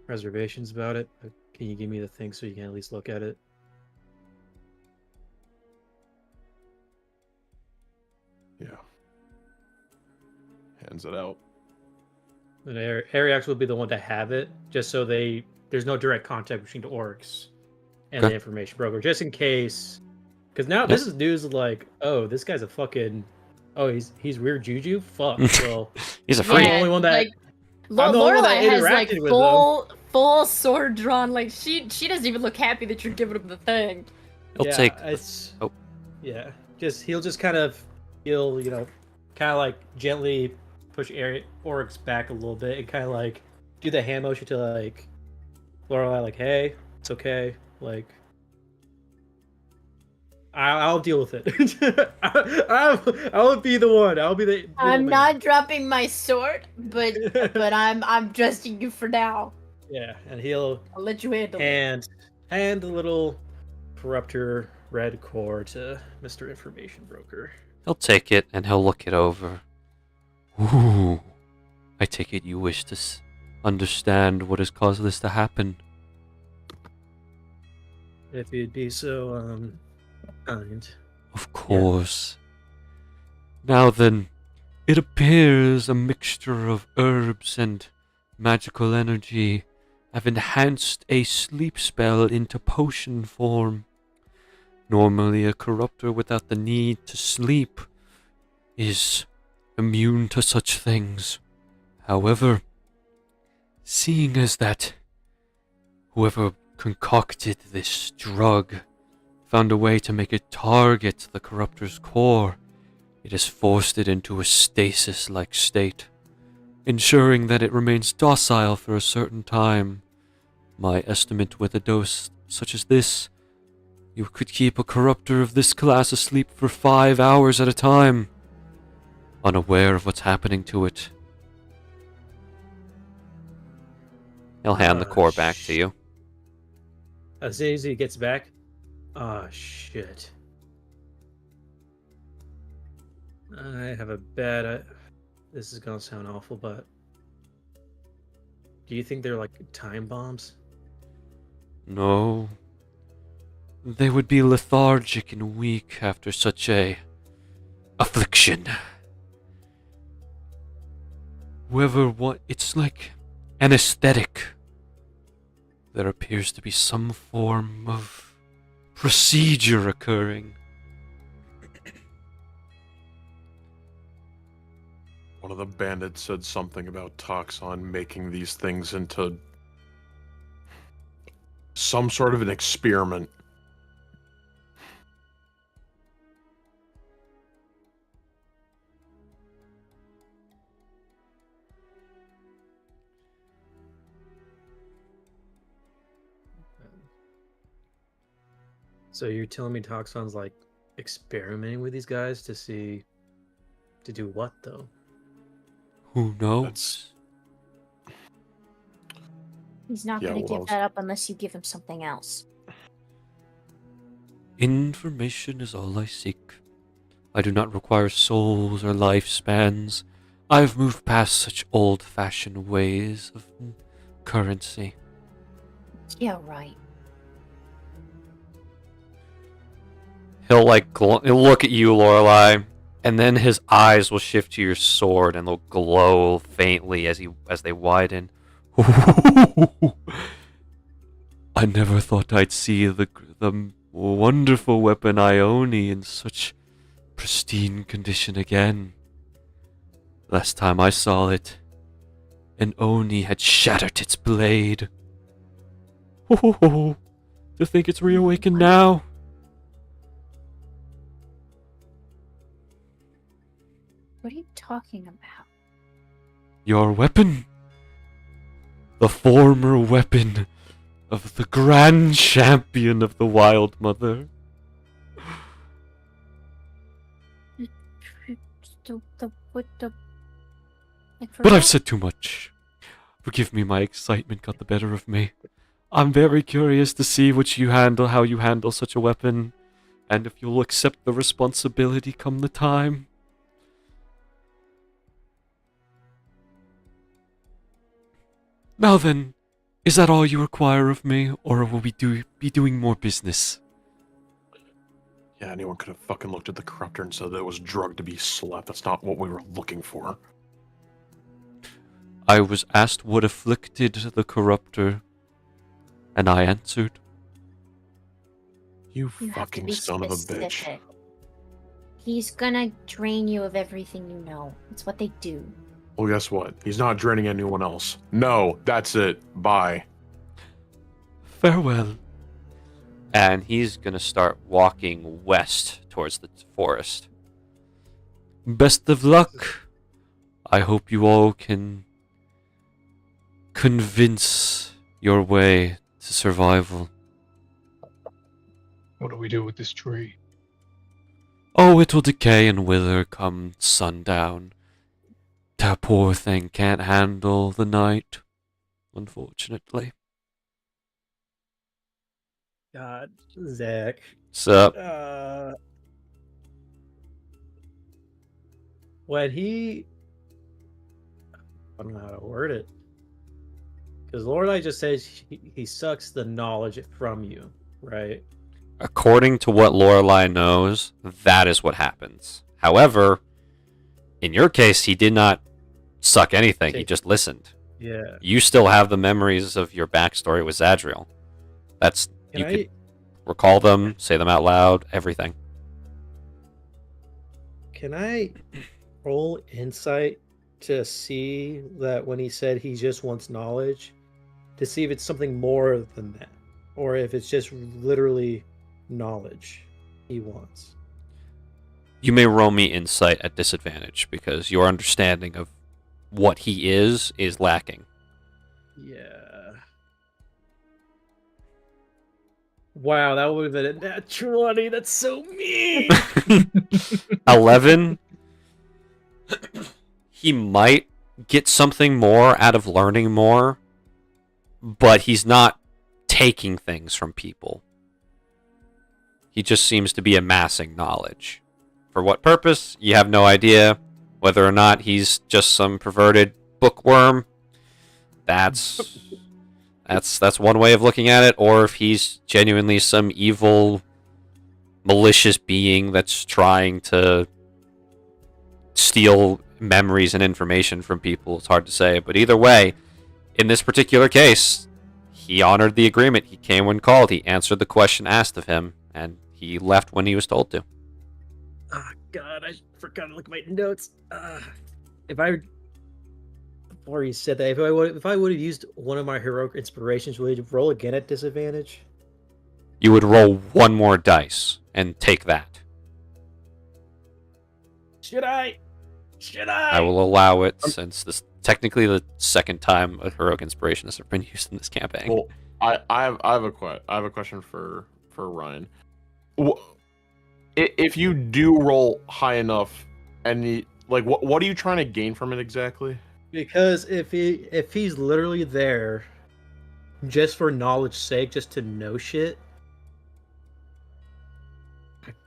reservations about it, but can you give me the thing so you can at least look at it? Yeah. Hands it out. And Ariax will be the one to have it, just so there's no direct contact between the Oryx and the information broker, just in case. Because now this is news like, oh, this guy's a fucking, oh, he's weird juju. Fuck. Well, he's a I'm freak. the only one that. Like, I'm the only one that Lorelai has like interacted with full sword drawn. Like she doesn't even look happy that you're giving him the thing. He'll take. It's, oh. Yeah. He'll just kind of, kind of like gently push Oryx back a little bit and kind of like do the hand motion to like Lorelai, like, hey, it's okay. Like, I'll deal with it. I'll be the one. I'll be the. I'm not dropping my sword, but I'm trusting you for now. Yeah, and I'll let you handle it. Hand the little corruptor red core to Mr. Information Broker. He'll take it and he'll look it over. Ooh, I take it you wish to understand what has caused this to happen. If you'd be so kind. Of course. Yeah. Now then, it appears a mixture of herbs and magical energy have enhanced a sleep spell into potion form. Normally, a corruptor without the need to sleep is immune to such things. However, seeing as that whoever concocted this drug found a way to make it target the corruptor's core, it has forced it into a stasis-like state, ensuring that it remains docile for a certain time. My estimate with a dose such as this, you could keep a corruptor of this class asleep for 5 hours at a time, unaware of what's happening to it. He'll hand the core back to you. As soon as he gets back, shit. I have a bad. This is gonna sound awful, but do you think they're like time bombs? No. They would be lethargic and weak after such a affliction. It's like anesthetic. There appears to be some form of procedure occurring. One of the bandits said something about Toxon making these things into some sort of an experiment. So you're telling me Toxon's like experimenting with these guys to see to do what though? Who knows? He's not going to give that up unless you give him something else. Information is all I seek. I do not require souls or lifespans. I've moved past such old-fashioned ways of currency. Yeah, right. He'll he'll look at you, Lorelei, and then his eyes will shift to your sword and they'll glow faintly as they widen. I never thought I'd see the wonderful weapon Ione in such pristine condition again. Last time I saw it, an Oni had shattered its blade. To think it's reawakened now. What are you talking about? Your weapon. The former weapon of the grand champion of the Wild Mother. But I've said too much. Forgive me, my excitement got the better of me. I'm very curious to see how you handle such a weapon, and if you'll accept the responsibility come the time. Now then, is that all you require of me, or will we be doing more business? Yeah, anyone could have fucking looked at the corruptor and said that it was drugged to be slept. That's not what we were looking for. I was asked what afflicted the corruptor, and I answered. You have to fucking be son of a bitch. specific. He's gonna drain you of everything you know. It's what they do. Well, guess what? He's not draining anyone else. No, that's it. Bye. Farewell. And he's gonna start walking west towards the forest. Best of luck. I hope you all can convince your way to survival. What do we do with this tree? Oh, it will decay and wither come sundown. That poor thing can't handle the night, unfortunately. God, Zach. Sup? When he... I don't know how to word it. Because Lorelei just says he sucks the knowledge from you, right? According to what Lorelei knows, that is what happens. However, in your case, he did not suck anything. He just listened. Yeah. You still have the memories of your backstory with Zadriel. You could recall them, say them out loud, everything. Can I roll insight to see that when he said he just wants knowledge, to see if it's something more than that, or if it's just literally knowledge he wants? You may roll me insight at disadvantage because your understanding of what he is lacking. Yeah. Wow, that would have been a nat 20. That's so mean. 11. He might get something more out of learning more, but he's not taking things from people. He just seems to be amassing knowledge. For what purpose? You have no idea. Whether or not he's just some perverted bookworm, that's one way of looking at it, or if he's genuinely some evil, malicious being that's trying to steal memories and information from people. It's hard to say, but either way, in this particular case, he honored the agreement. He came when called. He answered the question asked of him, and he left when he was told to. Oh, God, I forgot to look at my notes. Before you said that, if I would have used one of my heroic inspirations, would you roll again at disadvantage? You would roll one more dice and take that. Should I? I will allow it, since this technically the second time a heroic inspiration has ever been used in this campaign. Well, I have a question for Ryan. If you do roll high enough, and what are you trying to gain from it exactly? Because if he's literally there just for knowledge's sake, just to know shit,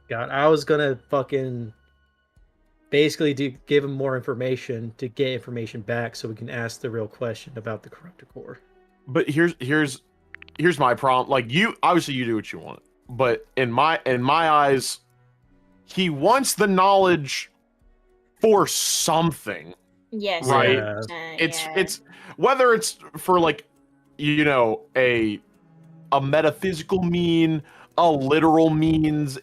God, I was gonna fucking basically give him more information to get information back so we can ask the real question about the corrupted core. But here's my problem. Like, you obviously you do what you want, but in my eyes, he wants the knowledge for something. Yes, Right. 100%, It's whether it's for, like, you know, a metaphysical mean, a literal means.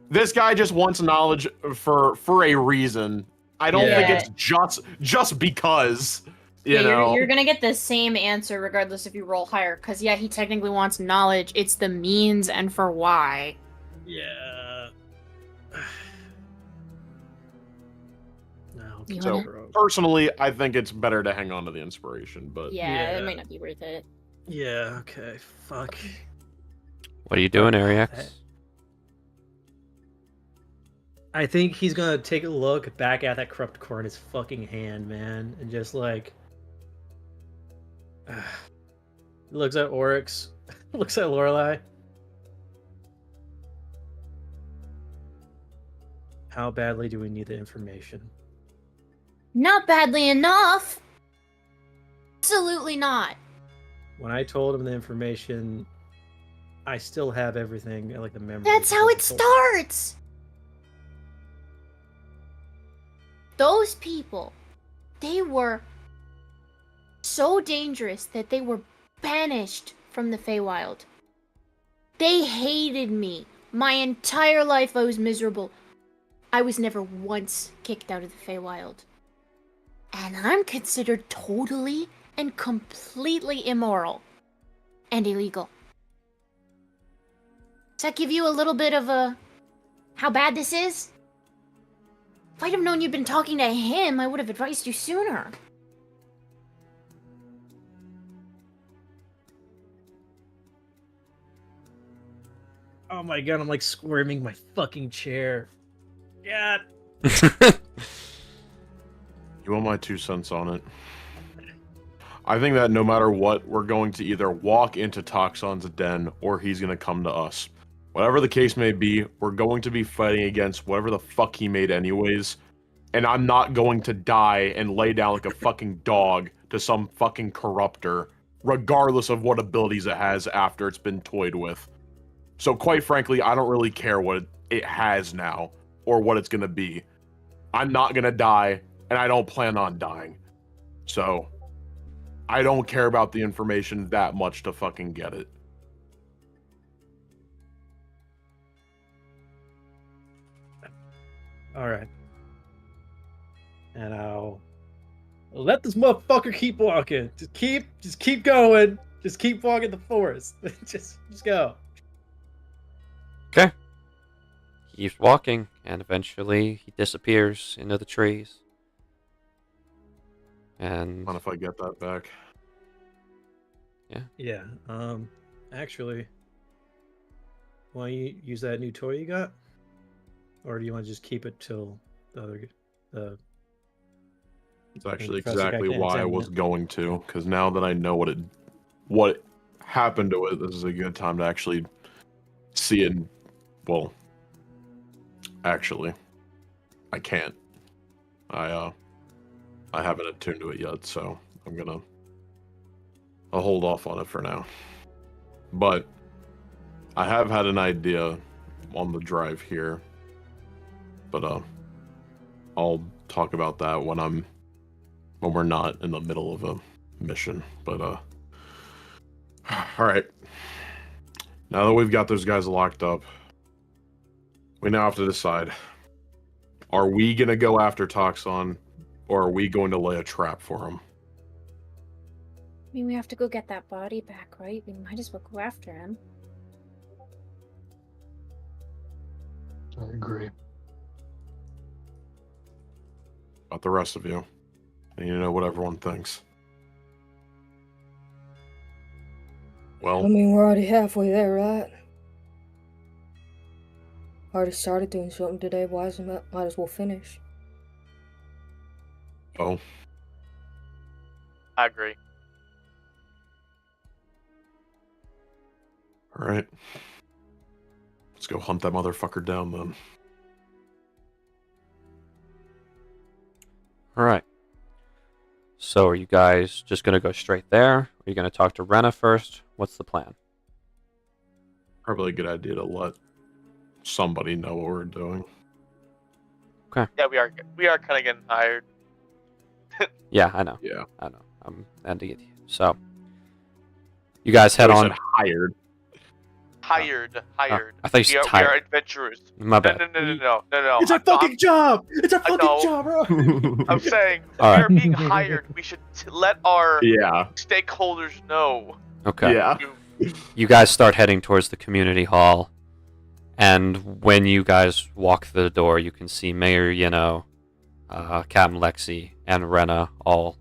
This guy just wants knowledge for a reason. I don't think it's just because. You're gonna get the same answer regardless if you roll higher, because he technically wants knowledge. It's the means and for why. Yeah. No. So personally, I think it's better to hang on to the inspiration, but it might not be worth it. Yeah. Okay. Fuck. What are you doing, Ariax? I think he's gonna take a look back at that corrupt core in his fucking hand, man, and just like looks at Oryx, looks at Lorelei. How badly do we need the information? Not badly enough. Absolutely not. When I told him the information, I still have everything, like the memory. That's how it starts. Those people, they were so dangerous that they were banished from the Feywild. They hated me. My entire life I was miserable. I was never once kicked out of the Feywild. And I'm considered totally and completely immoral and illegal. Does that give you a little bit of a how bad this is? If I'd have known you'd been talking to him, I would have advised you sooner. Oh my god, I'm like squirming my fucking chair. God. You want my 2 cents on it? I think that no matter what, we're going to either walk into Toxon's den or he's going to come to us. Whatever the case may be, we're going to be fighting against whatever the fuck he made anyways. And I'm not going to die and lay down like a fucking dog to some fucking corruptor, regardless of what abilities it has after it's been toyed with. So quite frankly, I don't really care what it has now or what it's going to be. I'm not going to die, and I don't plan on dying. So I don't care about the information that much to fucking get it. Alright. And I'll let this motherfucker keep walking. Just keep going. Just keep walking the forest. just go. Okay. He keeps walking, and eventually he disappears into the trees. And What if I get that back? Yeah. Actually, want you use that new toy you got, or do you want to just keep it till the It's actually Professor exactly got to why I examine was it? going to, because now that I know what happened to it, this is a good time to actually see it. Well, actually, I can't. I haven't attuned to it yet, so I'll hold off on it for now. But I have had an idea on the drive here, but I'll talk about that when we're not in the middle of a mission. But all right. Now that we've got those guys locked up, we now have to decide: are we gonna go after Toxon, or are we going to lay a trap for him? I mean, we have to go get that body back, right? We might as well go after him. I agree. About the rest of you, and you know what everyone thinks. Well, I mean, we're already halfway there, right? Already started doing something today, might as well finish. oh, I agree. all right. Let's go hunt that motherfucker down then. All right. So are you guys just going to go straight there? Are you going to talk to Rena first? What's the plan? Probably a good idea to let somebody know what we're doing. Okay. Yeah, we are kind of getting hired. Yeah, I know. Yeah. I know. I'm ending it. So you guys head on. Hired. Hired. I thought you said we tired. are adventurers. My bad. No. It's a fucking job. It's a fucking job, bro. I'm saying All we right. are being hired. We should let our Yeah. stakeholders know. Okay. Yeah. You guys start heading towards the community hall, and when you guys walk through the door, you can see Mayor Yeno, Captain Lexi, and Rena all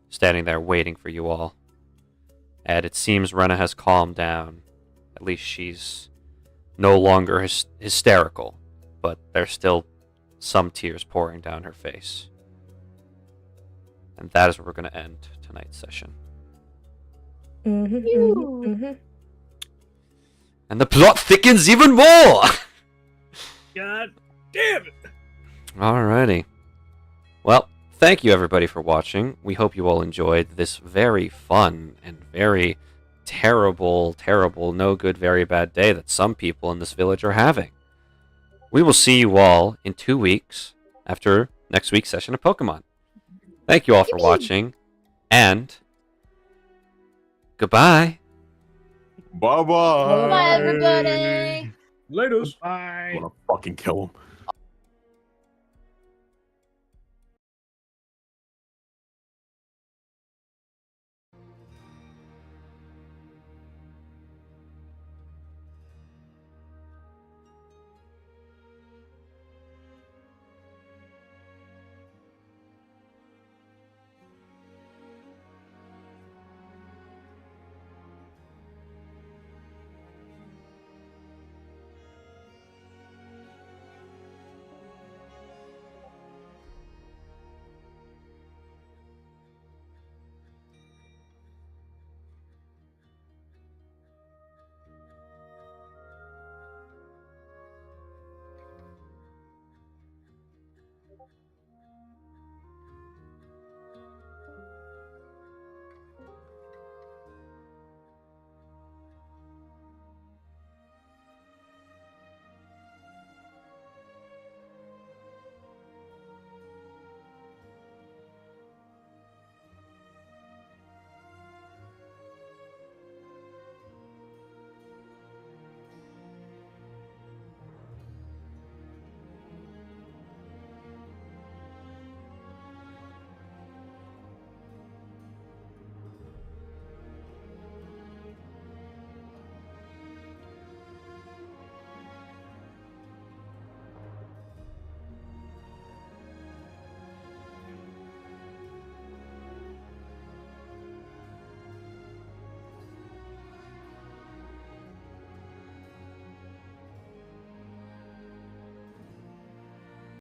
standing there waiting for you all. And it seems Rena has calmed down. At least she's no longer hysterical, but there's still some tears pouring down her face. And that is where we're going to end tonight's session. And the plot thickens even more! God damn it. Alrighty. Well, thank you everybody for watching. We hope you all enjoyed this very fun and very terrible, no good, very bad day that some people in this village are having. We will see you all in 2 weeks after next week's session of Pokemon. Thank you all for watching, and goodbye. Bye-bye. Bye, everybody. Laters. I'm gonna fucking kill him.